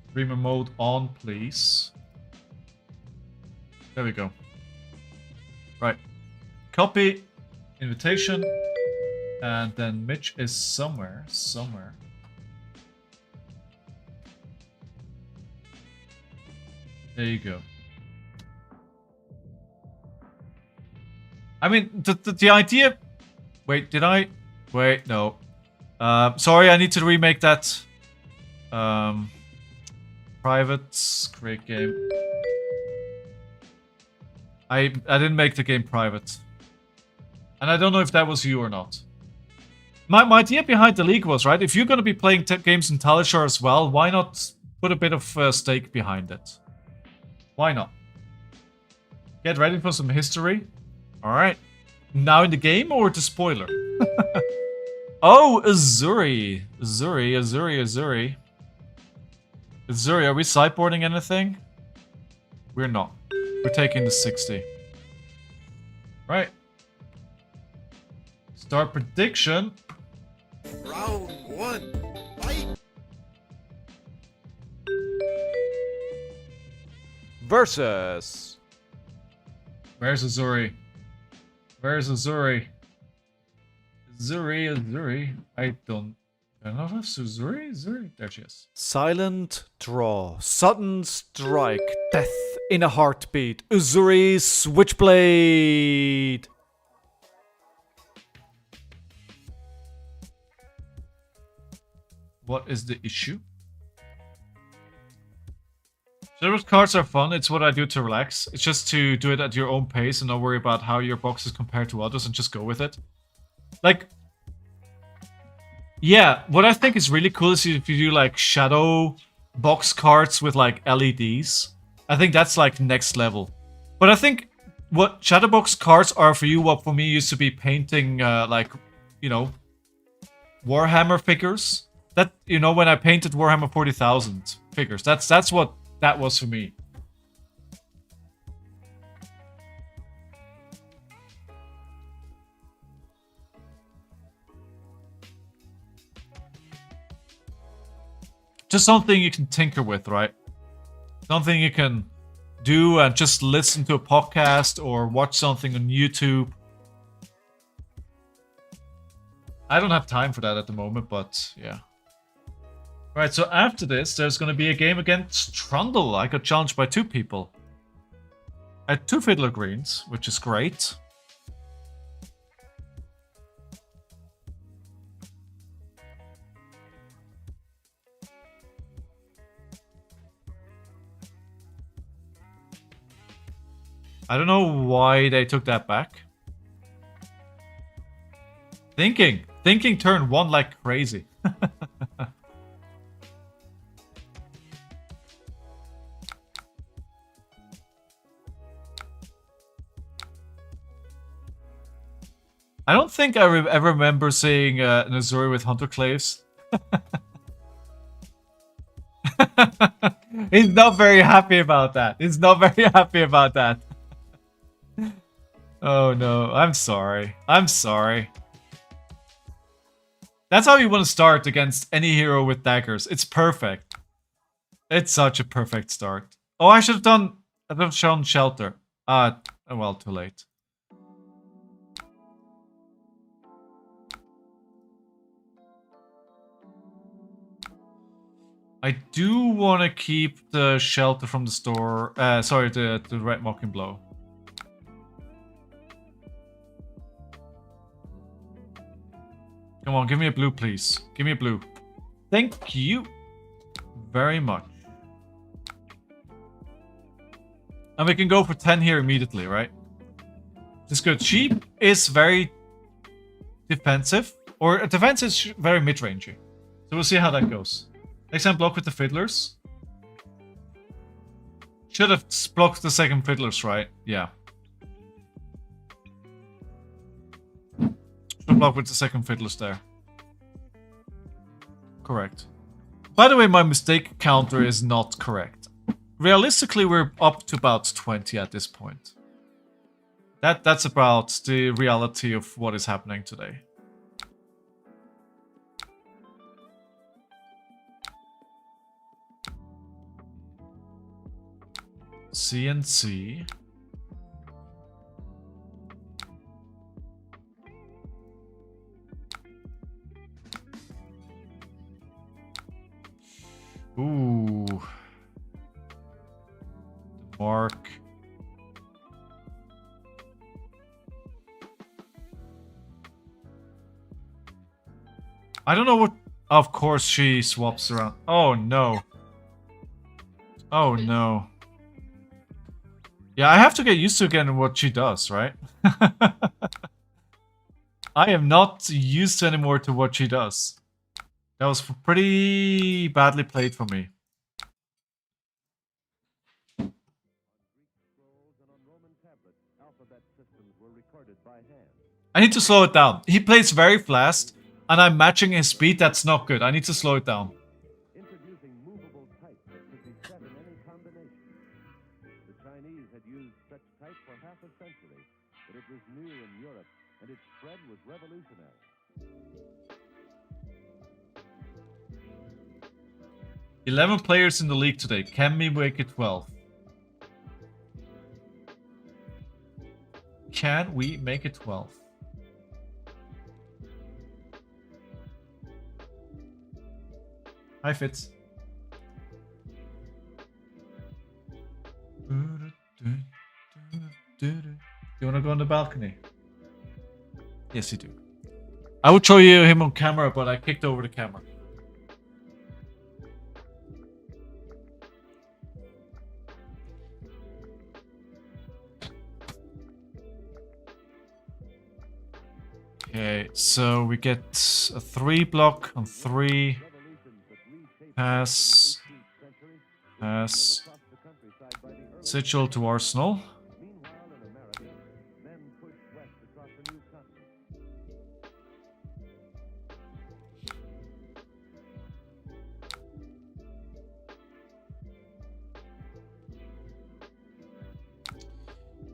Streamer mode on, please. There we go. Right. Copy. Invitation. And then Mitch is somewhere. There you go. I mean, the idea... Wait, did I... Wait, no. Sorry, I need to remake that. Private, create game. I didn't make the game private. And I don't know if that was you or not. My idea behind the league was, right, if you're going to be playing games in Talishar as well, why not put a bit of stake behind it? Why not? Get ready for some history. Alright. Now in the game or the spoiler? Oh, Uzuri. Uzuri, are we sideboarding anything? We're not. We're taking the 60. Right. Start prediction. Round 1. Fight. Versus. Where's Uzuri? Uzuri. I don't know if Uzuri. There she is. Silent draw. Sudden strike. Death in a heartbeat. Uzuri Switchblade. What is the issue? Shadow cards are fun. It's what I do to relax. It's just to do it at your own pace and not worry about how your boxes compare to others and just go with it. Like, yeah, what I think is really cool is if you do like shadow box cards with like LEDs. I think that's like next level. But I think what shadow box cards are for you, what for me used to be painting like, you know, Warhammer figures. That, you know, when I painted Warhammer 40,000 figures, that's what that was for me. Just something you can tinker with, right? Something you can do and just listen to a podcast or watch something on YouTube. I don't have time for that at the moment, but yeah. Right, so after this, there's going to be a game against Trundle. I got challenged by 2 people. I had 2 Fiddler Greens, which is great. I don't know why they took that back. Thinking thinking turn 1 like crazy. I don't think I ever remember seeing an Uzuri with Hunter Claves. He's not very happy about that. He's not very happy about that. Oh no, I'm sorry. I'm sorry. That's how you want to start against any hero with daggers. It's perfect. It's such a perfect start. Oh, I should have shown shelter. Well, too late. I do want to keep the shelter from the store. Sorry, the red mocking blow. Come on, give me a blue, please. Give me a blue. Thank you very much. And we can go for 10 here immediately, right? This is good. Sheep is very defensive. Or defense is very mid-rangey. So we'll see how that goes. Next time, block with the fiddlers. Should have blocked the second fiddlers, right? Yeah. Should have blocked with the second fiddlers there. Correct. By the way, my mistake counter is not correct. Realistically, we're up to about 20 at this point. That's about the reality of what is happening today. CNC. Ooh. Mark. I don't know what... Of course she swaps around. Oh no. Oh no. Yeah, I have to get used to again what she does, right? I am not used anymore to what she does. That was pretty badly played for me. I need to slow it down. He plays very fast, and I'm matching his speed. That's not good. I need to slow it down. Introducing movable type that could be set in any combination. The Chinese had used such type for half a century, but it was new in Europe, and its spread was revolutionary. "11 players in the league today. Can we make it 12? Can we make it 12? Hi, Fitz. You wanna go on the balcony? Yes, you do. I would show you him on camera, but I kicked over the camera. Okay, so we get a 3 block on 3. Pass. Pass. Sigil to Arsenal.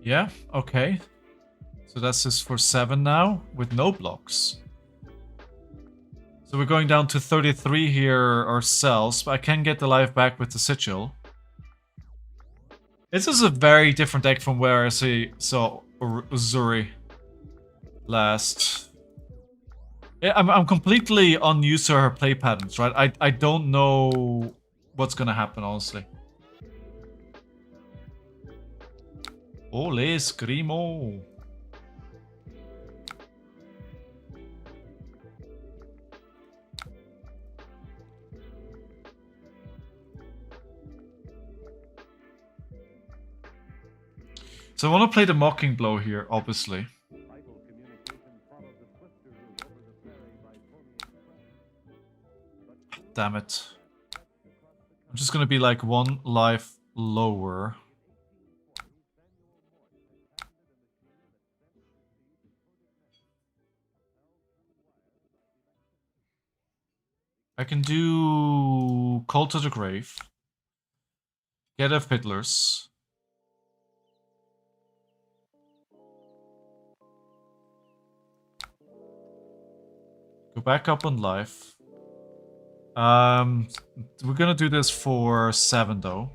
Yeah, okay. So that's just for 7 now, with no blocks. So we're going down to 33 here ourselves, but I can get the life back with the Sigil. This is a very different deck from where I saw Uzuri last. Yeah, I'm completely unused to her play patterns, right? I don't know what's gonna happen, honestly. Ole Scrimo. So I want to play the Mocking Blow here, obviously. Damn it. I'm just gonna be like 1 life lower. I can do Call to the Grave. Get a Fiddlers. Go back up on life. We're gonna do this for 7 though.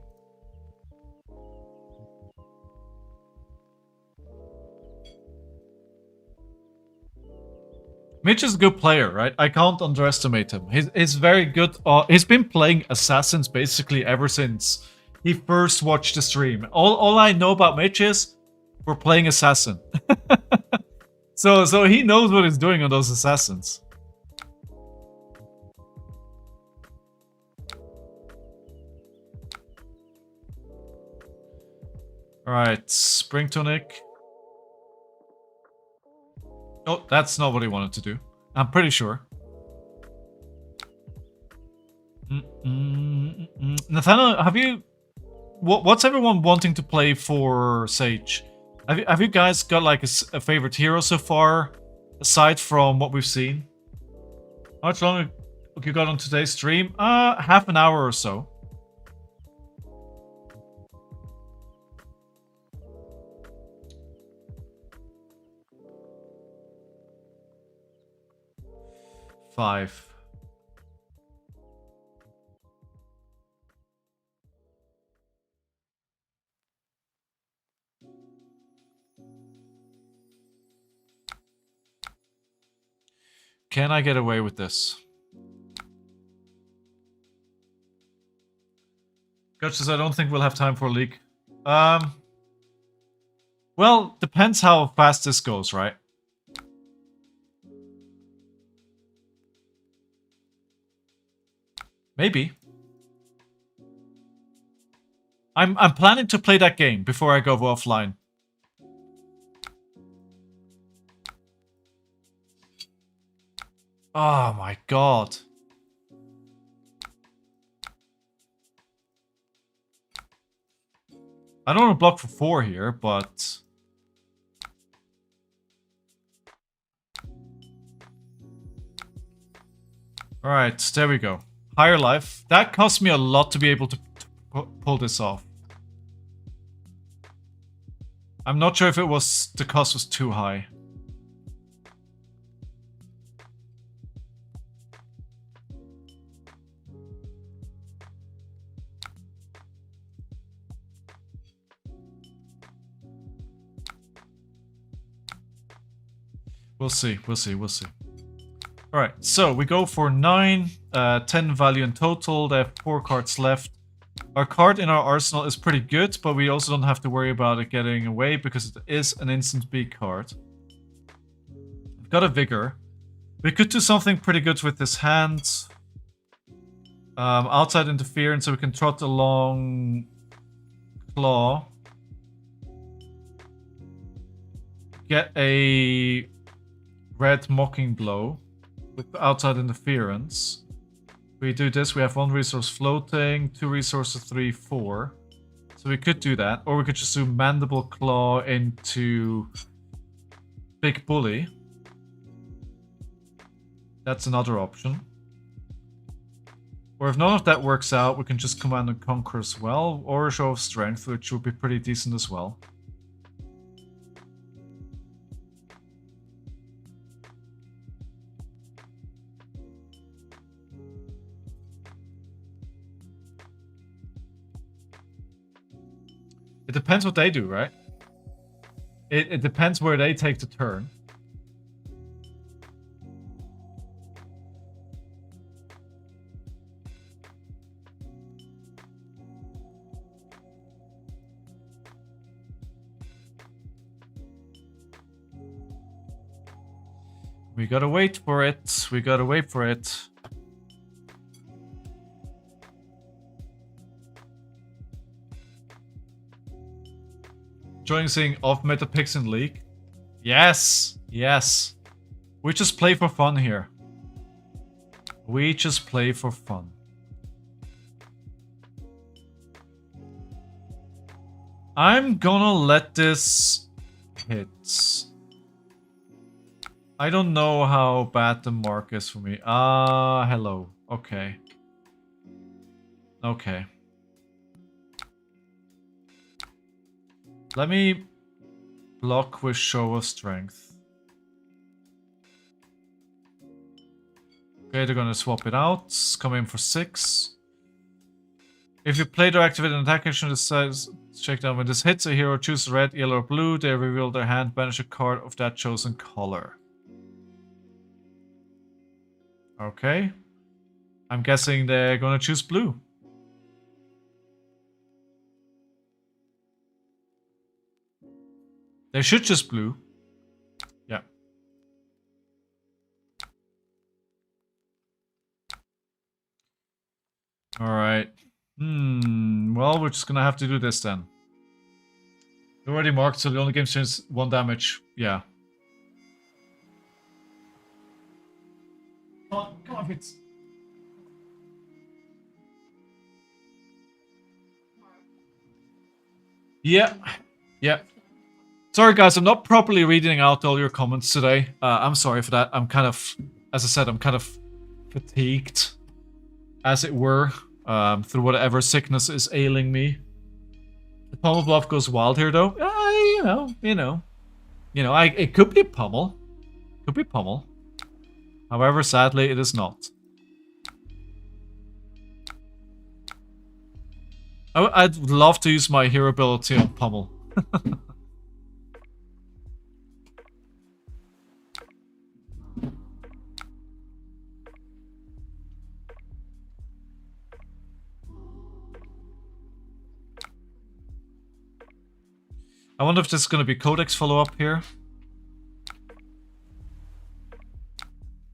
Mitch is a good player, right? I can't underestimate him. He's very good. He's been playing Assassins basically ever since he first watched the stream. All I know about Mitch is we're playing Assassin. So he knows what he's doing on those Assassins. Alright, Spring Tonic. Oh, that's not what he wanted to do. I'm pretty sure. Nathaniel, have you... What's everyone wanting to play for Sage? Have you guys got like a favorite hero so far? Aside from what we've seen? How much longer you got on today's stream? Half an hour or so. Five. Can I get away with this? Gotcha says I don't think we'll have time for a leak. Well, depends how fast this goes, right? Maybe. I'm planning to play that game before I go offline. Oh my god. I don't want to block for 4 here, but... Alright, there we go. Higher life. That cost me a lot to be able to pull this off. I'm not sure if the cost was too high. We'll see, we'll see, we'll see. Alright, so we go for 9, 10 value in total. They have 4 cards left. Our card in our arsenal is pretty good, but we also don't have to worry about it getting away because it is an instant B card. We've got a Vigor. We could do something pretty good with this hand. Outside interference, so we can trot along Claw. Get a red Mocking Blow with outside interference. We do this, we have 1 resource floating, 2 resources, 3, 4. So we could do that, or we could just do Mandible Claw into Big Bully. That's another option. Or if none of that works out, we can just Command and Conquer as well, or a Show of Strength, which would be pretty decent as well. It depends what they do, right? It depends where they take the turn. We gotta wait for it. We gotta wait for it. Enjoying seeing off-meta picks in League? Yes! Yes. We just play for fun here. We just play for fun. I'm gonna let this hit. I don't know how bad the mark is for me. Hello. Okay. Okay. Let me block with Show of Strength. Okay, they're gonna swap it out. Come in for 6. If you played or activate an attack action, decides check down when this hits a hero, choose red, yellow, or blue. They reveal their hand, banish a card of that chosen color. Okay. I'm guessing they're gonna choose blue. They should choose blue. Yeah. Alright. Well, we're just gonna have to do this then. You already marked, so the only game changes 1 damage. Yeah. Come on, Fitz. Yeah. Yeah. Sorry guys, I'm not properly reading out all your comments today. I'm sorry for that. I'm kind of, as I said, I'm kind of fatigued, as it were, through whatever sickness is ailing me. The Pummel Bluff goes wild here though. It could be Pummel. Could be Pummel. However, sadly, it is not. I'd love to use my hero ability on Pummel. I wonder if there's going to be Codex follow-up here.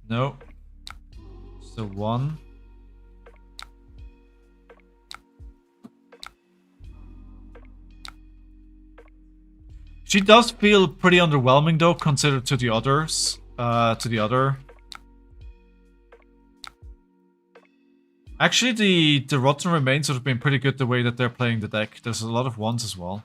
No. Still 1. She does feel pretty underwhelming though, considered to the others. Actually, the Rotten Remains would have been pretty good the way that they're playing the deck. There's a lot of 1s as well.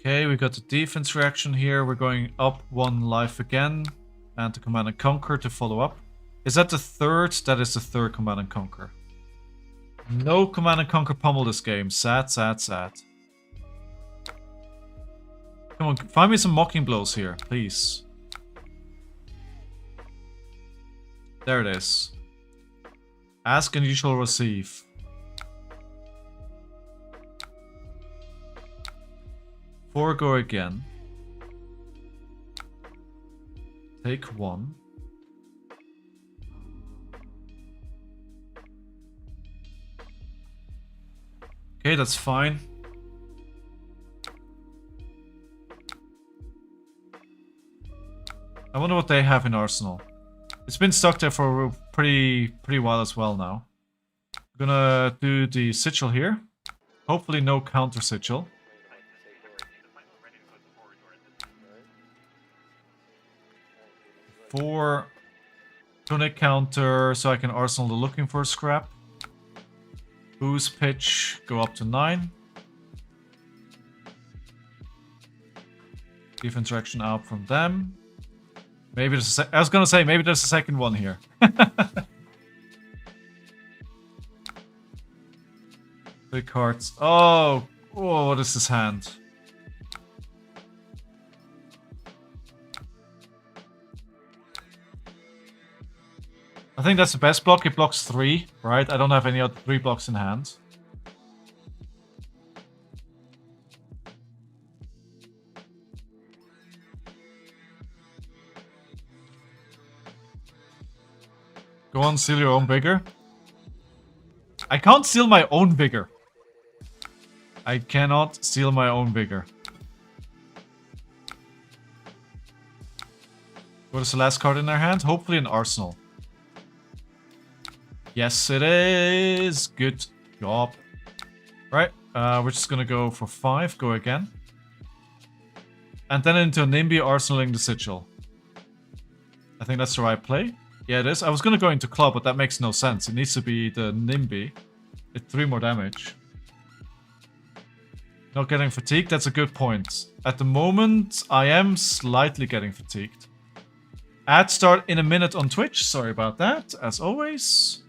Okay, we got the defense reaction here. We're going up 1 life again. And the Command and Conquer to follow up. Is that the 3rd? That is the 3rd Command and Conquer. No Command and Conquer Pummel this game. Sad, sad, sad. Come on, find me some Mocking Blows here, please. There it is. Ask and you shall receive. Go again. Take 1. Okay, that's fine. I wonder what they have in Arsenal. It's been stuck there for a pretty while as well now. I'm gonna do the Sigil here. Hopefully no counter Sigil. 4 Tunic counter, so I can Arsenal the Looking for a Scrap. Boost pitch, go up to 9. Defense reaction out from them. Maybe there's I was gonna say, maybe there's a second one here. 3 cards. Oh, what is this hand? I think that's the best block. It blocks 3, right? I don't have any other 3 blocks in hand. Go on, seal your own vigor. I can't seal my own vigor. I cannot seal my own vigor. What is the last card in their hand? Hopefully an Arsenal. Yes, it is. Good job. Right, we're just gonna go for 5. Go again. And then into a NIMBY arsenaling the Sigil. I think that's the right play. Yeah, it is. I was gonna go into Club, but that makes no sense. It needs to be the NIMBY. It's 3 more damage. Not getting fatigued, that's a good point. At the moment, I am slightly getting fatigued. Ad start in a minute on Twitch. Sorry about that, as always.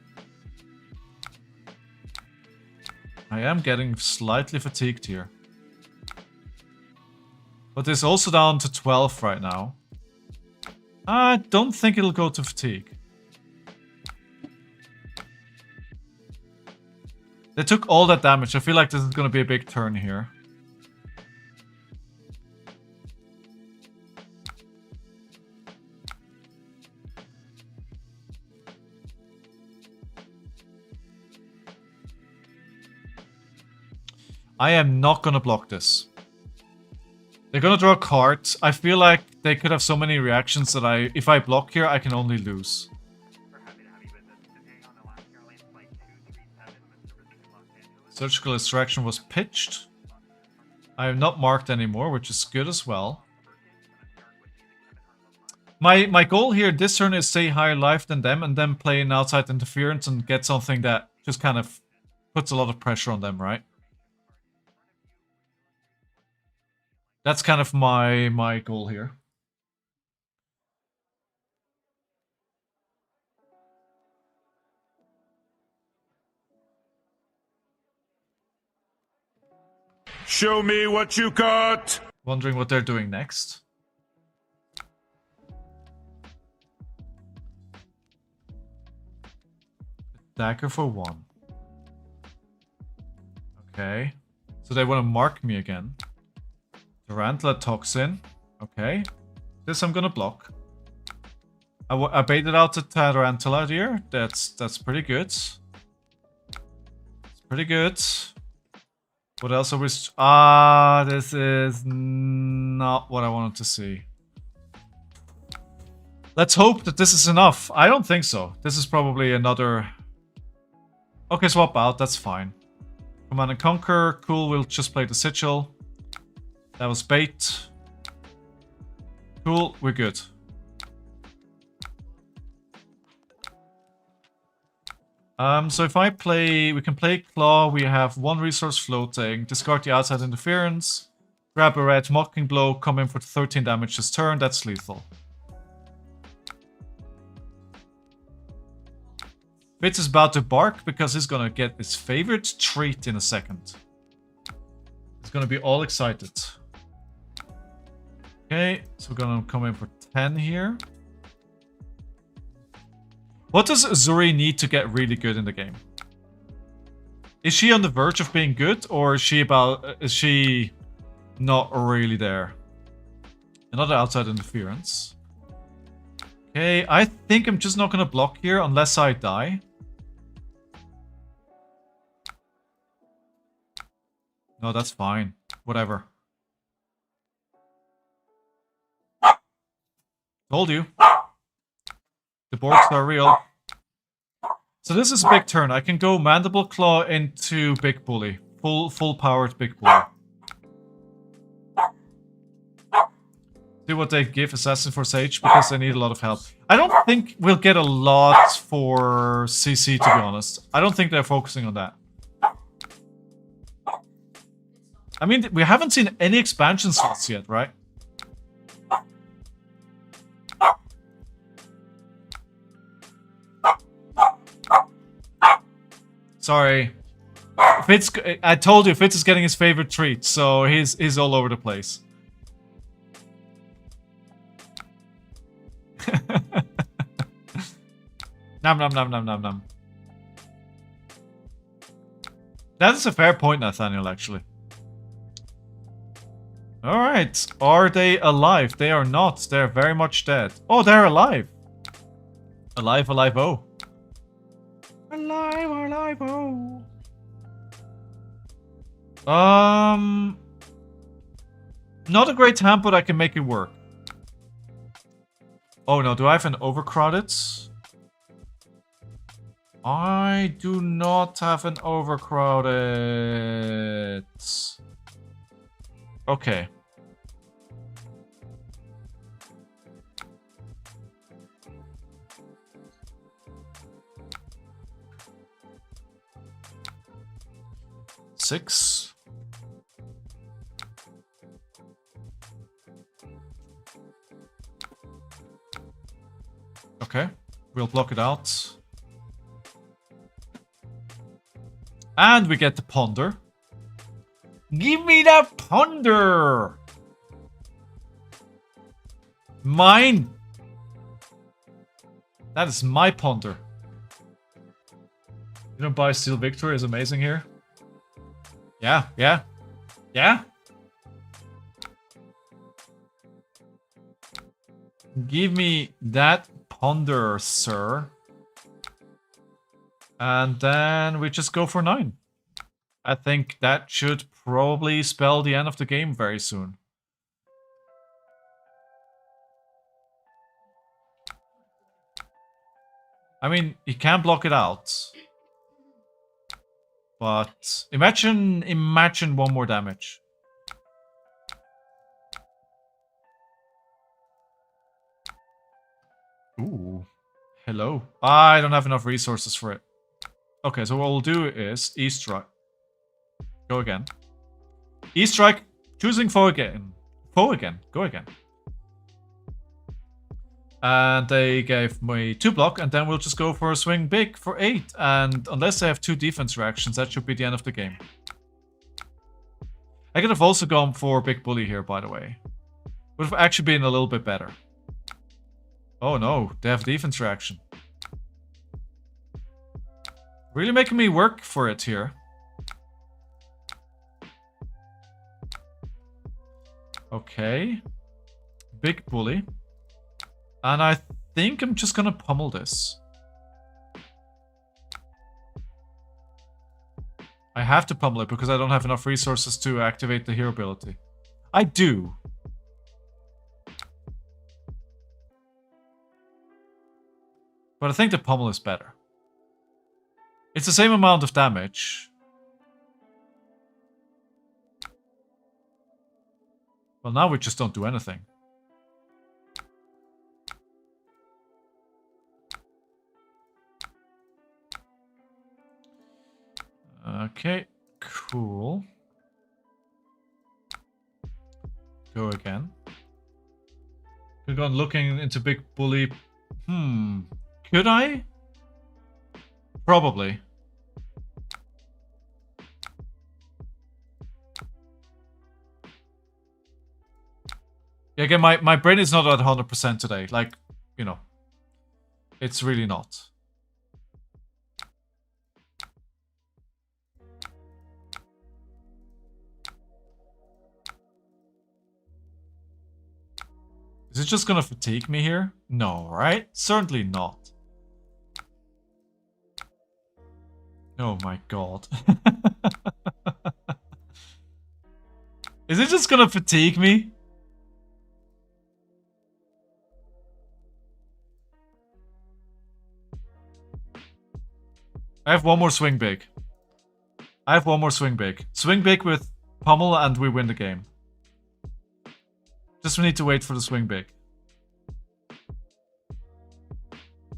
I am getting slightly fatigued here. But it's also down to 12 right now. I don't think it'll go to fatigue. They took all that damage. I feel like this is going to be a big turn here. I am not going to block this. They're going to draw a card. I feel like they could have so many reactions that if I block here, I can only lose. Surgical Extraction was pitched. I am not marked anymore, which is good as well. My goal here this turn is stay higher life than them and then play an outside interference and get something that just kind of puts a lot of pressure on them, right? That's kind of my goal here. Show me what you got! Wondering what they're doing next. Dagger for 1. Okay. So they want to mark me again. Tarantula Toxin. Okay. This I'm gonna block. I baited out the Tarantula here. That's pretty good. It's pretty good. What else are we... this is not what I wanted to see. Let's hope that this is enough. I don't think so. This is probably another... Okay, swap out. That's fine. Command and Conquer. Cool, we'll just play the Sigil. That was bait. Cool, we're good. So if I play, we can play Claw, we have 1 resource floating, discard the outside interference, grab a red Mocking Blow, come in for 13 damage this turn, that's lethal. Fitz is about to bark because he's gonna get his favorite treat in a second. He's gonna be all excited. Okay, so we're gonna come in for 10 here. What does Uzuri need to get really good in the game? Is she on the verge of being good, or is she not really there? Another outside interference. Okay, I think I'm just not gonna block here unless I die. No, that's fine. Whatever. Told you. The boards are real. So this is a big turn. I can go Mandible Claw into Big Bully. Full powered Big Bully. See what they give Assassin for Sage because they need a lot of help. I don't think we'll get a lot for CC, to be honest. I don't think they're focusing on that. I mean, we haven't seen any expansion slots yet, right? Sorry. Fitz, I told you, Fitz is getting his favorite treat, so he's all over the place. Nom nom nom nom nom nom. That is a fair point, Nathaniel, actually. Alright, are they alive? They are not. They're very much dead. Oh, they're alive. Alive, alive, oh. Alive, alive, oh. Not a great hand, but I can make it work. Oh no, do I have an overcrowded? I do not have an overcrowded. Okay. Six. Okay, we'll block it out. And we get the ponder. Give me that ponder! Mine! That is my ponder. You know, buy Steel Victory is amazing here. Yeah, yeah, yeah. Give me that ponder, sir. And then we just go for 9. I think that should probably spell the end of the game very soon. I mean, he can block it out. But imagine one more damage. Ooh. Hello. I don't have enough resources for it. Okay, so what we'll do is E-strike. Go again. E-strike, choosing foe again. Foe again. Go again. And they gave me 2 block, and then we'll just go for a swing big for 8. And unless they have 2 defense reactions, that should be the end of the game. I could have also gone for big bully here, by the way. Would have actually been a little bit better. Oh no, they have defense reaction. Really making me work for it here. Okay. Big bully. And I think I'm just gonna pummel this. I have to pummel it because I don't have enough resources to activate the hero ability. I do. But I think the pummel is better. It's the same amount of damage. Well, now we just don't do anything. Okay, cool. Go again. Could go looking into big bully. Could I? Probably. Yeah, again, my brain is not at 100% today. Like, you know. It's really not. Is it just gonna fatigue me here? No, right? Certainly not. Oh my god. Is it just gonna fatigue me? I have one more swing big. I have one more swing big. Swing big with pummel and we win the game. Just we need to wait for the swing big.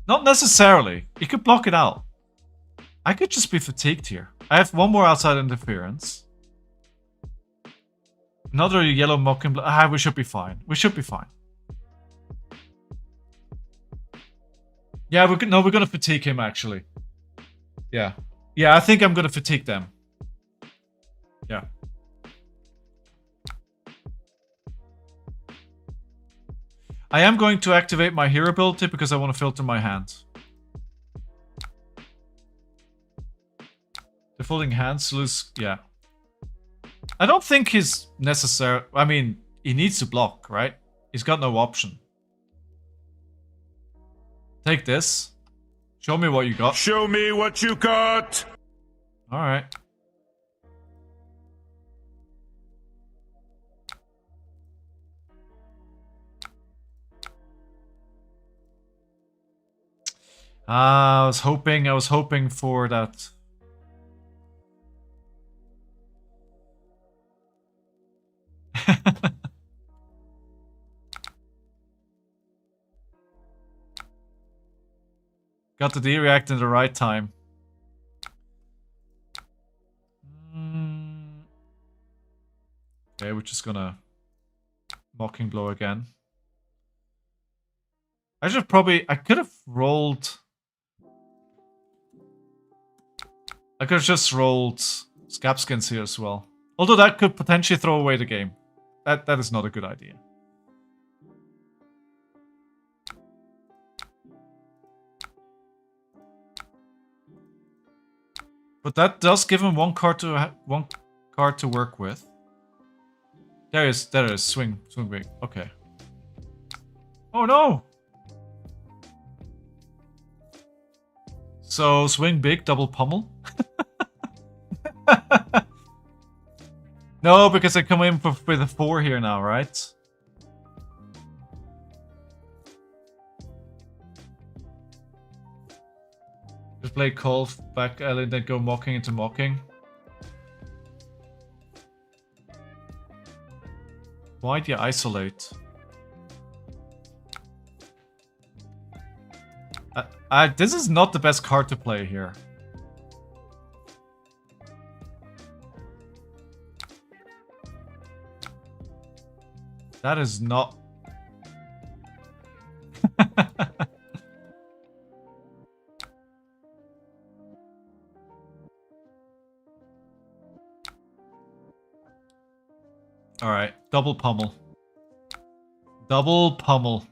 Not necessarily. You could block it out. I could just be fatigued here. I have one more outside interference. Another yellow mocking. We should be fine. We should be fine. Yeah, we're gonna fatigue him actually. Yeah. Yeah, I think I'm gonna fatigue them. Yeah. I am going to activate my hero ability because I want to filter my hand. The folding hands lose. Yeah. I don't think he's necessary. I mean, he needs to block, right? He's got no option. Take this. Show me what you got. Show me what you got! Alright. I was hoping for that. Got the D-react in the right time. Okay, we're just gonna Mocking Blow again. I could have rolled... I could have just rolled Scabskins here as well. Although that could potentially throw away the game. That is not a good idea. But that does give him one card to work with. There it is. Swing big. Okay. Oh no! So swing big, double pummel. No, because I come in with a 4 here now, right? Just play call back alley, then go mocking into mocking. Why do you isolate? This is not the best card to play here. That is not... Alright, double pummel. Double pummel.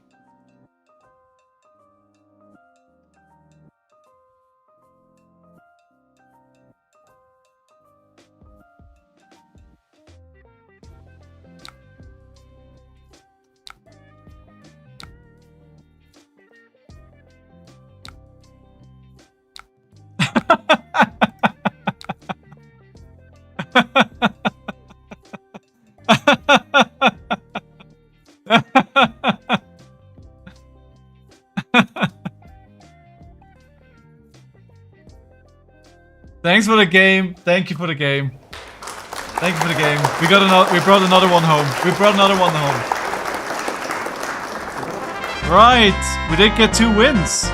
Thanks for the game. Thank you for the game. Thank you for the game. We brought another one home. Right. We did get 2 wins.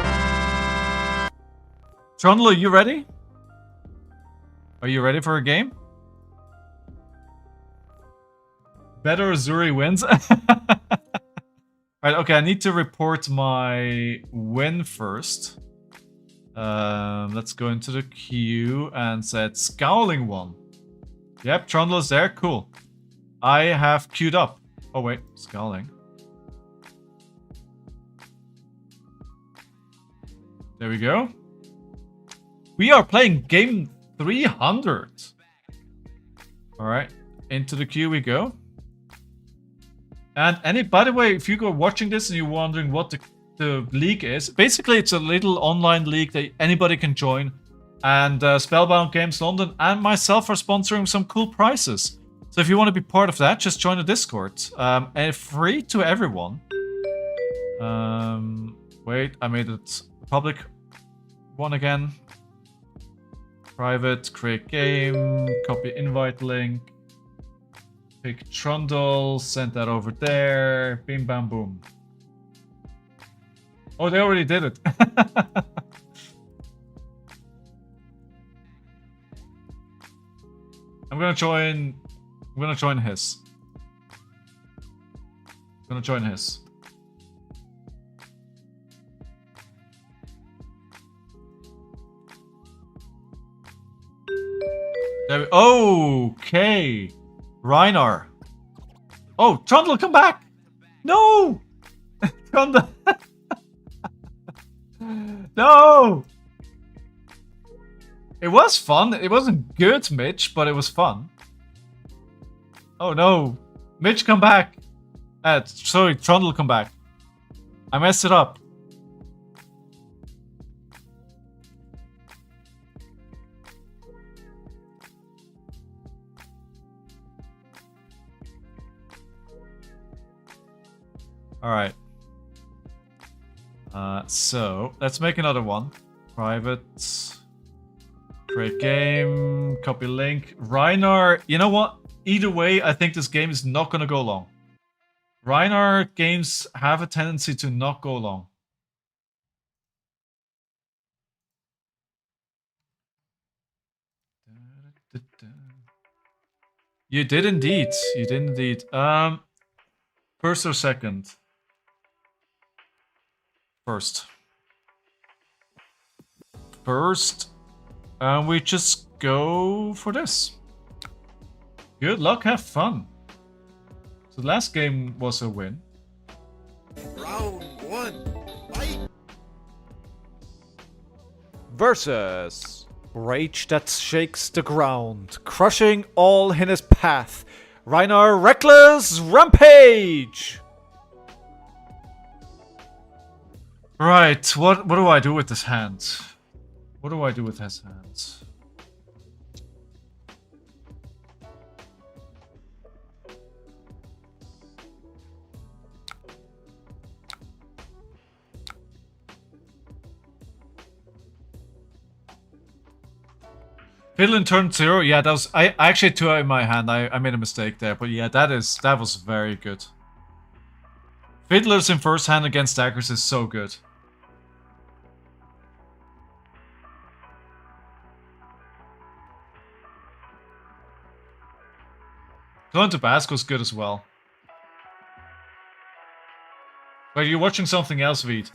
Trundle, are you ready? Are you ready for a game? Better Uzuri wins. Right, okay, I need to report my win first. Let's go into the queue and set Scowling 1. Yep, Trundle is there. Cool. I have queued up. Oh wait, Scowling. There we go. We are playing game 300. Alright, into the queue we go. And by the way, if you go watching this and you're wondering what the league is, basically it's a little online league that anybody can join. And Spellbound Games London and myself are sponsoring some cool prizes. So if you want to be part of that, just join the Discord. And free to everyone. Wait, I made it public one again. Private, create game, copy invite link. Pick Trundle, send that over there. Bim bam boom. Oh, they already did it. I'm gonna join his. There we, okay. Rhinar. Oh, Trundle, come back! No! Trundle. No! It was fun. It wasn't good, Mitch, but it was fun. Oh no. Mitch, come back. Sorry, Trundle, come back. I messed it up. Alright. So let's make another one. Private. Create game. Copy link. Rhinar. You know what? Either way, I think this game is not gonna go long. Rhinar games have a tendency to not go long. You did indeed. You did indeed. First or second? First. First. We just go for this. Good luck, have fun. So the last game was a win. Round 1. Fight! Versus Rage that shakes the ground, crushing all in his path. Rhinar Reckless Rampage! Right, what do I do with this hand? What do I do with his hands? Fiddle in turn 0, yeah, that was I actually had 2 in my hand. I made a mistake there, but yeah, that was very good. Fiddlers in first hand against daggers is so good. Going to Basco's good as well. Wait, you're watching something else, Veed?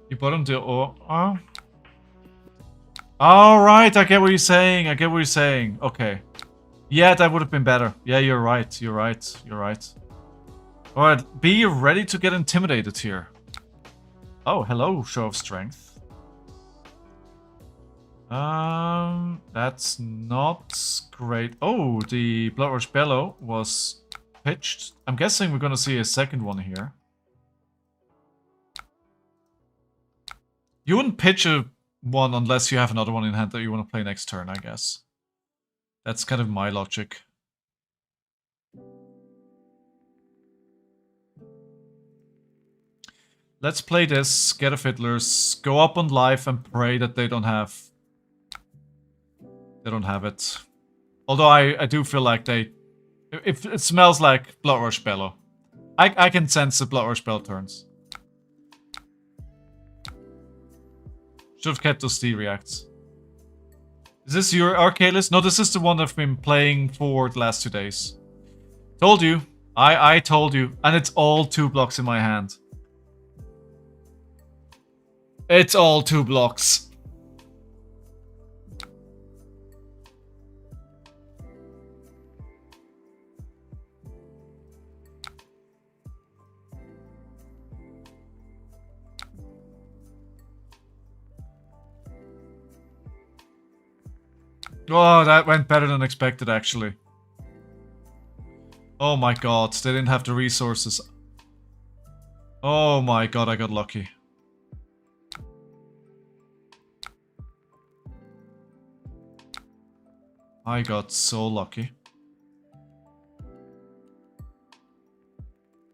You bottom the Alright, I get what you're saying. I get what you're saying. Okay. Yeah, that would have been better. Yeah, you're right. You're right. You're right. Alright, be ready to get intimidated here. Oh, hello, show of strength. That's not great. Oh, the Bloodrush Bellow was pitched. I'm guessing we're gonna see a second one here. You wouldn't pitch a one unless you have another one in hand that you want to play next turn, I guess. That's kind of my logic. Let's play this, get a Fiddlers, go up on life and pray that they don't have... They don't have it. Although I do feel like they... It smells like Bloodrush Bellow. I can sense the Bloodrush Bellow turns. Should have kept those D reacts. Is this your RK list? No, this is the one I've been playing for the last 2 days. Told you. I told you. And it's all 2 blocks in my hand. It's all 2 blocks. Oh, that went better than expected, actually. Oh my god, they didn't have the resources. Oh my god, I got lucky. I got so lucky.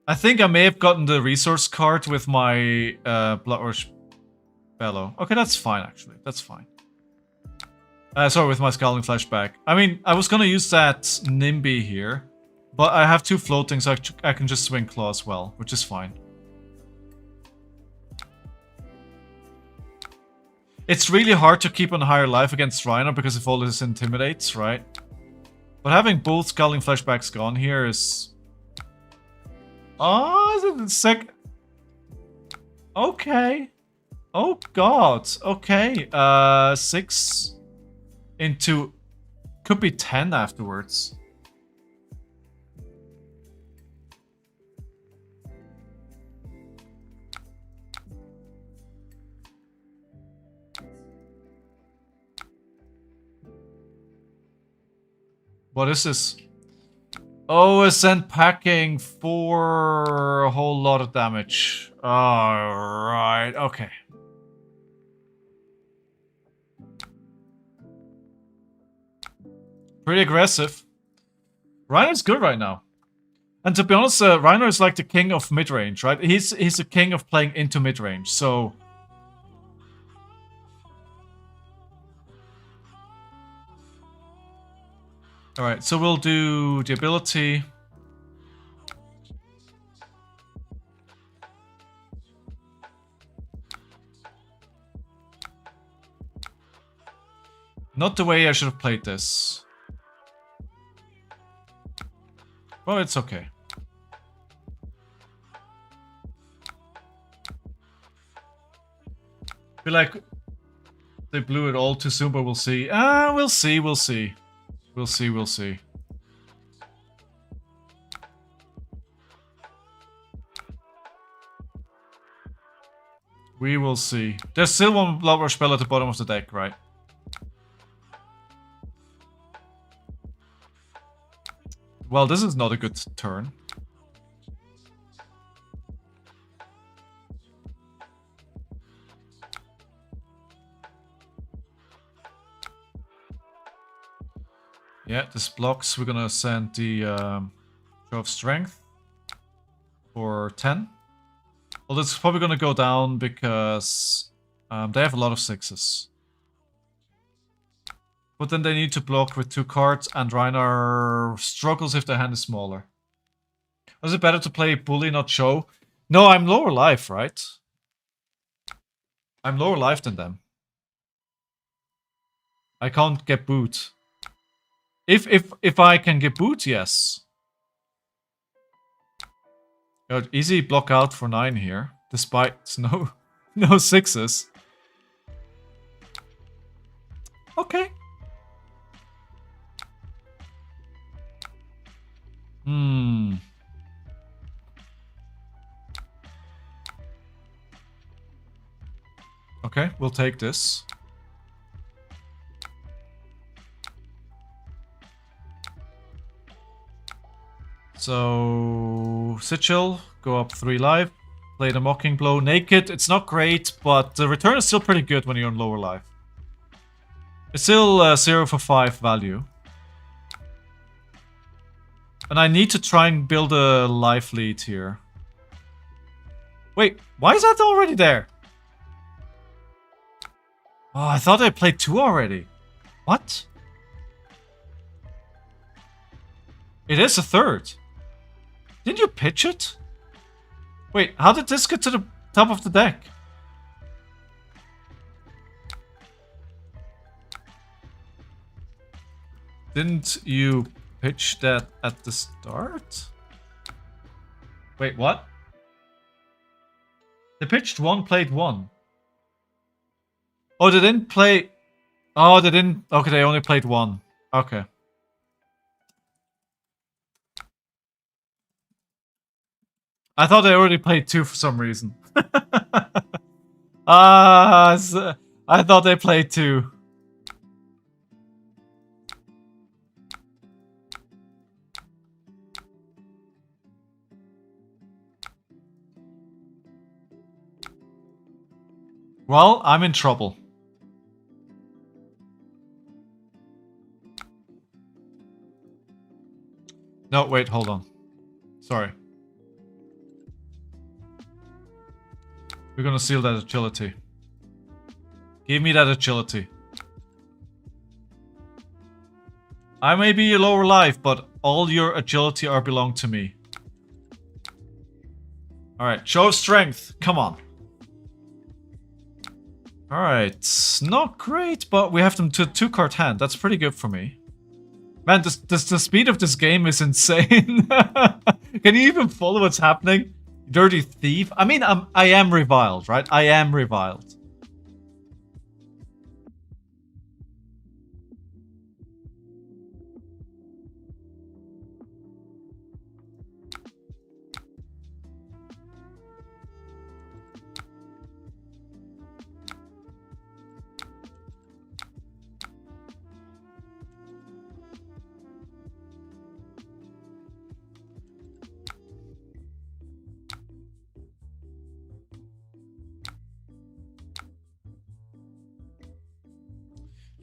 I think I may have gotten the resource card with my Bloodrush Bellow. Okay, that's fine, actually. That's fine. Sorry, with my Scalding Flashback. I mean, I was gonna use that Nimby here, but I have 2 floating, so I can just swing Claw as well, which is fine. It's really hard to keep on higher life against Rhinar because of all this intimidates, right? But having both Scalding Flashbacks gone here is... Oh, is it the sec... Okay. Oh god. Okay. 6... into... Could be 10 afterwards. What is this? Oh, send packing for a whole lot of damage. Alright, okay. Pretty aggressive. Rhinar's good right now. And to be honest, Rhinar is like the king of mid-range, right? He's the king of playing into mid-range, so... Alright, so we'll do the ability. Not the way I should have played this. Well, it's okay. I feel like they blew it all too soon, but we'll see. We'll see, we'll see. We'll see, we'll see. We will see. There's still one lower spell at the bottom of the deck, right? Well, this is not a good turn. Yeah, this blocks. We're gonna send the Show of Strength for 10. Well, it's probably gonna go down because they have a lot of 6s. But then they need to block with 2 cards, and Rhinar struggles if their hand is smaller. Is it better to play Bully, not Show? No, I'm lower life, right? I'm lower life than them. I can't get boot. If I can get boot, yes. Easy block out for 9 here, despite no 6s. Okay. Okay, we'll take this. So, Sigil, go up 3 life, play the Mocking Blow. Naked, it's not great, but the return is still pretty good when you're on lower life. It's still 0 for 5 value. And I need to try and build a life lead here. Wait, why is that already there? Oh, I thought I played 2 already. What? It is a 3rd. Didn't you pitch it? Wait, how did this get to the top of the deck? Didn't you pitch that at the start? Wait, what? They pitched 1, played 1. Oh, they didn't play... Oh, they didn't... Okay, they only played 1. Okay. I thought they already played 2 for some reason. I thought they played 2. Well, I'm in trouble. No, wait, hold on. Sorry. We're gonna seal that agility. Give me that agility. I may be a lower life, but all your agility are belong to me. Alright, Show of Strength. Come on. Alright, not great, but we have them to 2-card hand. That's pretty good for me. Man, the speed of this game is insane. Can you even follow what's happening? Dirty thief. I mean, I am reviled, right? I am reviled.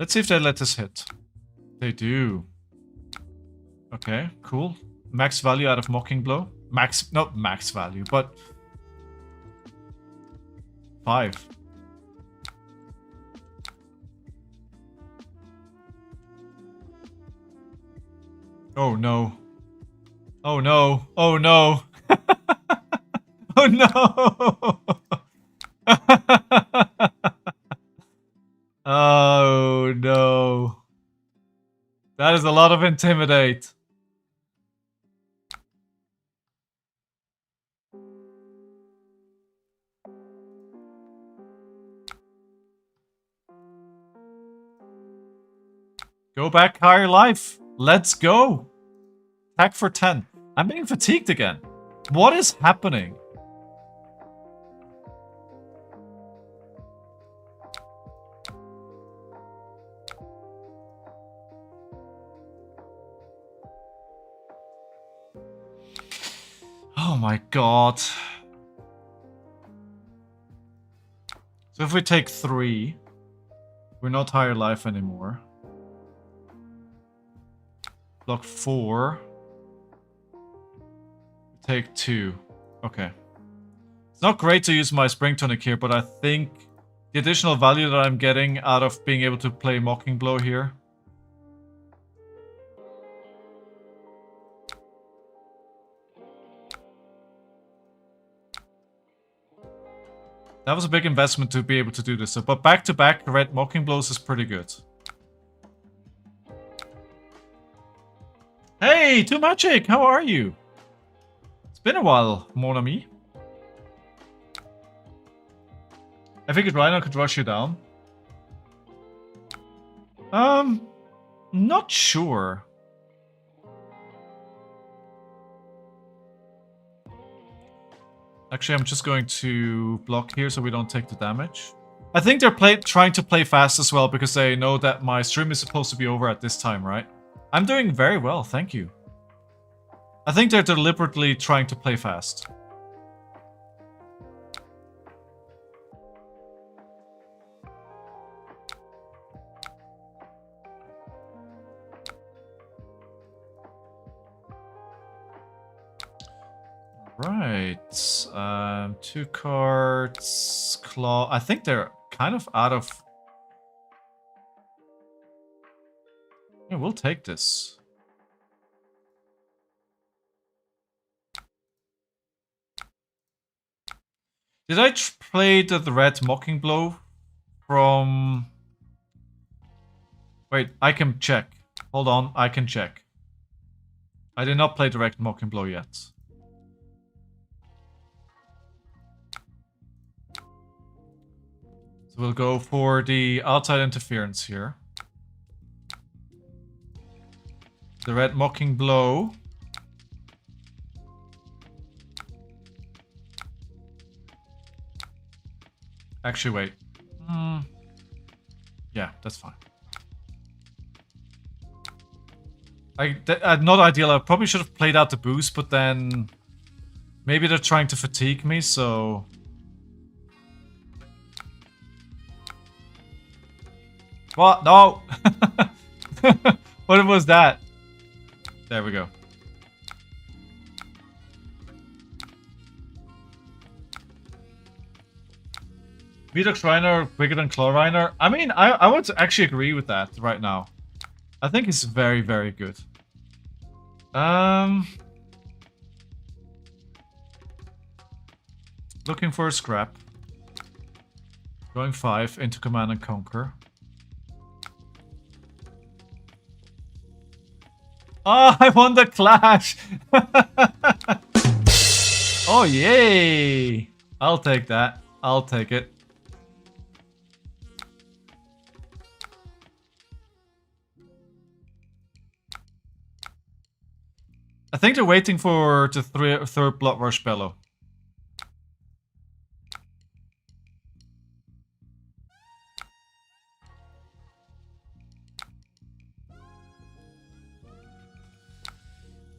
Let's see if they let this hit. They do. Okay, cool. Max value out of Mocking Blow. Not max value, but 5. Oh no. Oh no. Oh no. Oh no. Oh no. That is a lot of intimidate. Go back higher life. Let's go. Attack for 10. I'm being fatigued again. What is happening? Oh my god. So if we take 3, we're not higher life anymore. Block 4. Take 2. Okay. It's not great to use my Spring Tonic here, but I think the additional value that I'm getting out of being able to play Mocking Blow here. That was a big investment to be able to do this. But back-to-back red Mocking Blows is pretty good. Hey, 2 Magic, how are you? It's been a while, mon ami. I figured Rhino could rush you down. Not sure. Actually, I'm just going to block here so we don't take the damage. I think they're trying to play fast as well because they know that my stream is supposed to be over at this time, right? I'm doing very well, thank you. I think they're deliberately trying to play fast. Right. 2 cards. Claw. I think they're kind of out of... Yeah, we'll take this. Did I play the red Mocking Blow from... Wait, I can check. Hold on, I can check. I did not play direct Mocking Blow yet. So we'll go for the outside interference here. The red Mocking Blow. Actually, wait. Yeah, that's fine. Not ideal. I probably should have played out the boost, but then maybe they're trying to fatigue me, so... What? No! What was that? There we go. Vedox Rhinar bigger than Claw Rhinar? I mean, I would actually agree with that right now. I think it's very, very good. Looking for a scrap. Going 5 into Command and Conquer. Oh, I won the clash! Oh, yay! I'll take that. I'll take it. I think they're waiting for the third Blood Rush Bellow.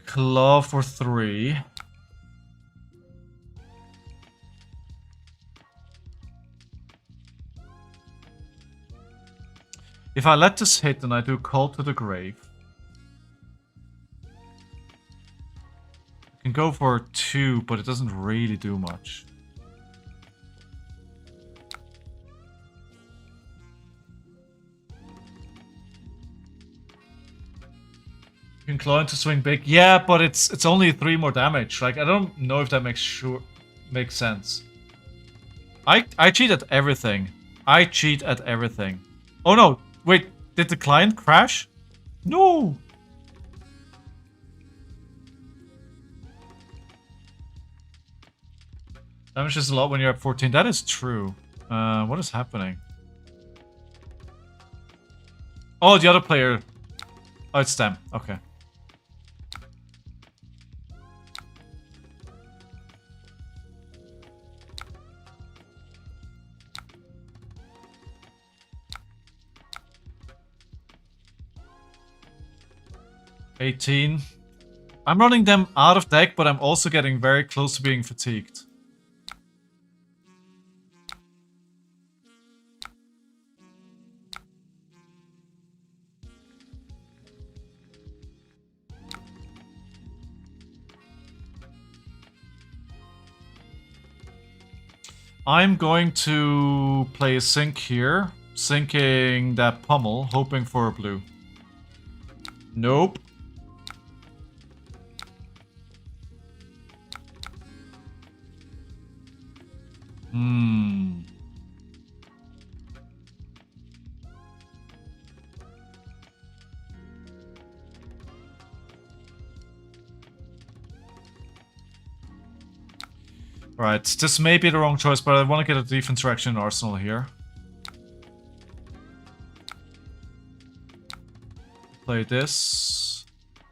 Claw for 3. If I let this hit, then I do Call to the Grave. I can go for 2, but it doesn't really do much. You can claw into swing big. Yeah, but it's only 3 more damage. Like, I don't know if that makes sense. I cheat at everything. I cheat at everything. Oh no, wait, did the client crash? No! Damage is a lot when you're at 14. That is true. What is happening? Oh, the other player. Oh, it's them. Okay. $18. I'm running them out of deck, but I'm also getting very close to being fatigued. I'm going to play a sink here, sinking that pummel, hoping for a blue. Nope. Right, this may be the wrong choice, but I want to get a defense reaction in Arsenal here. Play this.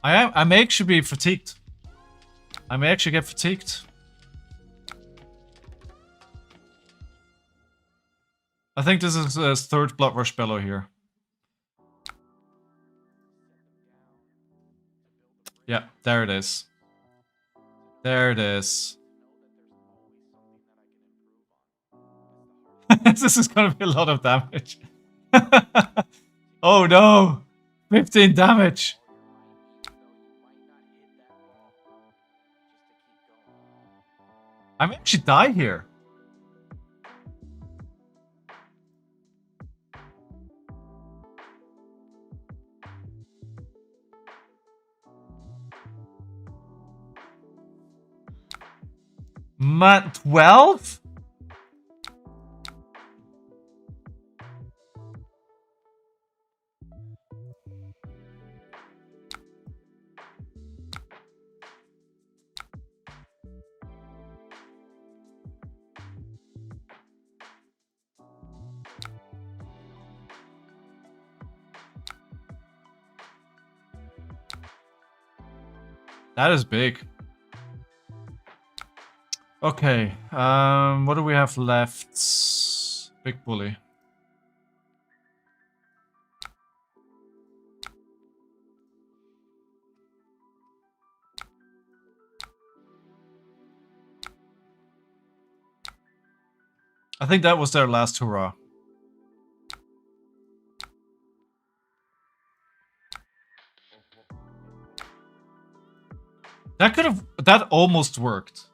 I may actually be fatigued. I may actually get fatigued. I think this is his third Blood Rush Bellow here. Yeah, there it is. There it is. This is gonna be a lot of damage. Oh no! 15 damage! I may actually die here. Man, 12? That is big. Okay, what do we have left? Big bully. I think that was their last hurrah. That could have... That almost worked.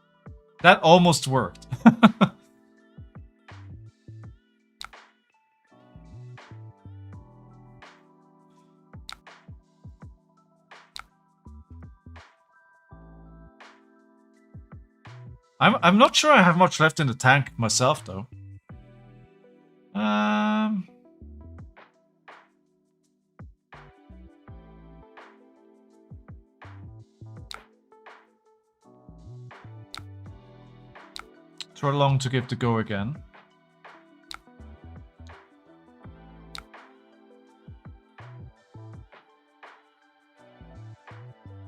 That almost worked. I'm not sure I have much left in the tank myself, though. Too long to give the go again.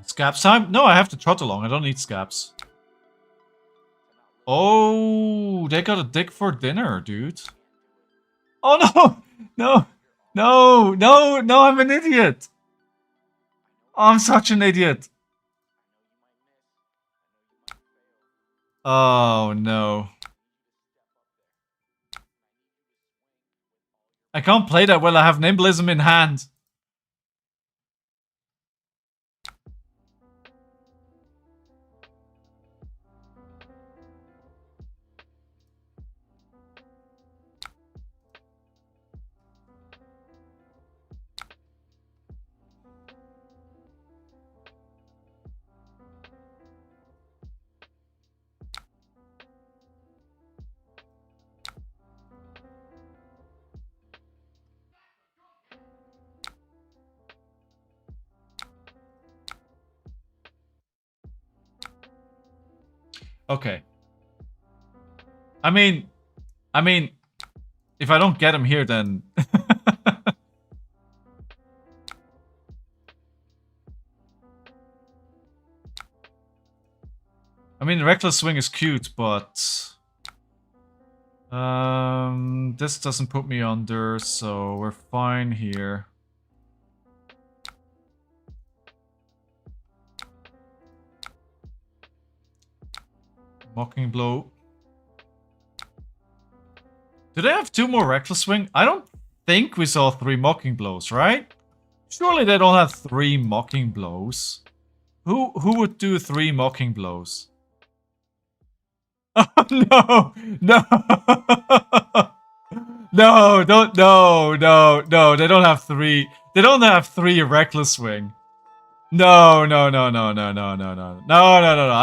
Scabs time? No, I have to trot along. I don't need scabs. Oh, they got a dick for dinner, dude. Oh no! No! No! No! No, I'm an idiot! I'm such an idiot. Oh no. I can't play that well. I have Nimblism in hand. Okay. I mean, if I don't get him here, then... I mean, Reckless Swing is cute, but... this doesn't put me under, so we're fine here. Mocking Blow. Do they have 2 more Reckless Swing? I don't think we saw 3 Mocking Blows, right? Surely they don't have 3 Mocking Blows. Who would do 3 Mocking Blows? Oh no! No! No, don't, no, they don't have 3. They don't have 3 Reckless Swing. No, I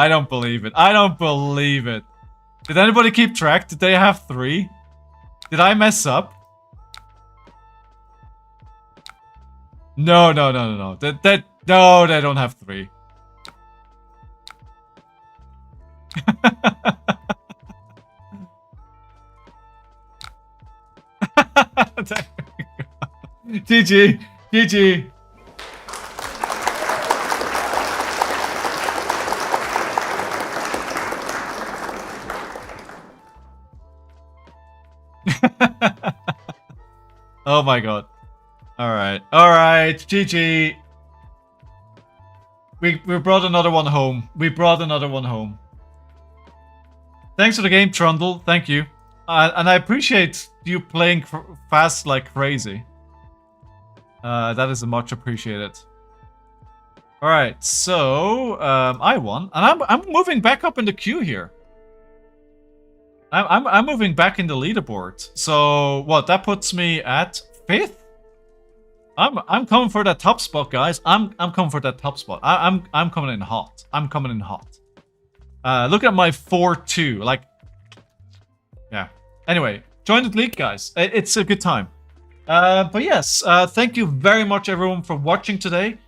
don't believe it. I don't believe it. Did anybody keep track? Did they have 3? Did I mess up? No. No, they don't have 3. GG. GG. Oh my god. Alright. Alright. GG. We brought another one home. We brought another one home. Thanks for the game, Trundle. Thank you. And I appreciate you playing fast like crazy. That is much appreciated. Alright, so I won. And I'm moving back up in the queue here. I'm moving back in the leaderboard. So what, that puts me at 5th? I'm coming for that top spot, guys. I'm coming for that top spot. I'm coming in hot. I'm coming in hot. Look at my 4-2. Like, yeah. Anyway, join the league, guys. It's a good time. But yes, thank you very much, everyone, for watching today.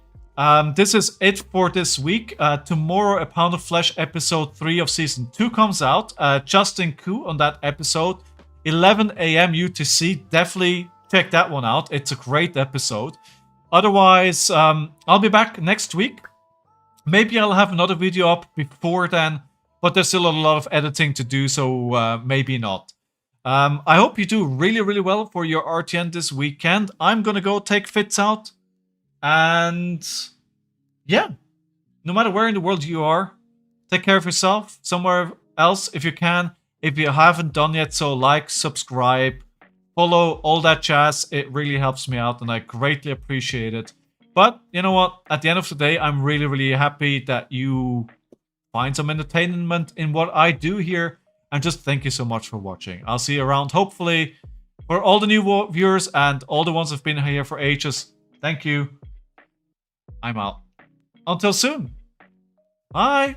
This is it for this week. Tomorrow, A Pound of Flesh episode 3 of season 2 comes out. Justin Koo on that episode, 11 a.m. UTC. Definitely check that one out. It's a great episode. Otherwise, I'll be back next week. Maybe I'll have another video up before then, but there's still a lot of editing to do, so maybe not. I hope you do really, really well for your RTN this weekend. I'm gonna go take Fitz out. And yeah, no matter where in the world you are, take care of yourself somewhere else if you can. If you haven't done yet, so like, subscribe, follow, all that jazz. It really helps me out and I greatly appreciate it. But you know what? At the end of the day, I'm really, really happy that you find some entertainment in what I do here. And just thank you so much for watching. I'll see you around, hopefully, for all the new viewers and all the ones who've been here for ages. Thank you. I'm out. Until soon. Bye.